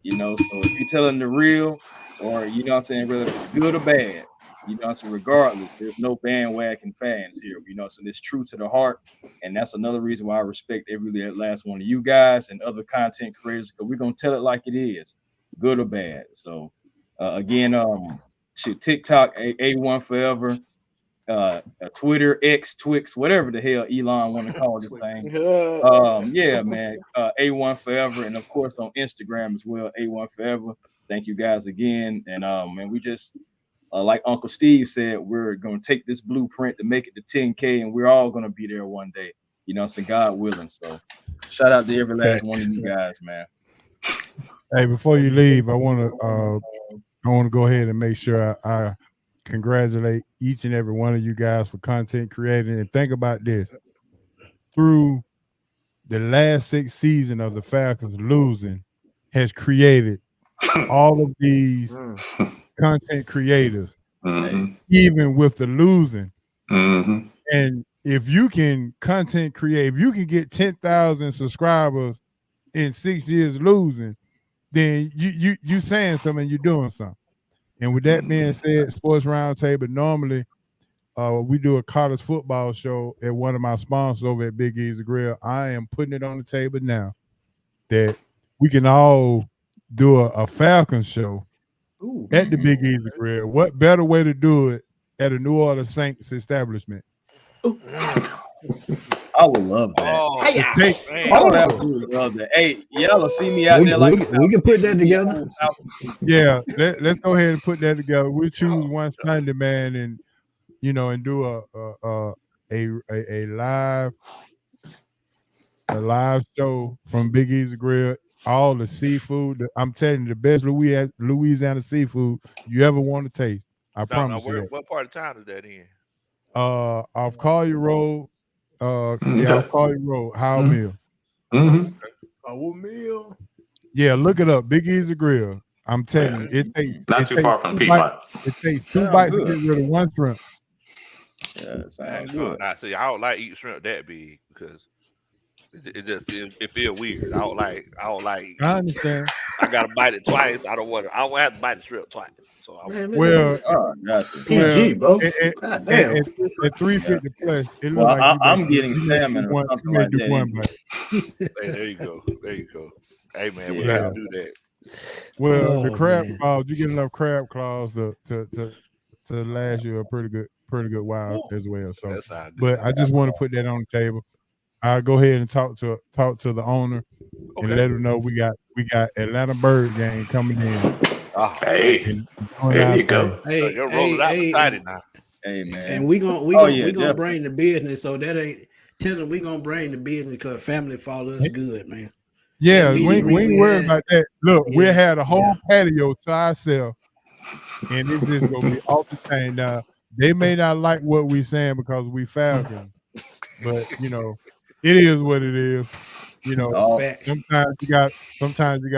You know, so if you're telling the real, or you know what I'm saying, whether it's good or bad, you know, so regardless, there's no bandwagon fans here, you know, so it's true to the heart. And that's another reason why I respect every last one of you guys and other content creators, because we're gonna tell it like it is, good or bad. So again, to TikTok, A1 forever, Twitter, X, Twix, whatever the hell Elon want to call this thing. Yeah, man. A1 forever, and of course on Instagram as well, A1 forever. Thank you guys again. And man, we just like Uncle Steve said, we're gonna take this blueprint to make it to 10K, and we're all gonna be there one day. You know, so God willing. So shout out to every last one of you guys, man. Hey, before you leave, I want to go ahead and make sure I congratulate each and every one of you guys for content creating. And think about this: through the last 6 seasons of the Falcons losing, has created all of these content creators, even with the losing. And if you can content create, if you can get 10,000 subscribers in 6 years losing, then you saying something, you're doing something. And with that being said, Sports Roundtable, normally we do a college football show at one of my sponsors over at Big Easy Grill. I am putting it on the table now that we can all do a Falcon show at the Big Easy Grill. What better way to do it at a New Orleans Saints establishment? I would love that. I would absolutely love that. Hey, y'all will see me out there like we can put that together. Yeah, let's go ahead and put that together. We'll choose one Sunday, man, and you know, and do a live show from Big Easy Grill. All the seafood. I'm telling you, the best Louisiana seafood you ever want to taste. I promise you. What part of town is that in? Off Collier Road. Off Collier Road, Howell Mill. Howell Mill. Yeah, look it up. Big Easy Grill. I'm telling you, it takes not too far from Piedmont. It takes 2 bites to get rid of 1 shrimp. Yeah, sounds good. Now, see, I don't like eating shrimp that big because it just feels weird. I don't like. I understand. I gotta bite it twice. I don't want to have to bite the shrimp twice. So PG, bro. At 350 plus, it looks like I'm getting salmon. Hey, there you go. Hey, man, we gotta do that. Well, the crab claws, you get enough crab claws to last you a pretty good while as well. So, but I just want to put that on the table. I'll go ahead and talk to the owner and let him know we got Atlanta Bird game coming in. Hey, there you go. Hey, you're rolling out excited now. Hey, man. And we gonna bring the business. So that ain't tell them we gonna bring the business because family follow us good, man. Yeah, we ain't worried about that. Look, we had a whole patio to ourselves, and it's just gonna be off the chain. Now they may not like what we saying because we Falcons, but you know, it is what it is. You know, sometimes you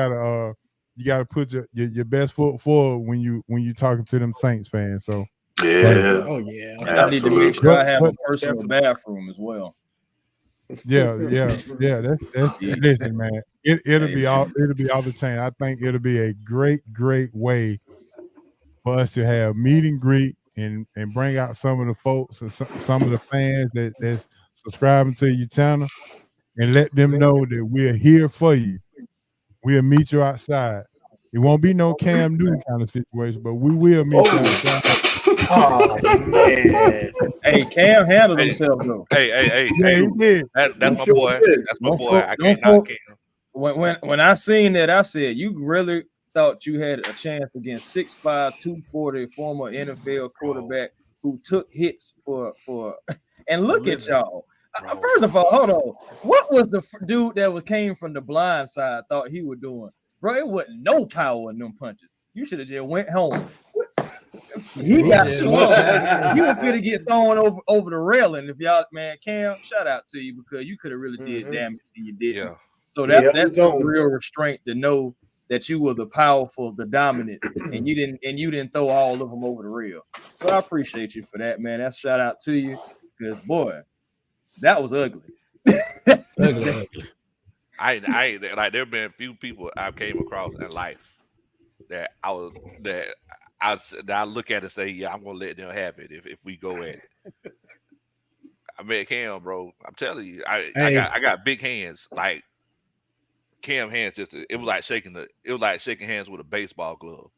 gotta put your best foot forward when you talking to them Saints fans. So yeah, I need to make sure I have a personal bathroom as well. Yeah. That's listen, man. It'll be all the chain. I think it'll be a great way for us to have meet and greet and bring out some of the folks and some of the fans that's subscribing to your channel and let them know that we're here for you. We'll meet you outside. It won't be no Cam Newton kind of situation, but we will meet you outside. Oh man! Hey, Cam handled himself though. Hey! Yeah, he did. That's my boy. That's my boy. I can't knock Cam. When I seen that, I said, "You really thought you had a chance against 6'5", 240 former NFL quarterback who took hits for?" And look at y'all. First of all, hold on. What was the dude that came from the blind side thought he was doing? Bro, it wasn't no power in them punches. You should have just went home. He got slow. He was gonna get thrown over the railing. If y'all, man, Cam, shout out to you because you could have really did damage and you didn't. Yeah. So that's a real restraint to know that you were the powerful, the dominant, and you didn't throw all of them over the rail. So I appreciate you for that, man. That's shout out to you because boy, that was ugly. I like there have been a few people I came across in life that I look at and say, yeah, I'm gonna let them have it if we go at it. I met Cam, bro. I'm telling you, I got big hands, like Cam hands. It was like shaking hands with a baseball glove.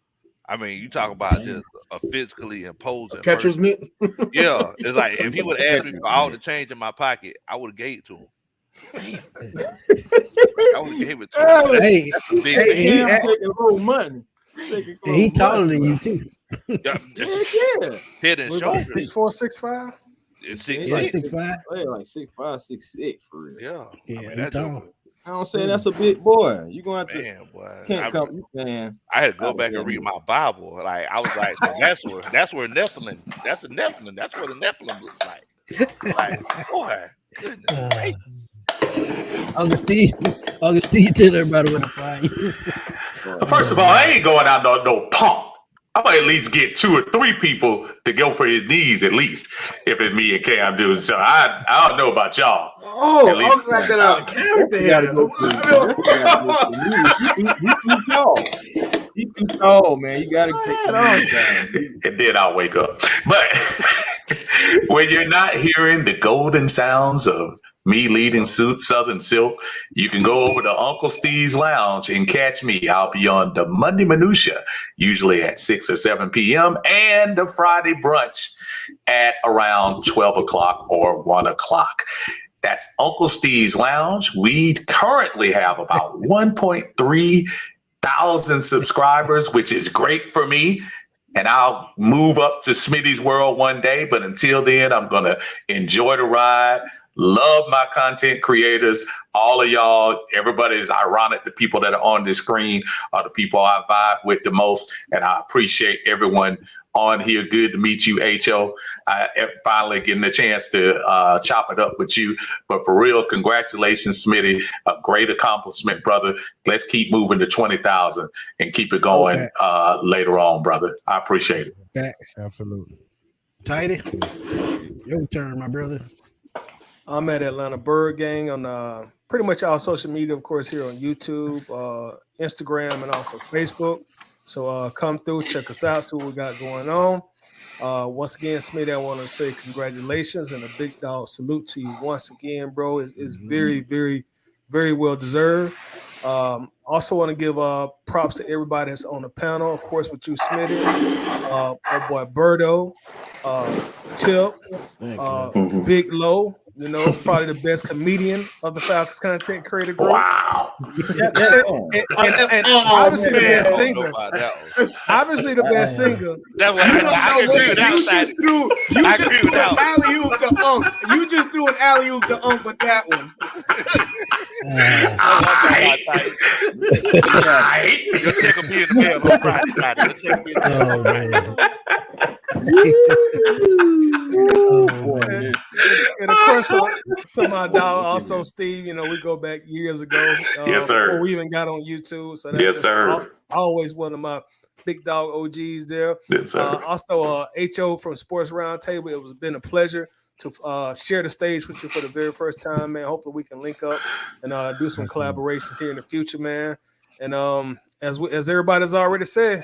I mean, you talk about just a physically imposing catcher's mitt. Yeah, it's like if he would ask me for all the change in my pocket, I would have gave it to him. I would have gave it to him. Hey, Taking whole money. He taller than you too. Head and shoulders. 6'4", 6'5". It's 6'6". Yeah, like 6'5", 6'6" for real. Yeah, I mean, that's tall. I don't say that's a big boy. You gonna have to can't come, man. I had to go back and read my Bible. Like I was like, that's where Nephilim. That's the Nephilim. That's what a Nephilim looks like. Like, boy, goodness. Augustine, tell everybody what to find. First of all, I ain't going out no punk. I'm gonna at least get 2 or 3 people to go for his knees at least. If it's me and Cam do so, I don't know about y'all. Oh, at least, I was like that out of character here. You too tall, man. You gotta take it on. And then I'll wake up. But when you're not hearing the golden sounds of me leading Southern Silk, you can go over to Uncle Steve's Lounge and catch me. I'll be on the Monday Minutia, usually at 6 or 7 p.m. and the Friday brunch at around 12 o'clock or 1 o'clock. That's Uncle Steve's Lounge. We currently have about 1.3 thousand subscribers, which is great for me. And I'll move up to Smitty's world one day. But until then, I'm going to enjoy the ride. Love my content creators, all of y'all. Everybody is ironic. The people that are on the screen are the people I vibe with the most. And I appreciate everyone on here. Good to meet you, H.O. I finally getting the chance to chop it up with you. But for real, congratulations, Smitty. A great accomplishment, brother. Let's keep moving to 20,000 and keep it going later on, brother. I appreciate it. Facts. Absolutely. Tidy, your turn, my brother. I'm at Atlanta Bird Gang on pretty much all social media, of course, here on YouTube, Instagram, and also Facebook. So come through, check us out, see what we got going on. Once again, Smitty, I want to say congratulations and a big dog salute to you once again, bro. It's very, very, very well deserved. Also want to give props to everybody that's on the panel, of course, with you, Smitty, our boy Birdo, Tip, Big Low. You know, probably the best comedian of the Falcons content creator group. Wow. And obviously the best singer. Obviously the best singer. I agree with that. I agree with that. Alley-oop to Unk. You just threw an alley-oop to Unk with that one. You'll take a beer in the mail on Friday. And of course, to my dog, also Steve. You know, we go back years ago. Yes, sir. Before we even got on YouTube. So yes, sir. Always one of my big dog OGs there. Yes, sir. Also, HO from Sports Roundtable. It was been a pleasure to share the stage with you for the very first time, man. Hopefully, we can link up and do some collaborations here in the future, man. And as everybody's already said,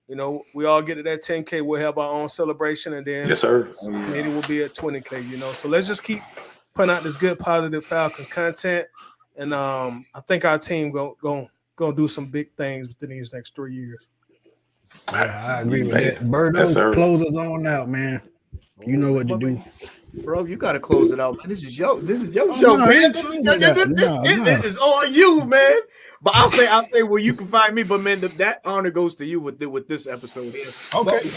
you know, we all get to that 10K. We'll have our own celebration, and then yes, sir. Maybe we'll be at 20K. You know, so let's just keep putting out this good, positive Falcons content, and I think our team gonna do some big things within these next 3 years. Yeah, I agree with that. Birdo, close us on out, man. You know what to do. Bro, you gotta close it out, man. This is your show, man. This is on you, man. But I'll say where you can find me. But man, that honor goes to you with this episode here. Okay.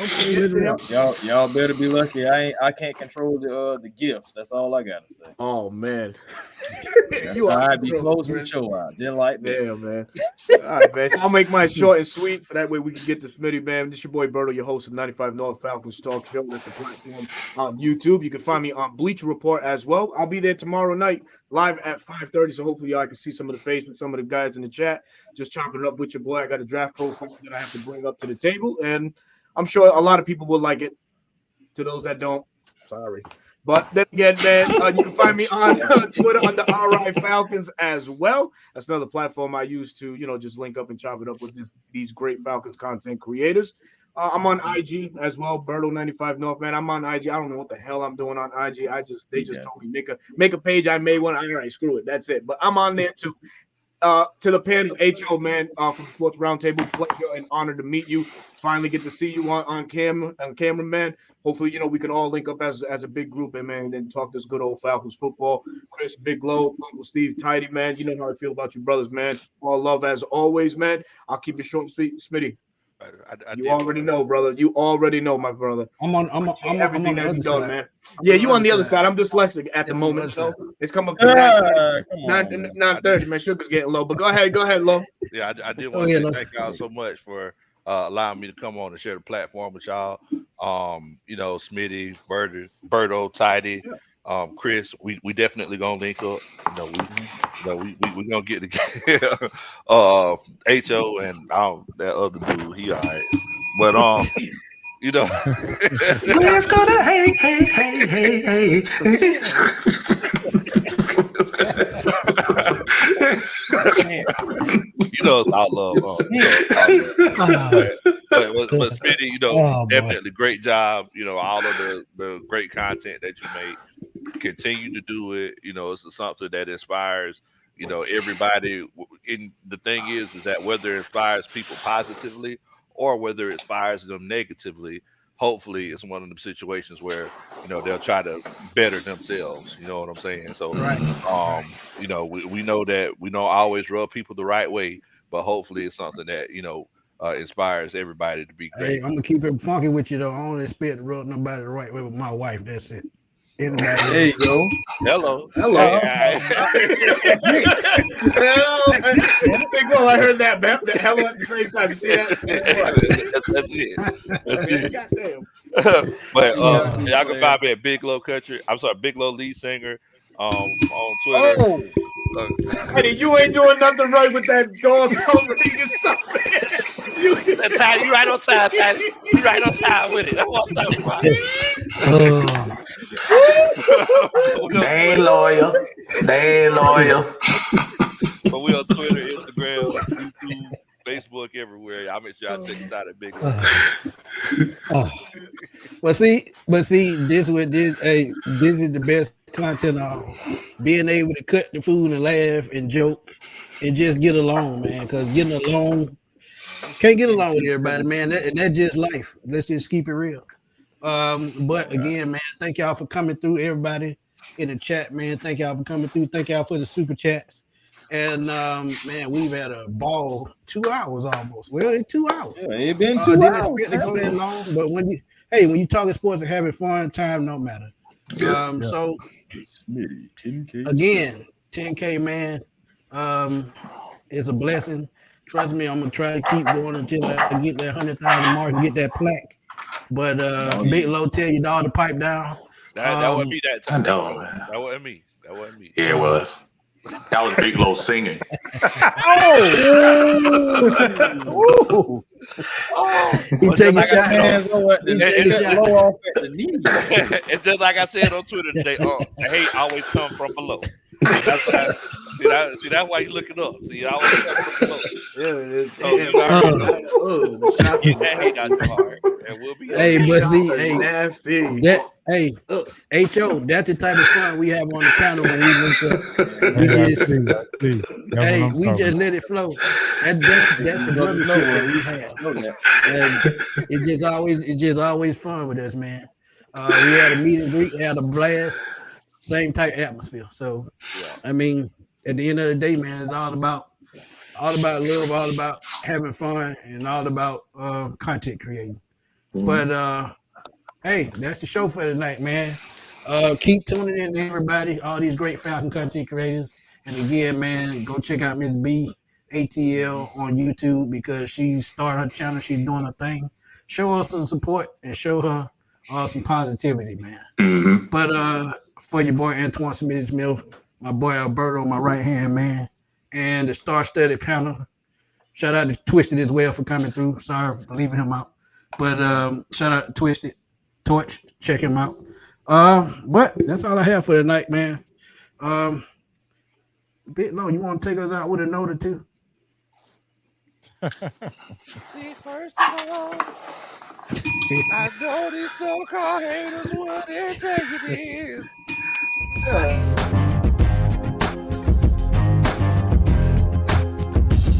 Y'all better be lucky. I can't control the gifts. That's all I gotta say. Oh man, I'd be closing the show out. Just like that. Yeah, man. All right, man. I'll make mine short and sweet, so that way we can get to Smitty, man. This is your boy Berto, your host of 95 North Falcons Talk Show. That's the platform on YouTube. You can find me on Bleacher Report as well. I'll be there tomorrow night, live at 5:30. So hopefully y'all can see some of the face with some of the guys in the chat. Just chopping it up with your boy. I got a draft profile that I have to bring up to the table, and I'm sure a lot of people will like it. To those that don't, sorry. But then again, man, you can find me on Twitter under RI Falcons as well. That's another platform I use to, just link up and chop it up with these great Falcons content creators. I'm on IG as well, Berto95 North, man. I'm on IG. I don't know what the hell I'm doing on IG. They just told me make a page. I made one. All right, screw it. That's it. But I'm on there too. To the panel, HO, man, from Sports Roundtable, pleasure and honor to meet you. Finally get to see you on camera, man. Hopefully, we can all link up as a big group and, man, then talk this good old Falcons football. Chris, Big Low, Uncle Steve, Tidy, man. You know how I feel about you brothers, man. All love as always, man. I'll keep it short and sweet. Smitty. You already know, brother. You already know, my brother. I'm on everything the that other you've done, side. man. Yeah, you on the other side. I'm dyslexic at the moment, so it's come up to 9:30. Man, sugar's getting low. But go ahead, Lo. Yeah, I did want to say thank y'all so much for allowing me to come on and share the platform with y'all. Smitty, Berto, Tidy, Chris. We definitely gonna link up. We gonna get together. HO and that other dude, he all right. But let's go to hey. It's all love. But Smitty, definitely great job. All of the great content that you make. Continue to do it. It's something that inspires, everybody. And the thing is that whether it inspires people positively or whether it inspires them negatively, hopefully it's one of the situations where, they'll try to better themselves. You know what I'm saying? So, we know that we don't always rub people the right way, but hopefully it's something that, inspires everybody to be great. Hey, I'm going to keep it funky with you, though. I don't expect to rub nobody the right way with my wife. That's it. Anybody there you go. Hello. I heard that. The hello at the same time. You see that? That's it. Goddamn. But y'all can find me at Big Low Country. I'm sorry, Big Low Lead Singer on Twitter. Oh, Eddie, you ain't doing nothing right with that dog Rodriguez stuff, man. You right on time, Tiny. You right on time with it. That's what I'm talking about. They ain't loyal. But we on Twitter, Instagram, YouTube, Facebook, everywhere. Y'all make sure y'all check us out at Big Low. But see, this is the best content on being able to cut the food and laugh and joke and just get along, man. Because getting along, can't get along with everybody, man. That's just life. Let's just keep it real. But again, man, thank y'all for coming through. Everybody in the chat, man, thank y'all for coming through. Thank y'all for the super chats. And man, we've had a ball 2 hours almost. Well, it's 2 hours. Yeah, it been 2 didn't hours. expect to go that long, but when you talking sports and having fun, time don't matter. So again, 10K, man, it's a blessing. Trust me, I'm gonna try to keep going until I get that 100,000 mark and get that plaque. But Big Low tell you all to pipe down. That wasn't me that time. No, man. That wasn't me. Yeah, it was. That was Big Low singing. He take a shot. It's just like I said on Twitter today. The hate always comes from below. That's why you looking up. See, I always come from below. That hate out your heart. And we'll be nasty. HO, that's the type of fun we have on the panel when we link up. We just let it flow. That's the brothership that we have. And it's just always fun with us, man. We had a meet and greet, had a blast, same type atmosphere. So, I mean, at the end of the day, man, it's all about love, all about having fun, and all about content creating. But hey, that's the show for tonight, man. Keep tuning in, everybody. All these great Falcon content creators. And again, man, go check out Miss B ATL on YouTube because she started her channel. She's doing her thing. Show us some support and show her some positivity, man. Mm-hmm. But for your boy Antoine Smitty, my boy Alberto, my right hand man, and the star-studded panel. Shout out to Twisted as well for coming through. Sorry for leaving him out. But shout out to Twisted Torch. Check him out. But that's all I have for tonight, man. Bit low, you want to take us out with a note or two? See, first of all, I know these so-called haters wouldn't say you did.